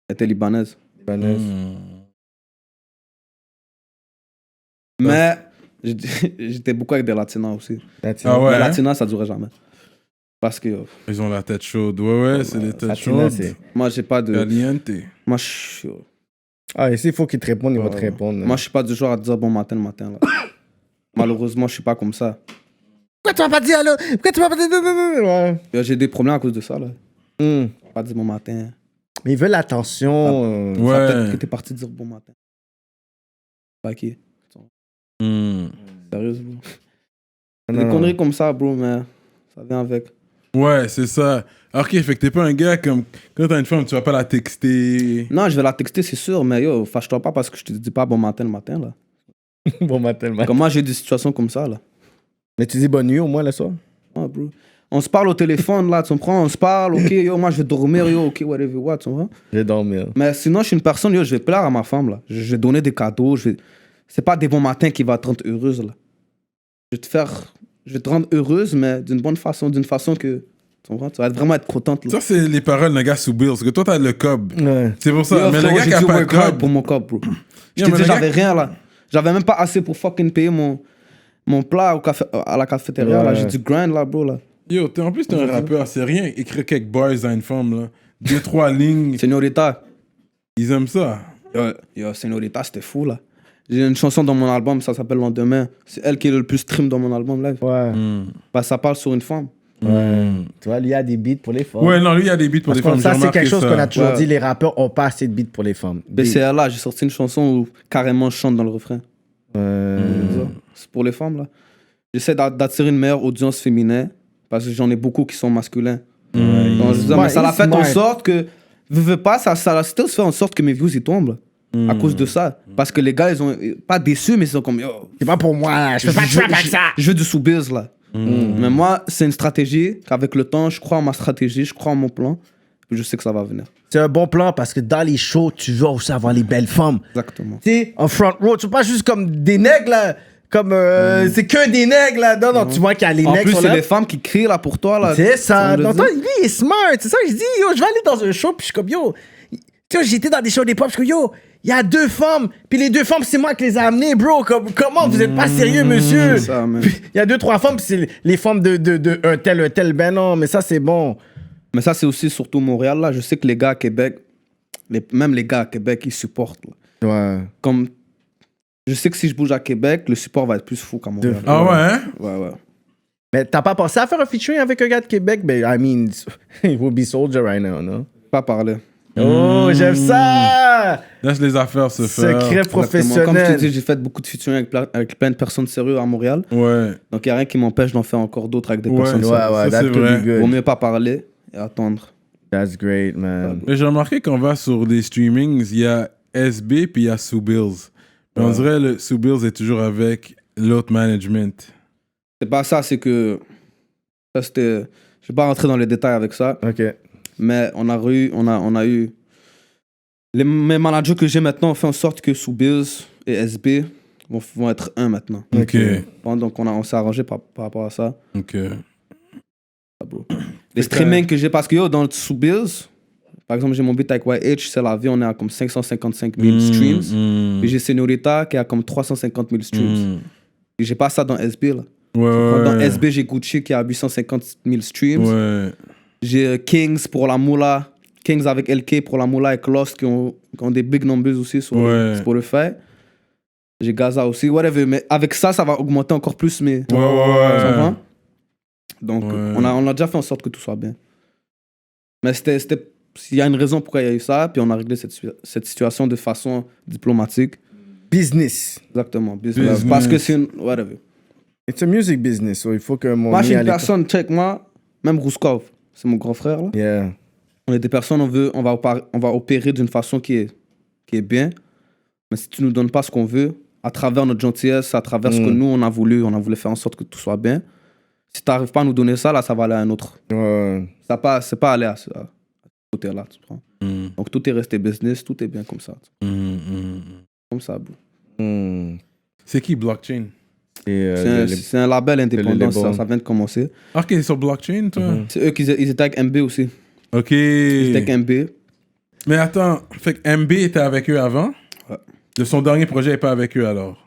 Elle était libanaise. Libanaise. Mais j'étais beaucoup avec des latinas aussi. Ah ouais. Les latinas, ça durait jamais. Parce que. Ils ont la tête chaude. Ouais, c'est des têtes chaudes. Moi, j'ai pas de. Caliente. Moi, je Ah, et s'il faut qu'ils te répondent, ils vont te répondre. Moi, je suis pas du genre à te dire bon matin le matin. Là. Malheureusement, je suis pas comme ça. Pourquoi tu m'as pas dit allô? Pourquoi tu m'as pas dit... Ouais. J'ai des problèmes à cause de ça. Là. Pas dire bon matin. Mais ils veulent l'attention. Ça, peut-être que t'es parti dire bon matin. Pas qui. Sérieusement. Des conneries comme ça, bro, mais ça vient avec. Ouais, c'est ça. Ok, fait que t'es pas un gars comme. Quand t'as une femme, tu vas pas la texter. Non, je vais la texter, c'est sûr, mais yo, fâche-toi pas parce que je te dis pas bon matin le matin, là. Bon matin, le matin. Comment j'ai des situations comme ça, là. Mais tu dis bonne nuit au moins le soir? Ouais, bro. On se parle au téléphone, là, tu comprends? On se parle, ok, yo, moi je vais dormir, yo, ok, whatever, what, tu comprends? Je vais dormir. Mais sinon, je suis une personne, yo, je vais plaire à ma femme, là. Je vais donner des cadeaux, c'est pas des bons matins qui vont te rendre heureuse, là. Je vais te rendre heureuse, mais d'une bonne façon, d'une façon que. Tu comprends? Tu vas vraiment être contente, là. Ça, c'est les paroles d'un gars sous Bills. Parce que toi, t'as le cob. Ouais. C'est pour ça. Yo, Mais frérot, le gars j'ai qui a dû pas le work hard cob. pour mon cob, bro. Je Yo, te mais dis, le j'avais gars- rien, là. J'avais même pas assez pour fucking payer mon plat à la cafétéria, là. Ouais. J'ai dû grind, là, bro, là. Yo, en plus, t'es un rappeur. C'est rien. Écrire quelques bars à une femme, là. 2-3 lignes. Señorita. Ils aiment ça. Yo, Señorita, c'était fou, là. J'ai une chanson dans mon album, ça s'appelle Lendemain. C'est elle qui est le plus stream dans mon album live. Ouais. Bah, ça parle sur une femme. Ouais. Tu vois, lui, il y a des beats pour les femmes. Ouais, non, lui, il y a des beats pour Parce les que femmes. ça, j'ai c'est remarqué quelque chose ça. qu'on a toujours Ouais. dit, les rappeurs ont pas assez de beats pour les femmes. BCLA, j'ai sorti une chanson où carrément je chante dans le refrain. C'est pour les femmes, là. J'essaie d'attirer une meilleure audience féminine parce que j'en ai beaucoup qui sont masculins. Donc, je veux dire, mais ça l'a fait en sorte que, veux pas, ça a still fait en sorte que mes views ils tombent, là. À cause de ça. Parce que les gars, ils ont pas déçus, mais ils sont comme, yo, C'est pas pour moi, je fais pas de trap avec ça. je veux du sous-biz, là. Mais moi, c'est une stratégie qu'avec le temps, je crois en ma stratégie, je crois en mon plan. Je sais que ça va venir. C'est un bon plan parce que dans les shows, tu veux aussi avoir les belles femmes. Exactement. Tu sais, en front row, tu vois pas juste comme des nègres, là. Comme, c'est que des nègres, là. Non, tu vois qu'il y a les En nègres plus, sont c'est là. les femmes qui crient là pour toi, là. C'est ça. On le Non, dit. toi, lui, il est smart. C'est ça que je dis. Yo, je vais aller dans un show, puis je suis comme, yo. Tu vois, j'étais dans des shows des pop, je suis comme, yo, il y a 2 femmes, puis les 2 femmes, c'est moi qui les ai amenées, bro. Comment vous êtes pas sérieux, monsieur? c'est ça, man. Puis, il y a 2-3 femmes, puis c'est les femmes de un tel. Ben non, mais ça, c'est bon. Mais ça, c'est aussi surtout Montréal, là. Je sais que les gars à Québec, même les gars à Québec, ils supportent, là. Ouais. Comme, je sais que si je bouge à Québec, le support va être plus fou qu'à Montréal. Ah ouais, hein? Ouais. Mais t'as pas pensé à faire un featuring avec un gars de Québec? Ben, I mean, he will be soldier right now, non? Pas parler. Oh, j'aime ça! Laisse les affaires se faire. Secret Exactement. Comme je te professionnel. dis, j'ai fait beaucoup de featuring avec plein de personnes sérieuses à Montréal. Ouais. Donc, il n'y a rien qui m'empêche d'en faire encore d'autres avec des Ouais, personnes Ouais, sérieuses. ouais, ça, that c'est could vrai. be good. Vaut mieux pas parler et attendre. That's great, man. Mais j'ai remarqué qu'on va sur des streamings, il y a SB puis il y a Sue Bills. Mais on dirait le Sue Bills est toujours avec l'autre management. C'est pas ça, c'est que. Ça, c'était. Je vais pas rentrer dans les détails avec ça, OK. mais on a eu. Mes managers que j'ai maintenant ont fait en sorte que Soubise et SB vont être un maintenant. Ok. Bon, donc on s'est arrangé par rapport à ça. Ok. Ah, bro. Les streamings que j'ai, parce que yo, dans le Soubise, par exemple, j'ai mon beat avec YH, c'est la vie, on est à comme 555 000 streams. Et j'ai Señorita qui a comme 350 000 streams. Et j'ai pas ça dans SB là. Ouais. Dans SB, j'ai Gucci qui a 850 000 streams. Ouais. J'ai Kings pour la Moula. Kings avec LK pour la Moula et Lost qui ont des big numbers aussi sur Spotify. J'ai Gaza aussi, whatever. Mais avec ça, ça va augmenter encore plus mes. Ouais. Donc, on a déjà fait en sorte que tout soit bien. Mais il y a une raison pourquoi il y a eu ça, puis on a réglé cette situation de façon diplomatique. Business. Exactement, business. Parce que c'est une. Whatever. It's a music business, so il faut que mon Moi, je suis ami une personne, check moi, même Rouskov, c'est mon grand frère là. Yeah. On est des personnes, on va opérer d'une façon qui est bien. Mais si tu nous donnes pas ce qu'on veut, à travers notre gentillesse, à travers ce que nous on a voulu faire en sorte que tout soit bien. Si tu n'arrives pas à nous donner ça, là, ça va aller à un autre. C'est pas aller à ce côté-là, tu comprends. Donc tout est resté business, tout est bien comme ça. Comme ça, bro. C'est qui Blockchain? C'est un label indépendant, ça vient de commencer. Ok, c'est sur Blockchain, toi? C'est eux qui ils étaient avec MB aussi. Ok. Ils étaient avec MB. Mais attends, fait que MB était avec eux avant? Ouais. Son dernier projet n'est pas avec eux alors?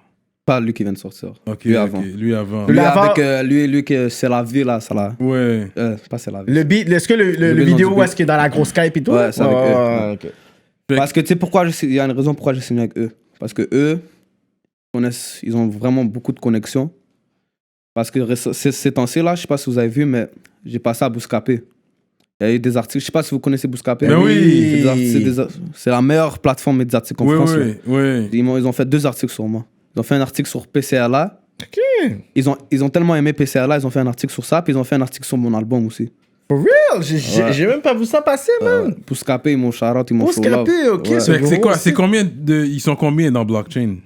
Pas lui qui vient de sortir. Ok, lui ok, avant. lui avant. Lui avant- avec lui que c'est la vie là, ça là. Ouais. Pas c'est la vie. Le beat, est-ce que le Le vidéo nom du où est-ce qu'il est dans la grosse Skype et tout? Ouais, c'est avec eux. Ok. Parce que tu sais pourquoi il y a une raison pourquoi j'ai signé avec eux. Parce que eux, ils ont vraiment beaucoup de connexions. Parce que ces temps-ci là, je sais pas si vous avez vu, mais j'ai passé à Bouscapé. Il y a eu des articles, je sais pas si vous connaissez Bouscapé. Ben oui. C'est la meilleure plateforme médiatique en France. Oui. Ils ont fait 2 articles sur moi. Ils ont fait un article sur PCLA. Ok. Ils ont tellement aimé PCLA, ils ont fait un article sur ça, puis ils ont fait un article sur mon album aussi. For real? J'ai même pas vu ça passer, man. Bouscapé, ils m'ont shout-out, ils m'ont show love. Bouscapé, ok. Ouais. C'est quoi? C'est combien ils sont combien dans blockchain?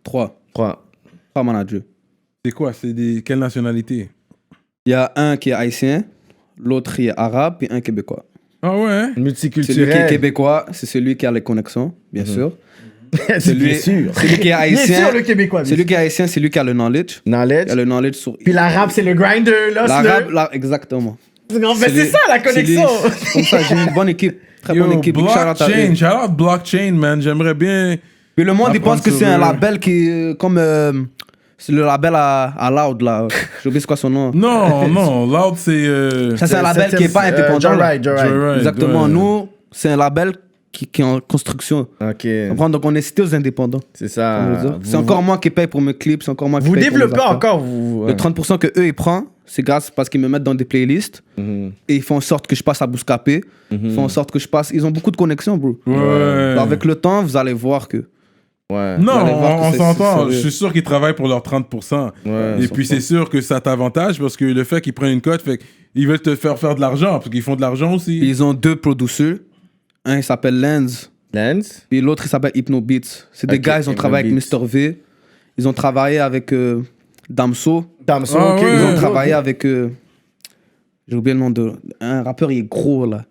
3 managers. C'est quoi? C'est quelle nationalité? Il y a un qui est haïtien, l'autre qui est arabe, puis un québécois. Ah ouais? Multiculturel. Celui qui est québécois, c'est celui qui a les connexions, bien sûr. Bien sûr. Celui qui est haïtien. Bien sûr, le Québécois. Celui qui est haïtien, c'est lui qui a le knowledge. Il a le knowledge sur. Puis l'arabe, c'est le grinder, là. L'arabe, exactement. En fait, c'est ça, la connexion. C'est comme ça, j'ai une bonne équipe. Très bonne équipe. Blockchain, shout-out blockchain, man. J'aimerais bien. Puis le monde, il pense que c'est un label qui. Comme. C'est le label à Loud, là. J'ai oublié c'est quoi son nom. Non, Loud, c'est. Ça, c'est un label qui n'est pas indépendant. Joyride. Exactement. Nous, c'est un label qui est en construction. Ok. Donc, on est cité aux indépendants. C'est ça. C'est encore moi qui paye pour mes clips, c'est encore moi qui Vous paye pour développez mes affaires. encore, vous. Le 30% que eux ils prennent, c'est grâce parce qu'ils me mettent dans des playlists et ils font en sorte que je passe à Bouscapé. Ils font en sorte que je passe. Ils ont beaucoup de connexions, bro. Ouais. Alors, avec le temps, vous allez voir que. Ouais. Non, allez voir que on c'est s'entend. sérieux. Je suis sûr qu'ils travaillent pour leurs 30%. Ouais. Et puis c'est sûr que ça t'avantage parce que le fait qu'ils prennent une cote, fait qu'ils veulent te faire de l'argent parce qu'ils font de l'argent aussi. Ils ont 2 producers. Un, il s'appelle Lens. Puis l'autre, il s'appelle Hypno Beats. C'est des gars, ils ont travaillé avec Mr. V. Ils ont travaillé avec Damso. Ok. Ouais. Ils ont travaillé avec. J'ai oublié le nom de. Un rappeur, il est gros, là.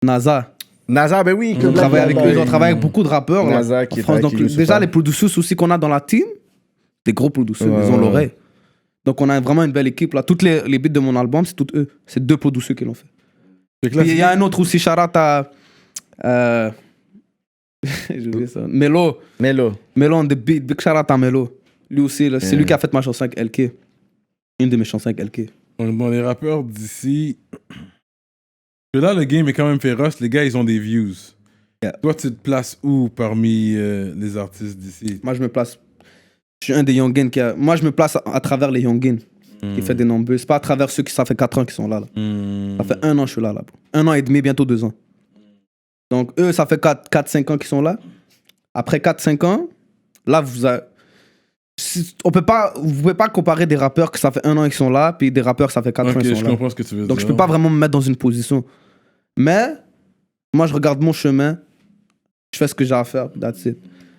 NASA. NASA, ben oui. Ils ont travaillé avec eux. Ils ont travaillé avec beaucoup de rappeurs là, NASA en qui est France. Donc, avec déjà, les producers aussi qu'on a dans la team, des gros producers, ils ont l'oreille. Donc, on a vraiment une belle équipe là. Toutes les beats de mon album, c'est toutes eux. C'est 2 producers qui l'ont fait. Fait que là, Puis il y a un autre aussi, shout-out à. J'ai oublié ça. Melo on the beat. Big shout-out à Melo. Lui aussi, là, c'est lui qui a fait ma chanson avec LK. Une de mes chansons avec LK. Bon, les rappeurs d'ici. Que là, le game est quand même féroce. Les gars, ils ont des views. Yeah. Toi, tu te places où parmi les artistes d'ici? Moi, je me place. Je suis un des youngins qui a. Moi, je me place à travers les youngins qui fait des nombreux. C'est pas à travers ceux qui, ça fait 4 ans qu'ils sont là. Ça fait 1 an que je suis là. 1 an et demi, bientôt 2 ans. Donc, eux, ça fait 4-5 ans qu'ils sont là. Après 4-5 ans, là, vous pouvez pas comparer des rappeurs que ça fait 1 an qu'ils sont là, puis des rappeurs que ça fait 4 ans qu'ils sont là. Je comprends ce que tu veux dire. Donc, je peux pas vraiment me mettre dans une position. Mais, moi, je regarde mon chemin, je fais ce que j'ai à faire, that's it.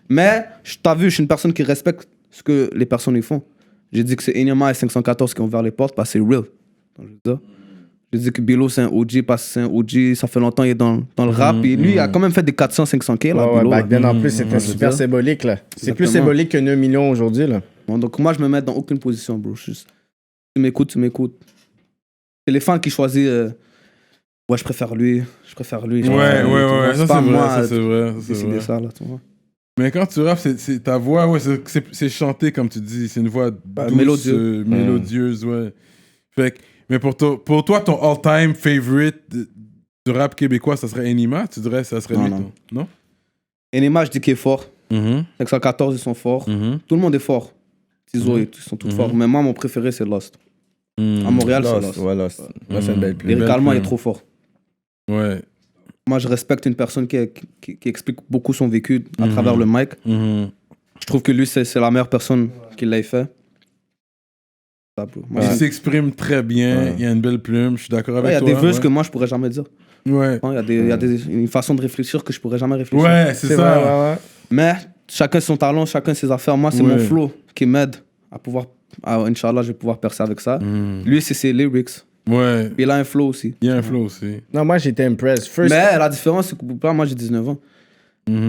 Mais, t'as vu, je suis une personne qui respecte ce que les personnes y font. J'ai dit que c'est Enyama et 514 qui ont ouvert les portes parce que c'est real. Donc, j'ai dit que Bilo c'est un OG parce que c'est un OG, ça fait longtemps qu'il est dans le rap. Et lui, il a quand même fait des 400-500K là. Ouais, Bilo, back then, là. en plus, c'était super symbolique, là. C'est plus Exactement. symbolique que 9 millions aujourd'hui, là. Bon, donc moi, je me mets dans aucune position, bro. Tu m'écoutes. C'est les fans qui choisissent. Ouais, je préfère lui. Ouais, ça c'est vrai. Décider ça, là, tu vois. Mais quand tu rappes, c'est ta voix, ouais, c'est chanté, comme tu dis. C'est une voix douce, mélodieuse, ouais. Fait que, mais pour toi, ton all-time favorite du rap québécois, ça serait Enyama? Tu dirais ça serait lui? Non? Enyama, je dis qu'il est fort. 514, ils sont forts. Tout le monde est fort. Tizo, ils sont tous forts. Mais moi, mon préféré, c'est Lost. À Montréal, c'est Lost. Ouais, Lost. Là, c'est une belle plume. Lyricalement, il est trop fort. Ouais. Moi, je respecte une personne qui explique beaucoup son vécu à travers le mic. Je trouve que lui, c'est la meilleure personne qui l'ait fait. Il s'exprime très bien, il a une belle plume, je suis d'accord avec toi. Il y a des verses que moi, je pourrais jamais dire. Ouais. Il y a une façon de réfléchir que je pourrais jamais réfléchir. Ouais, c'est ça. Ouais. Mais chacun son talent, chacun ses affaires. Moi, c'est mon flow qui m'aide à pouvoir... Inch'Allah, je vais pouvoir percer avec ça. Lui, c'est ses lyrics. Ouais. Il a un flow aussi. Il y a un flow aussi. Non, moi, j'étais impressed. Mais la différence, c'est que moi, j'ai 19 ans.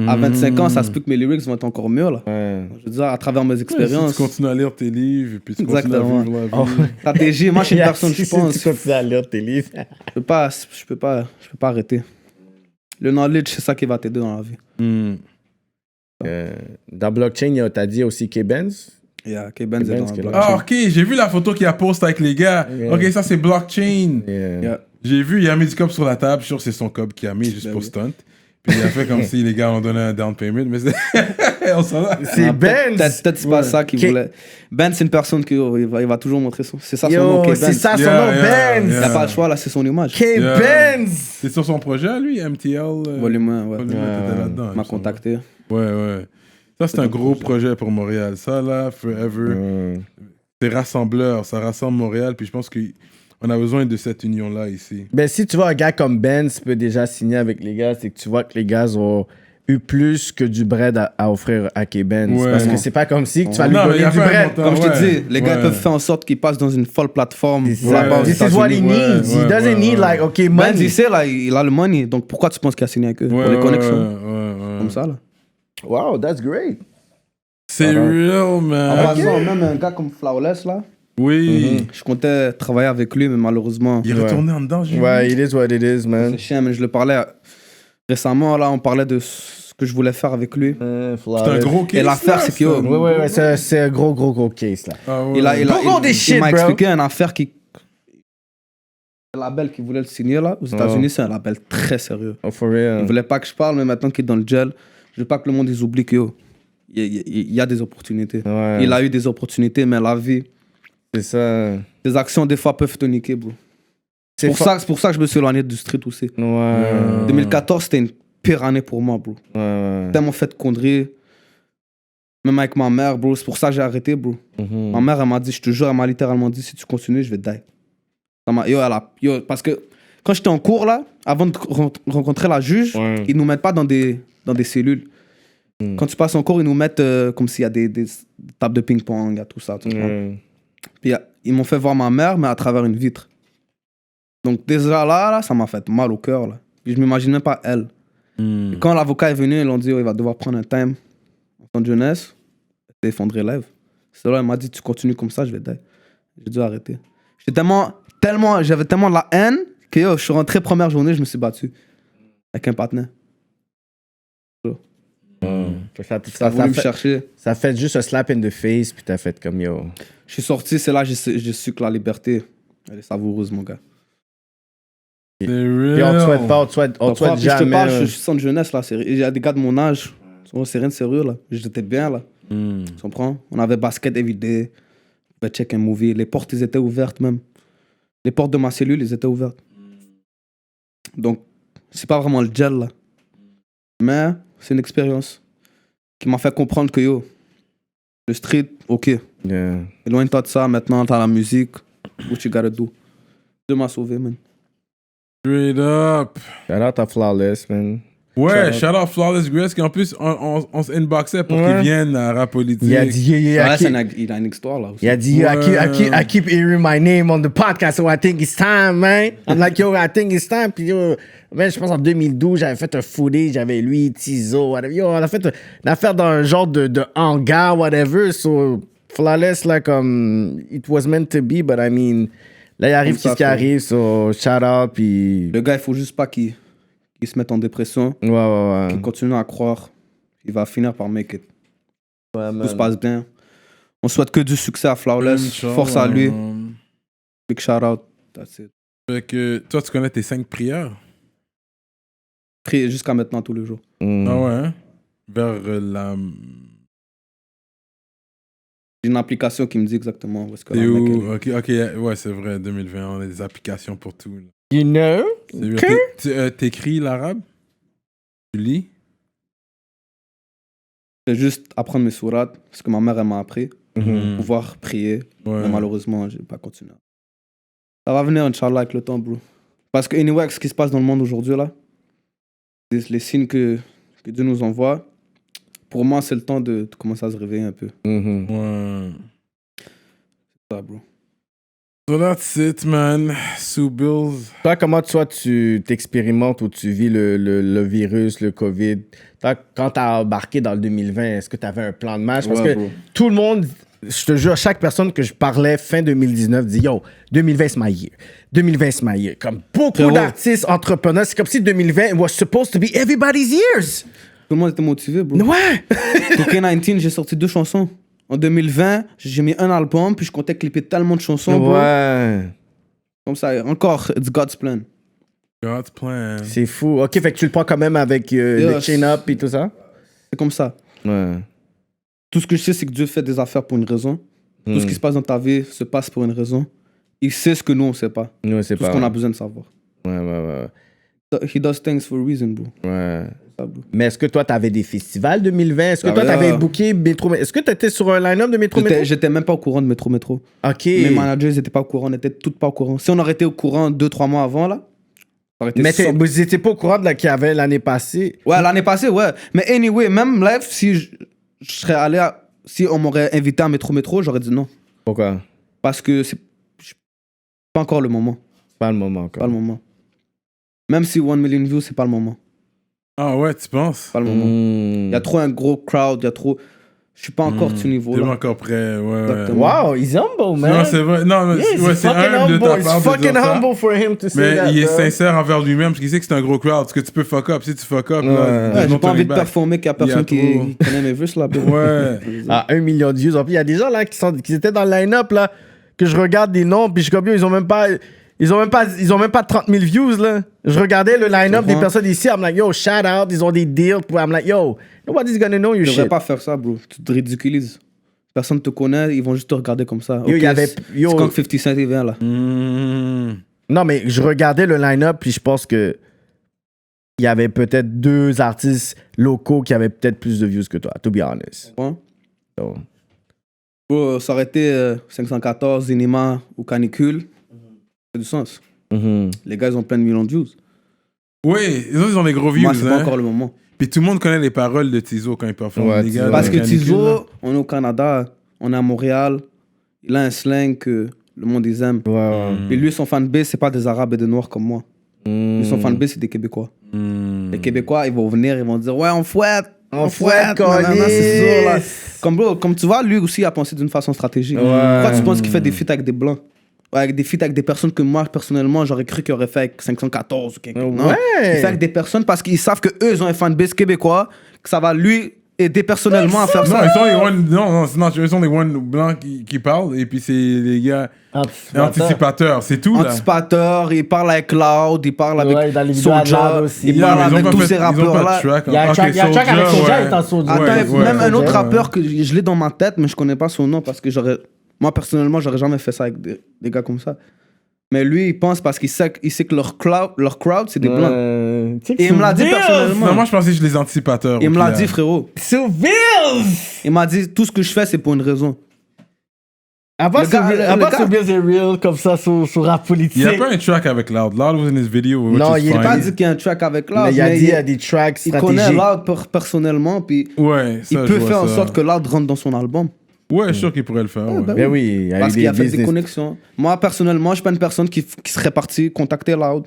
À 25 ans, ça se peut que mes lyrics vont être encore mieux, là. Ouais. Je veux dire, à travers mes expériences. Si tu continues à lire tes livres, et puis tu continues à vivre la vie. Stratégie, moi, je suis une personne, je pense. Tu continues à lire tes livres. Je peux pas arrêter. Le knowledge, c'est ça qui va t'aider dans la vie. Dans blockchain, t'as dit aussi K-Benz. Yeah, K-Benz est dans la blockchain. Ah, ok, j'ai vu la photo qu'il a poste avec les gars. Yeah. Ok, ça c'est blockchain. Yeah. Yeah. J'ai vu, il a mis du cop sur la table, je suis sûr que c'est son cop qui a mis juste pour stunt. Puis il a fait comme si les gars ont donné un down payment, mais on s'en va. C'est Benz. Peut-être c'est pas ça qu'il voulait. Ben, c'est une personne qui il va toujours montrer son. C'est ça son Yo, nom, K-Benz. c'est ça son Yeah, nom, yeah, Benz. Il n'a pas le choix, là, c'est son image. K-Benz. C'est sur son projet, lui, MTL. Volume 1, ouais. Volume 1, t'étais là-dedans. Il il m'a me semble. contacté. Ouais. Ça, c'est un gros projet pour Montréal. Ça, là, Forever, c'est rassembleur. Ça rassemble Montréal. Puis je pense qu'on a besoin de cette union-là ici. Ben, si tu vois un gars comme Benz peut déjà signer avec les gars, c'est que tu vois que les gars ont eu plus que du bread à offrir à K-Benz. Ouais. Parce que c'est pas comme si que tu vas lui Non, mais il donner a du fait un bread. montant. Comme je te Ouais. dis, les gars Ouais. peuvent faire en sorte qu'ils passent dans une folle plateforme. This là-bas aux is what he États-Unis. needs. He doesn't need like, okay, Ben, money. il sait, là, il a le money. Donc pourquoi tu penses qu'il a signé avec eux? Pour les connexions. Ouais. Comme ça, là. Wow, that's great. C'est real, En man. passant, même un gars comme Flawless, là, Oui. je comptais travailler avec lui, mais malheureusement. Il est retourné en dedans, j'ai Ouais, vu. it is what it is, man. C'est chiant, mais je le parlais récemment, là, on parlait de ce que je voulais faire avec lui. C'est un gros case. Et l'affaire, là, c'est que, ça. Ouais, c'est un gros case, là. Ah ouais. Il bro. m'a expliqué une affaire qui. Le label qui voulait le signer là, aux États-Unis, c'est un label très sérieux. Oh, for real. Il voulait pas que je parle, mais maintenant qu'il est dans le gel, je veux pas que le monde ils oublie qu'il y a des opportunités. Ouais. Il a eu des opportunités, mais la vie, C'est ça. tes actions des fois peuvent te niquer, bro. C'est pour ça que je me suis éloigné du street aussi. Ouais. 2014, c'était une pire année pour moi, bro. Ouais. Tellement fait de conneries. Même avec ma mère, bro. C'est pour ça que j'ai arrêté, bro. Mhm. Ma mère, elle m'a dit, je te jure, elle m'a littéralement dit, si tu continues, je vais te die. Parce que quand j'étais en cours, là, avant de rencontrer la juge, Ouais. ils nous mettent pas dans des cellules. Quand tu passes en cours, ils nous mettent comme s'il y a des tables de ping-pong, il y a tout ça. Tu comprends? Puis ils m'ont fait voir ma mère, mais à travers une vitre. Donc déjà là, ça m'a fait mal au cœur. Là. Puis je m'imagine même pas elle. Et quand l'avocat est venu, ils l'ont dit, oh, il va devoir prendre un time en temps de jeunesse, défendre l'élève. C'est là, elle m'a dit, tu continues comme ça, je vais die. J'ai dû arrêter. J'avais tellement de la haine que yo, je suis rentré première journée, je me suis battu avec un partenaire. Ça voulu me chercher. Ça fait juste un slap in the face, puis t'as fait comme yo. Je suis sorti, c'est là que j'ai su que la liberté, elle est savoureuse, mon gars. C'est Puis real. on te souhaite pas, on te souhaite Puis je te jamais. parle, je suis centre jeunesse, là. Il y a des gars de mon âge. C'est rien de sérieux, là. J'étais bien, là. Tu comprends? On avait basket everyday. On pouvait check un movie. Les portes, elles étaient ouvertes, même. Les portes de ma cellule, elles étaient ouvertes. Donc, c'est pas vraiment le gel, là. Mais c'est une expérience qui m'a fait comprendre que, yo, le street, ok. Yeah. Éloigne-toi de ça, maintenant, t'as la musique. What you gotta do? Dieu m'a sauvé, man. Straight up. Shout out à Flawless, man. Ouais, shout out Flawless Grace, qui en plus, on s'inboxait pour qu'il vienne à Rap Politique. Il a dit, Il a une histoire, là, aussi. il a dit, I keep hearing my name on the podcast, so I think it's time, man. I'm like, yo, I think it's time. Puis yo, man, je pense en 2012, j'avais fait un footage, j'avais lui, Tizo, whatever. Yo, on a fait une affaire dans un genre de hangar, whatever. So, Flawless, là, comme, it was meant to be, but I mean, là, il arrive Comme ça, ce qui arrive, so, shout out, puis... Le gars, il faut juste pas qu'il se mette en dépression, Ouais. qu'il continue à croire. Il va finir par make it. Ouais, Tout se passe bien. On souhaite que du succès à Flawless. Inch'Allah. Force à lui. Big shout out. That's it. Fait que toi, tu connais tes 5 prières? Prie jusqu'à maintenant tous les jours. Ah ouais, hein? Vers la... J'ai une application qui me dit exactement où est-ce que T'es la mec où? est. Ok, ouais, c'est vrai, 2020, on a des applications pour tout. Là. You know? C'est vrai. T'écris l'arabe? Tu lis? C'est juste apprendre mes sourates, parce que ma mère, elle m'a appris. Pouvoir prier. Ouais. Mais malheureusement, j'ai pas continué. Ça va venir, Inch'Allah, avec le temps, bro. Parce que, anyway, ce qui se passe dans le monde aujourd'hui, là, les signes que Dieu nous envoie, pour moi, c'est le temps de commencer à se réveiller un peu. Ouais. C'est ça, bro. So that's it, man. Sue Bills. Toi, comment toi, tu t'expérimentes ou tu vis le virus, le COVID? Toi, quand tu as embarqué dans le 2020, est-ce que tu avais un plan de match? Parce Ouais, que bro. tout le monde, je te jure, chaque personne que je parlais fin 2019 dit « Yo, 2020, c'est my year. 2020, c'est my year. » Comme beaucoup Frérot. d'artistes, entrepreneurs, c'est comme si 2020 was supposed to be everybody's years. Tout le monde était motivé, bro. Ouais! 2K19, j'ai sorti 2 chansons. En 2020, j'ai mis un album, puis je comptais clipper tellement de chansons, bro. Ouais. Comme ça, encore, it's God's plan. God's plan. C'est fou. Ok, fait que tu le prends quand même avec le chain-up et tout ça? C'est comme ça. Ouais. Tout ce que je sais, c'est que Dieu fait des affaires pour une raison. Tout ce qui se passe dans ta vie se passe pour une raison. Il sait ce que nous, on ne sait pas. Nous, c'est Tout pas. ce qu'on a besoin de savoir. Ouais. He does things for a reason, bro. Ouais. Ça, bro. Mais est-ce que toi, t'avais des festivals 2020? Est-ce que Ah toi, ouais, t'avais là. booké Métro? Est-ce que t'étais sur un line-up de Métro? J'étais même pas au courant de Métro. Ok. Mes managers n'étaient pas au courant, on n'était tous pas au courant. Si on aurait été au courant 2-3 mois avant, là, ça aurait été Mais 100%. vous étiez pas au courant de la qu'il y avait l'année passée? Ouais, l'année passée, ouais. Mais anyway, même live, si je serais allé si on m'aurait invité à Métro, j'aurais dit non. Pourquoi? Parce que c'est pas encore le moment. Pas le moment encore. Pas le moment. Même si 1 million views, c'est pas le moment. Ah ouais, tu penses? Pas le moment. Il y a trop un gros crowd, il y a trop. Je suis pas encore de ce T'es pas niveau-là. encore prêt, ouais. Exactement. Wow, he's humble, man. Non, c'est vrai. Non, mais Yeah, ouais, he's c'est fucking humble de humble. ta It's part de fucking dire ça. humble for him to say Mais that, il est bro. sincère envers lui-même parce qu'il sait que c'est un gros crowd. Parce que tu peux fuck up. Si tu fuck up, là, Ouais, there's j'ai no pas envie turning de back. performer qu'il y a Il y a personne qui trop. connaît mes verses là. bro. Ouais. À 1 million de views. En plus, il y a des gens là qui étaient dans le line-up là, que je regarde des noms, puis je suis comme, yo, ils ont même pas 30 000 views là. Je regardais le line-up des personnes ici, I'm like, yo, shout out, ils ont des deals. I'm like, yo, nobody's gonna know your Tu devrais shit. pas faire ça, bro. Tu te ridiculises. Personne te connaît, ils vont juste te regarder comme ça. Yo, il y avait- yo. C'est quand 50 Cent il vient là. Non, mais je regardais le line-up, puis je pense que il y avait peut-être 2 artistes locaux qui avaient peut-être plus de views que toi, to be honest. Ouais. So, Bro, ça aurait été 514, Zinema ou Canicule. Ça fait du sens. Les gars, ils ont plein de millions de views. Oui, les autres, ils ont des gros views. Moi, c'est pas hein. encore le moment. Puis tout le monde connaît les paroles de Tizo quand il performe. Ouais, les Tizo. gars, Parce de que Canicule, là. Tizo, on est au Canada, on est à Montréal. Il a un slang que le monde ils aiment. ouais. Et lui, son fanbase, c'est pas des Arabes et des Noirs comme moi. Lui, son fanbase, c'est des Québécois. Les Québécois, ils vont venir, ils vont dire ouais, on fouette. On fouette, nanana, c'est sûr, là. câlisse. Comme, bro, comme tu vois, lui aussi a pensé d'une façon stratégique. Pourquoi tu penses qu'il fait des feats avec des blancs? Ouais, avec des feats avec des personnes que moi, personnellement, j'aurais cru qu'il aurait fait avec 514 ou quelque chose. Non. Ouais. Il fait avec des personnes parce qu'ils savent qu'eux, ils ont un fanbase québécois, que ça va lui aider personnellement à faire Non, ça. ils sont les one, non, c'est not true. Ils sont les one blancs qui parlent, et puis c'est les gars anticipateurs, c'est tout, là. Anticipateur, il parle avec Loud, il parle avec Ouais, dans les vidéos à Soulja, Loud aussi. il Yeah, parle mais avec tous ces ils ont pas rappeurs-là. de track. Il y a un Ok, track avec Soulja, Soulja, ouais. il est en Soulja. Attends, Ouais, même un autre Soulja, rappeur que je l'ai dans ma tête, mais je connais pas son nom parce que moi personnellement, j'aurais jamais fait ça avec des gars comme ça. Mais lui, il pense parce qu'il sait que leur crowd, c'est des blancs. Et il me l'a dit personnellement. Non, moi, je pensais que je les anticipateurs. Il me au l'a final. dit, frérot. Sylville! Il m'a dit, tout ce que je fais, c'est pour une raison. Avant Le gars- Sylville c'est real comme ça sur rap politique. Il n'y a pas un track avec Loud. Loud was in his video. which Non, is il est fine. Pas dit qu'il y a un track avec Loud, Mais il a mais dit il y a des tracks il connaît stratégiques. Loud personnellement, puis Ouais, ça, il je peut vois faire en ça. sorte que Loud rentre dans son album. Ouais, je suis sûr qu'il pourrait le faire. ouais. ben Ben oui, il y a Parce eu qu'il a fait des business. connexions. Moi, personnellement, je suis pas une personne qui serait partie contacter Loud.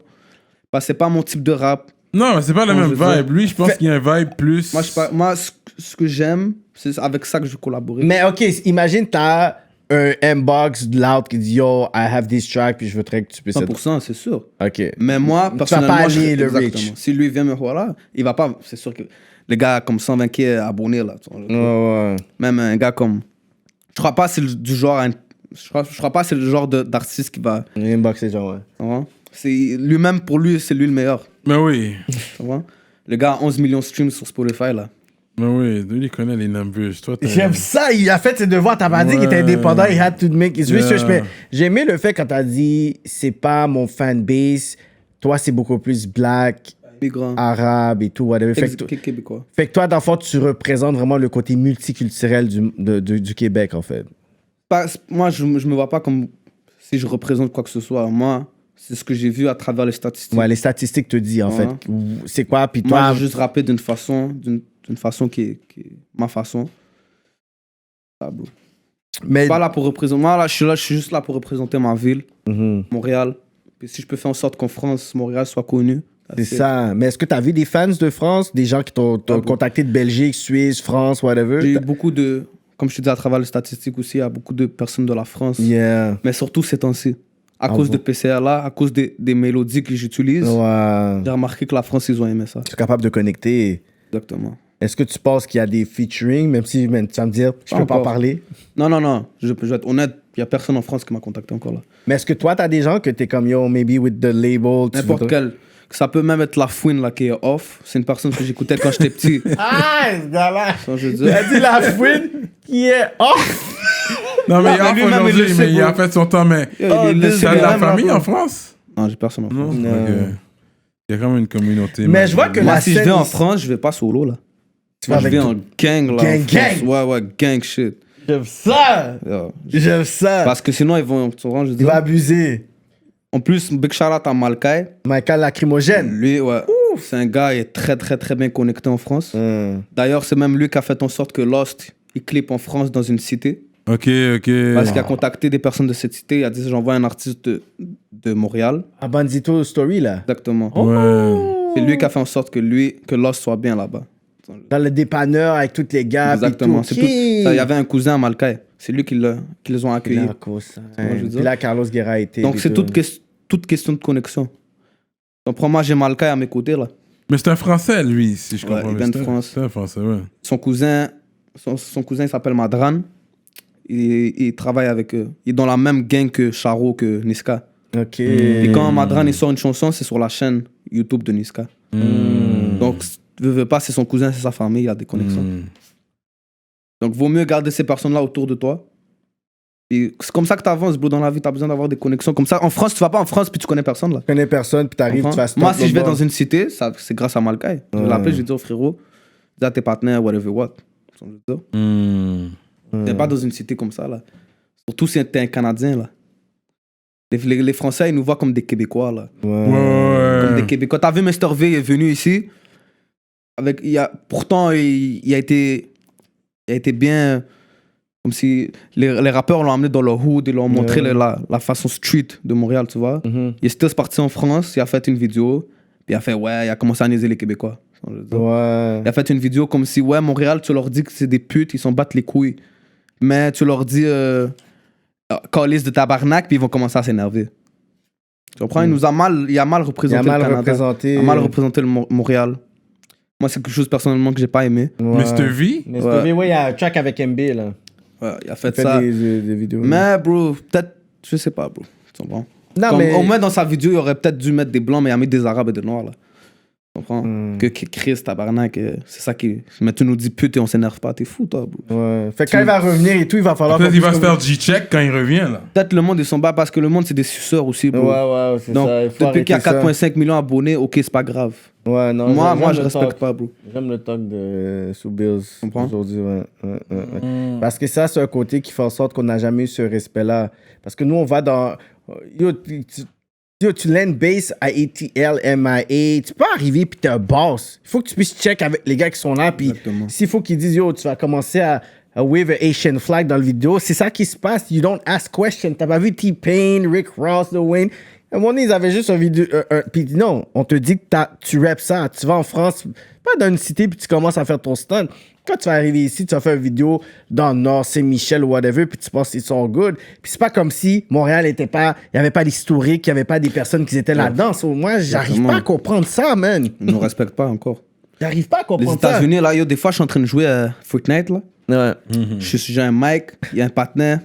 Parce que c'est pas mon type de rap. Non, mais c'est pas la Non, même je veux vibe. Lui, je pense qu'il y a un vibe plus. Moi, moi ce que j'aime, c'est avec ça que je veux collaborer. Mais ok, imagine t'as un inbox de Loud qui dit yo, I have this track, puis je voudrais que tu puisses. 100%, c'est sûr. Ok. Mais moi, vas personnellement, pas je allier le exactement. reach. Si lui vient me voir là, il va pas. C'est sûr que les gars comme 120K abonnés là. Ouais. Même un gars comme. Je crois pas c'est du genre. Je crois pas c'est le genre d'artiste qui va. Inbox, c'est genre, ouais. Tu vois? C'est lui-même, pour lui, c'est lui le meilleur. Mais oui. Tu vois? Le gars a 11 millions de streams sur Spotify là. Mais oui, lui, il connaît les numbers. Toi, t'as- J'aime ça, il a fait ses devoirs. T'as pas dit qu'il était indépendant, il had to make his research. Mais j'ai aimé le fait quand t'as dit c'est pas mon fanbase, toi c'est beaucoup plus black, Migrant. arabe et tout, whatever. Fait que, Québécois. fait que toi, dans le fond, tu représentes vraiment le côté multiculturel du Québec, en fait. Moi, je me vois pas comme si je représente quoi que ce soit. Moi, c'est ce que j'ai vu à travers les statistiques. Ouais, les statistiques te disent, en Ouais. fait. C'est quoi, puis Moi, toi... j'ai juste rappé d'une façon qui est ma façon. Ah, bro. mais... Pas là pour représenter. Moi, là, je suis juste là pour représenter ma ville, Mhm. Montréal. Puis si je peux faire en sorte qu'en France, Montréal soit connu. C'est ça. Mais est-ce que tu as vu des fans de France, des gens qui t'ont contacté de Belgique, Suisse, France, whatever? J'ai eu beaucoup de. Comme je te dis, à travers les statistiques aussi, il y a beaucoup de personnes de la France. Yeah. Mais surtout ces temps-ci. À Ah cause bon? de PCR là, à cause des mélodies que j'utilise, Ouais. j'ai remarqué que la France, ils ont aimé ça. Tu es capable de connecter. Exactement. Est-ce que tu penses qu'il y a des featuring, même si tu vas me dire, je peux pas en parler? Non. Je vais être honnête, il n'y a personne en France qui m'a contacté encore là. Mais est-ce que toi, t'as des gens que t'es comme, yo, maybe with the label? N'importe quel. Ça peut même être La Fouine là, qui est off. C'est une personne que j'écoutais quand j'étais petit. Ah, ce gars-là! Ça, je veux Il dire. a dit La Fouine qui est off! Non, mais il mais lui-même, il aujourd'hui, le sait, mais il a bro. fait son temps, mais Il le sait t'as de la même, famille là, en France? Non, j'ai personne en France. Non. Ok. Il y a quand même une communauté. Mais je vois que Moi, la si je scène vais en ici- France, je vais pas solo là. Tu vas Je avec vais tout- en gang là. Gang, en France. gang. Ouais, gang shit. J'aime ça! Yeah. J'aime ça! Parce que sinon, ils vont. Tu vois, je veux Il dire. va abuser. En plus, big shout out à Malkai. Michael lacrymogène. Lui, ouais. C'est un gars, il est très, très, très bien connecté en France. D'ailleurs, c'est même lui qui a fait en sorte que Lost, il clip en France dans une cité. Ok. Parce qu'il a contacté des personnes de cette cité. Il a dit j'envoie un artiste de Montréal. À Bandito Story, là. Exactement. Ouais. C'est lui qui a fait en sorte que Lost soit bien là-bas. Dans le dépanneur avec tous les gars. Exactement. Puis C'est tout. tout. Ça, il y avait un cousin à Malkai. C'est lui qui les ont accueillis. Puis là, Carlos Guerra a été. Donc, c'est toute question de connexion. Donc, moi, j'ai Malkai à mes côtés là. Mais c'est un Français, lui, si je Ouais, comprends il bien. vient de France. C'est un Français, ouais. Son cousin, il s'appelle Madran. Il travaille avec eux. Il est dans la même gang que Charo, que Niska. Ok. Et quand Madran il sort une chanson, c'est sur la chaîne YouTube de Niska. Donc, veux pas, c'est son cousin, c'est sa famille, il y a des connexions. Donc, vaut mieux garder ces personnes-là autour de toi. Et c'est comme ça que tu avances, bro, dans la vie. Tu as besoin d'avoir des connexions comme ça. En France, tu vas pas en France puis tu connais personne, là. Tu connais personne, puis t'arrives, tu vas stop. Moi, si je vais dans une cité, c'est grâce à Malkai. Je vais l'appeler, je vais dire au frérot, dis à tes partenaires, whatever what. T'es pas dans une cité comme ça, là. Surtout si t'es un Canadien, là. Les Français, ils nous voient comme des Québécois, là. Comme des Québécois. T'as vu, Mr. V est venu ici. Pourtant, il a été bien... Comme si les rappeurs l'ont amené dans leur hood, ils l'ont montré la façon street de Montréal, tu vois. Il est still parti en France, il a fait une vidéo, puis il a fait, il a commencé à niaiser les Québécois. Il a fait une vidéo comme si, Montréal, tu leur dis que c'est des putes, ils s'en battent les couilles. Mais tu leur dis, calice de tabarnak, puis ils vont commencer à s'énerver. Tu comprends? Il a mal représenté le Canada. Il a mal représenté le Montréal. Moi, c'est quelque chose personnellement que j'ai pas aimé. Mr. V? Mr. V, il y a un track avec MB, là. Ouais, il a fait ça. Des vidéos. Mais, bro, peut-être, je sais pas, bro. Tu comprends? Non, mais... Au moins, dans sa vidéo, il aurait peut-être dû mettre des blancs, mais il a mis des arabes et des noirs, là. Tu comprends? Que Chris, tabarnak, c'est ça qui... Mais tu nous dis pute et on s'énerve pas, t'es fou, toi, bro. Ouais. Fait que quand il va revenir et tout, il va falloir... Peut-être il va se faire G-check quand il revient, là. Peut-être le monde, ils s'en bat parce que le monde, c'est des suceurs aussi, bro. Ouais, c'est donc, ça. depuis qu'il y a 4,5 millions d'abonnés, ok, c'est pas grave. Ouais, non. Moi, je respecte pas, bro. J'aime le talk de Sous Bills aujourd'hui, ouais. Parce que ça, c'est un côté qui fait en sorte qu'on n'a jamais eu ce respect-là. Parce que nous, on va dans... tu land base à ATL, MIA, tu peux arriver puis t'es un boss. Il faut que tu puisses check avec les gars qui sont là. Puis s'il faut qu'ils disent, tu vas commencer à wave an Asian flag dans le vidéo, c'est ça qui se passe. You don't ask questions. T'as pas vu T-Pain, Rick Ross, Lil Wayne? À un moment donné, ils avaient juste un vidéo. Puis non, on te dit que tu rappes ça. Tu vas en France, pas dans une cité, puis tu commences à faire ton stunt. Quand tu vas arriver ici, tu vas faire une vidéo dans le Nord, Saint-Michel ou whatever, puis tu penses qu'ils sont good. Puis c'est pas comme si Montréal était pas. Il n'y avait pas d'historique, il n'y avait pas des personnes qui étaient là-dedans. So, moi, j'arrive pas à comprendre ça, man. Ils nous respectent pas encore. J'arrive pas à comprendre ça. Les États-Unis, là, des fois, je suis en train de jouer à Fortnite, là. Ouais. J'ai un mic, il y a un partenaire.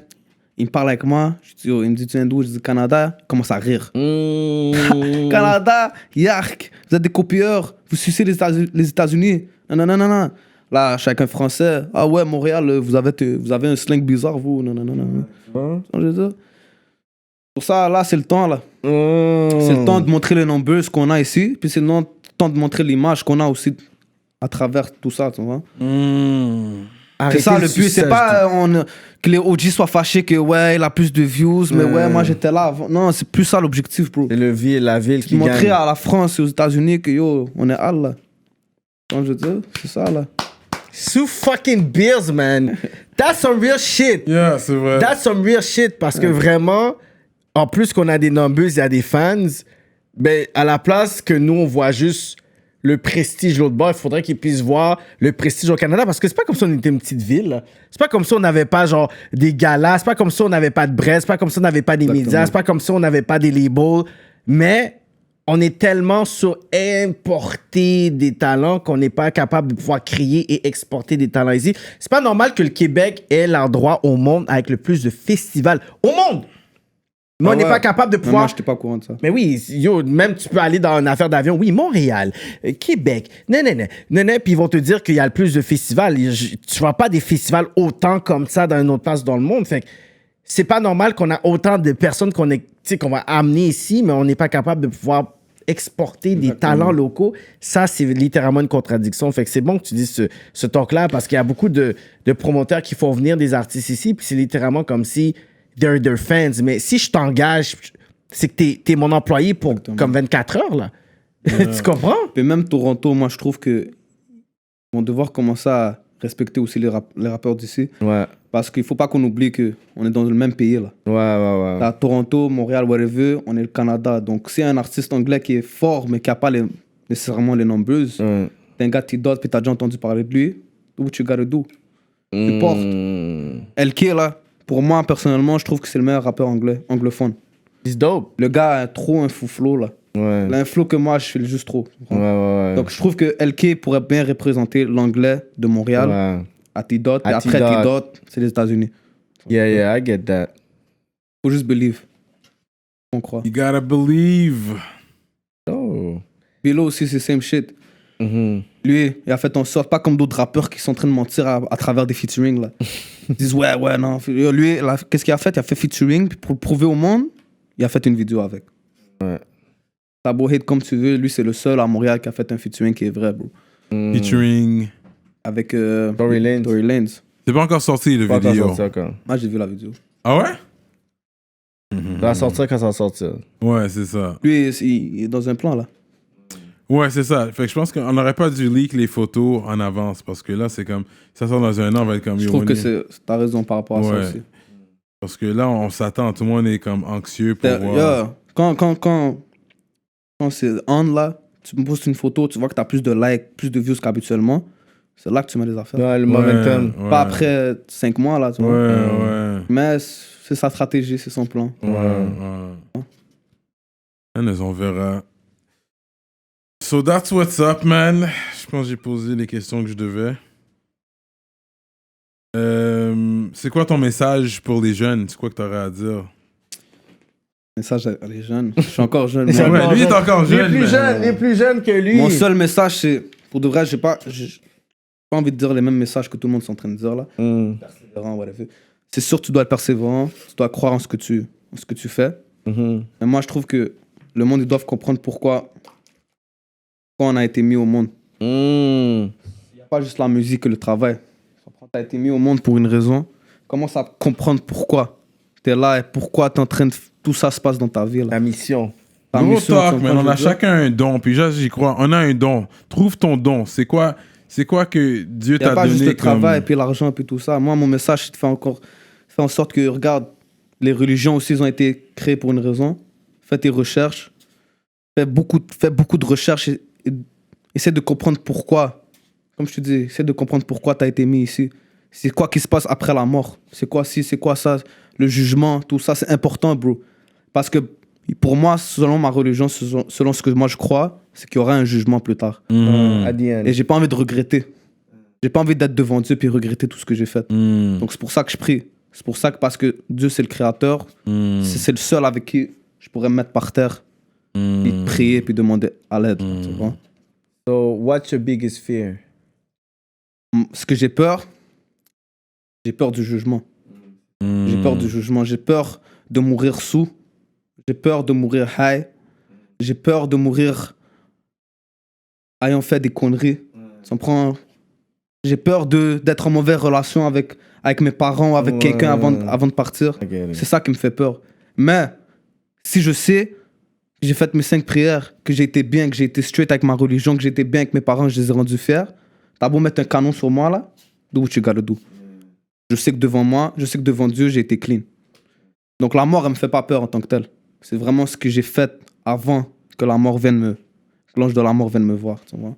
Il me parle avec moi, il me dit tu viens d'où? Je dis Canada, il commence à rire. Canada, yark, vous êtes des copieurs, vous sucez les États-Unis. Non. Là, chacun français, ah ouais, Montréal, vous avez un slang bizarre, vous. Non. Je veux dire. Pour ça, là, c'est le temps, là. C'est le temps de montrer les numbers qu'on a ici, puis c'est le temps de montrer l'image qu'on a aussi à travers tout ça, tu vois. C'est ça le but, c'est pas que les OG soient fâchés que il a plus de views, mais moi j'étais là avant. Non, c'est plus ça l'objectif, bro. C'est la ville qui gagne. Montrer à la France et aux États-Unis que on est hal là. Donc je veux dire, c'est ça là. Sous fucking Bills, man. That's some real shit. Yeah, c'est vrai. That's some real shit parce que vraiment, en plus qu'on a des numbers, il y a des fans, ben à la place que nous on voit juste le prestige l'autre bord, il faudrait qu'ils puissent voir le prestige au Canada parce que c'est pas comme si on était une petite ville. Là. C'est pas comme si on n'avait pas genre des galas, c'est pas comme si on n'avait pas de Brest, c'est pas comme si on n'avait pas des médias, c'est pas comme si on n'avait pas des labels. Mais on est tellement sur importer des talents qu'on n'est pas capable de pouvoir créer et exporter des talents ici. C'est pas normal que le Québec ait l'endroit au monde avec le plus de festivals au monde. Mais on n'est pas capable de pouvoir... Moi, je n'étais pas au courant de ça. Mais oui, yo, même tu peux aller dans une affaire d'avion. Oui, Montréal, Québec, non, puis ils vont te dire qu'il y a le plus de festivals. Tu vois pas des festivals autant comme ça dans une autre place dans le monde. Fait que c'est pas normal qu'on a autant de personnes qu'on va amener ici, mais on n'est pas capable de pouvoir exporter des talents locaux. Ça, c'est littéralement une contradiction. Fait que c'est bon que tu dises ce talk-là parce qu'il y a beaucoup de promoteurs qui font venir des artistes ici, puis c'est littéralement comme si they're fans. Mais si je t'engage, c'est que t'es mon employé pour comme 24 heures, là. Tu comprends? Et même Toronto, moi, je trouve que vont devoir commencer à respecter aussi les rappeurs d'ici. Ouais. Parce qu'il ne faut pas qu'on oublie qu'on est dans le même pays, là. Ouais. À Toronto, Montréal, whatever, on est le Canada. Donc, si un artiste anglais qui est fort, mais qui n'a pas nécessairement les nombreuses, t'es un gars T-Dot, puis t'as déjà entendu parler de lui, do what you gotta do. Tu portes. LK, là, pour moi, personnellement, je trouve que c'est le meilleur rappeur anglophone. It's dope. Le gars a trop un fou flow, là. Ouais. Il a un flow que moi, je fais juste trop. Ouais. Donc, je trouve que LK pourrait bien représenter l'anglais de Montréal. Ouais. À T-Dot, et À après T-Dot. T-Dot, c'est les États-Unis. Yeah, I get that. Faut juste believe. On croit. You gotta believe. Oh. Bilo aussi, c'est same shit. Lui, il a fait en sorte, pas comme d'autres rappeurs qui sont en train de mentir à travers des featuring, là. Ils disent, ouais, non. Lui, qu'est-ce qu'il a fait? Il a fait featuring, puis pour le prouver au monde, il a fait une vidéo avec. Ouais. T'as beau hate comme tu veux, lui, c'est le seul à Montréal qui a fait un featuring qui est vrai, bro. Featuring. Avec Tory Lanez. C'est pas encore sorti, le Pas encore vidéo. sorti encore. Moi, j'ai vu la vidéo. Ah ouais? Ça va sortir quand ça va sortir. Ouais, c'est ça. Lui, il est dans un plan, là. Ouais, c'est ça. Fait que je pense qu'on n'aurait pas dû leak les photos en avance parce que là, c'est comme. Ça sort dans un an, on va être comme. Je trouve que t'as raison par rapport à ça aussi. Parce que là, on s'attend, tout le monde est comme anxieux pour voir. Yeah. Quand c'est on, là, tu me postes une photo, tu vois que t'as plus de likes, plus de views qu'habituellement. C'est là que tu mets les affaires. Ouais, le momentum. Ouais. Pas après 5 mois, là, tu vois. Ouais. Mais c'est sa stratégie, c'est son plan. Ouais. On verra. So that's what's up, man. Je pense que j'ai posé les questions que je devais. C'est quoi ton message pour les jeunes? C'est quoi que t'aurais à dire? Message à les jeunes. Je suis encore jeune. Ouais, moi. Lui, il est encore jeune. Les plus jeunes que lui. Mon seul message, c'est... Pour de vrai, j'ai pas envie de dire les mêmes messages que tout le monde est en train de dire, là. Persévérant, whatever. C'est sûr que tu dois être persévérant. Tu dois croire en ce que tu fais. Mais moi, je trouve que le monde, ils doivent comprendre pourquoi on a été mis au monde. Il n'y a pas juste la musique et le travail. Tu as été mis au monde pour une raison. Commence à comprendre pourquoi tu es là et pourquoi tu es en train de... Tout ça se passe dans ta vie. Là. La mission. Ta Gros mission, talk, tu man. comprends, On je a veux dire? chacun un don. Puis là, j'y crois. On a un don. Trouve ton don. C'est quoi que Dieu Il n'y a t'a pas donné juste le comme... travail et puis l'argent et puis tout ça. Moi, mon message, c'est de faire en sorte que, regarde, les religions aussi, ils ont été créées pour une raison. Fais tes recherches. Fais beaucoup de recherches et essaie de comprendre pourquoi. Comme je te dis, essaie de comprendre pourquoi tu as été mis ici. C'est quoi qui se passe après la mort? C'est quoi ci, c'est quoi ça? Le jugement, tout ça, c'est important, bro. Parce que pour moi, selon ma religion, selon ce que moi je crois, c'est qu'il y aura un jugement plus tard. At the end. Et j'ai pas envie de regretter. J'ai pas envie d'être devant Dieu puis regretter tout ce que j'ai fait. Donc c'est pour ça que je prie. C'est pour ça que, parce que Dieu c'est le créateur, c'est le seul avec qui je pourrais me mettre par terre, puis prier puis demander à l'aide. Tu vois? So, what's your biggest fear? Ce que j'ai peur du jugement. J'ai peur du jugement. J'ai peur de mourir sous. J'ai peur de mourir high. J'ai peur de mourir ayant fait des conneries. Ça me prend... J'ai peur d'être en mauvaise relation avec mes parents ou avec quelqu'un avant de partir. C'est ça qui me fait peur. Mais si je sais que j'ai fait mes 5 prières, que j'ai été bien, que j'ai été straight avec ma religion, que j'ai été bien avec mes parents, je les ai rendus fiers, t'as beau mettre un canon sur moi là, do what you gotta do. Je sais que devant Dieu, j'ai été clean. Donc la mort, elle me fait pas peur en tant que telle. C'est vraiment ce que j'ai fait avant que la mort vienne que l'ange de la mort vienne me voir, tu vois.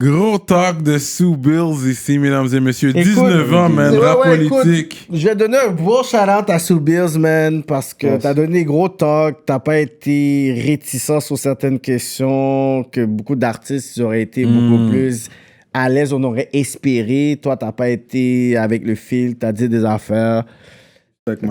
Gros talk de Sue Bills ici, mesdames et messieurs. 19 ans, man, rap politique. Écoute, je vais donner un gros shout-out à Sue Bills, man, parce que t'as donné gros talk, t'as pas été réticent sur certaines questions, que beaucoup d'artistes auraient été beaucoup plus à l'aise, on aurait espéré. Toi, t'as pas été avec le fil, t'as dit des affaires.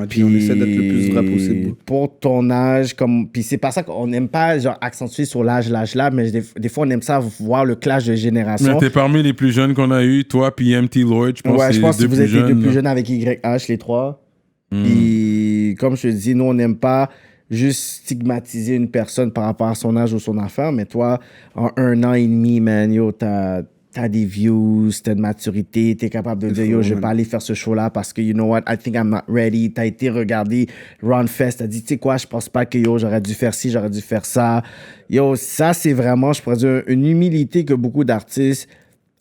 Puis, on essaie d'être le plus vrai possible. Pour ton âge, puis c'est pas ça qu'on n'aime pas genre accentuer sur l'âge, mais des fois on aime ça voir le clash de génération. Mais t'es parmi les plus jeunes qu'on a eu, toi puis MT Lloyd, je pense. Ouais, je pense que vous êtes les deux plus là. jeunes avec YH, les trois. Puis comme je te dis, nous on n'aime pas juste stigmatiser une personne par rapport à son âge ou son affaire, mais toi, en 1 an et demi, man, yo, t'as des views, t'as de maturité, t'es capable de dire, yo, je vais pas aller faire ce show-là parce que, you know what, I think I'm not ready. T'as été regarder Ron Fest, t'as dit, tu sais quoi, je pense pas que, yo, j'aurais dû faire ci, j'aurais dû faire ça. Yo, ça, c'est vraiment, je pourrais dire, une humilité que beaucoup d'artistes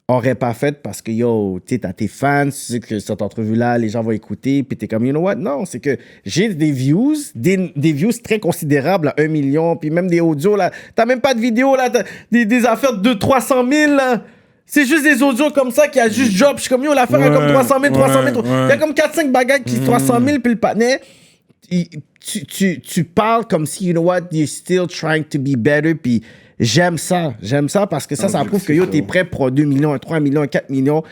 auraient pas faite parce que, yo, tu sais, t'as tes fans, tu sais que cette entrevue-là, les gens vont écouter, puis t'es comme, you know what, non, c'est que j'ai des views, des views très considérables, là, 1 million, puis même des audios, là, t'as même pas de vidéos, là, t'as des affaires de 300 000, là. C'est juste des audios comme ça qui a juste job. Je suis comme, yo, l'affaire est comme 300 000. Il y a comme 4-5 bagages qui 300 000, puis le patinet, tu parles comme si, you know what, you're still trying to be better, puis j'aime ça parce que ça prouve que, yo, t'es prêt pour 2 millions, 3 millions, 4 millions,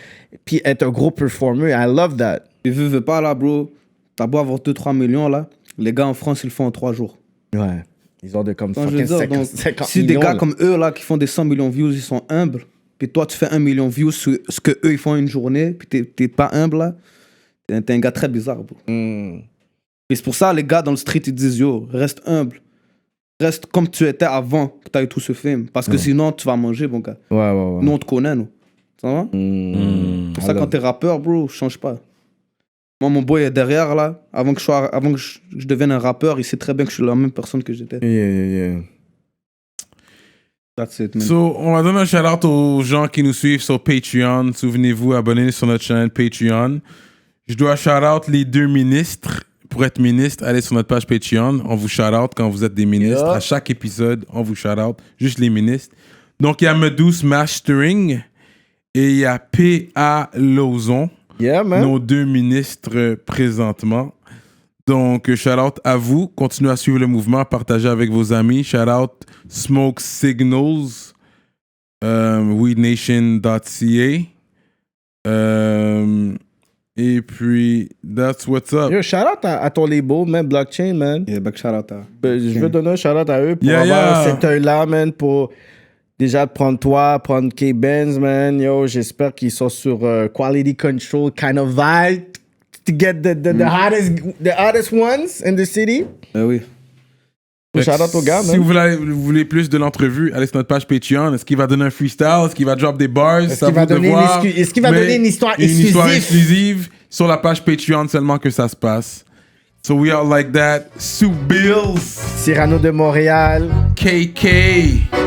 puis être un gros performer. I love that. Et veux pas, là, bro, t'as beau avoir 2-3 millions, là, les gars en France, ils le font en 3 jours. Ouais. Ils ont de comme Enfin, fucking 50 si millions. des gars comme eux, là, qui font des 100 millions de views, ils sont humbles, puis toi, tu fais 1 million de views sur ce que eux ils font une journée, puis t'es pas humble, là. T'es un gars très bizarre, bro. Et c'est pour ça, les gars dans le street, ils disent, yo, reste humble. Reste comme tu étais avant que t'aies tout ce film. Parce que sinon, tu vas manger, mon gars. Ouais. Nous, on te connaît, nous. Ça va? Pour ça, quand t'es rappeur, bro, change pas. Moi, mon boy est derrière, là. Avant que je devienne un rappeur, il sait très bien que je suis la même personne que j'étais. Yeah. That's it, man. So, on va donner un shout-out aux gens qui nous suivent sur Patreon. Souvenez-vous, abonnez-vous sur notre chaîne Patreon. Je dois shout-out les 2 ministres. Pour être ministre, allez sur notre page Patreon. On vous shout-out quand vous êtes des ministres. À chaque épisode, on vous shout-out. Juste les ministres. Donc, il y a Medus Mastering et il y a P.A. Lauzon. Yeah, man. Nos 2 ministres présentement. Donc, shout-out à vous. Continuez à suivre le mouvement. Partagez avec vos amis. Shout-out Smoke Signals, weednation.ca. Et puis, that's what's up. Yo, shout-out à ton label, man, Blockchain, man. Yeah, back shout-out à... Je veux donner un shout-out à eux pour avoir cet œil-là, man, pour déjà prendre toi, prendre K-Benz, man. Yo, j'espère qu'ils sont sur Quality Control kind of vibe to get the hottest ones in the city. oui. Shout-out aux gars, man. Si vous voulez plus de l'entrevue, allez sur notre page Patreon. Est-ce qu'il va donner un freestyle? Est-ce qu'il va drop des bars? Est-ce qu'il va donner une histoire exclusive sur la page Patreon seulement que ça se passe. So we are like that. Sue Bills. Cyrano de Montréal. KK.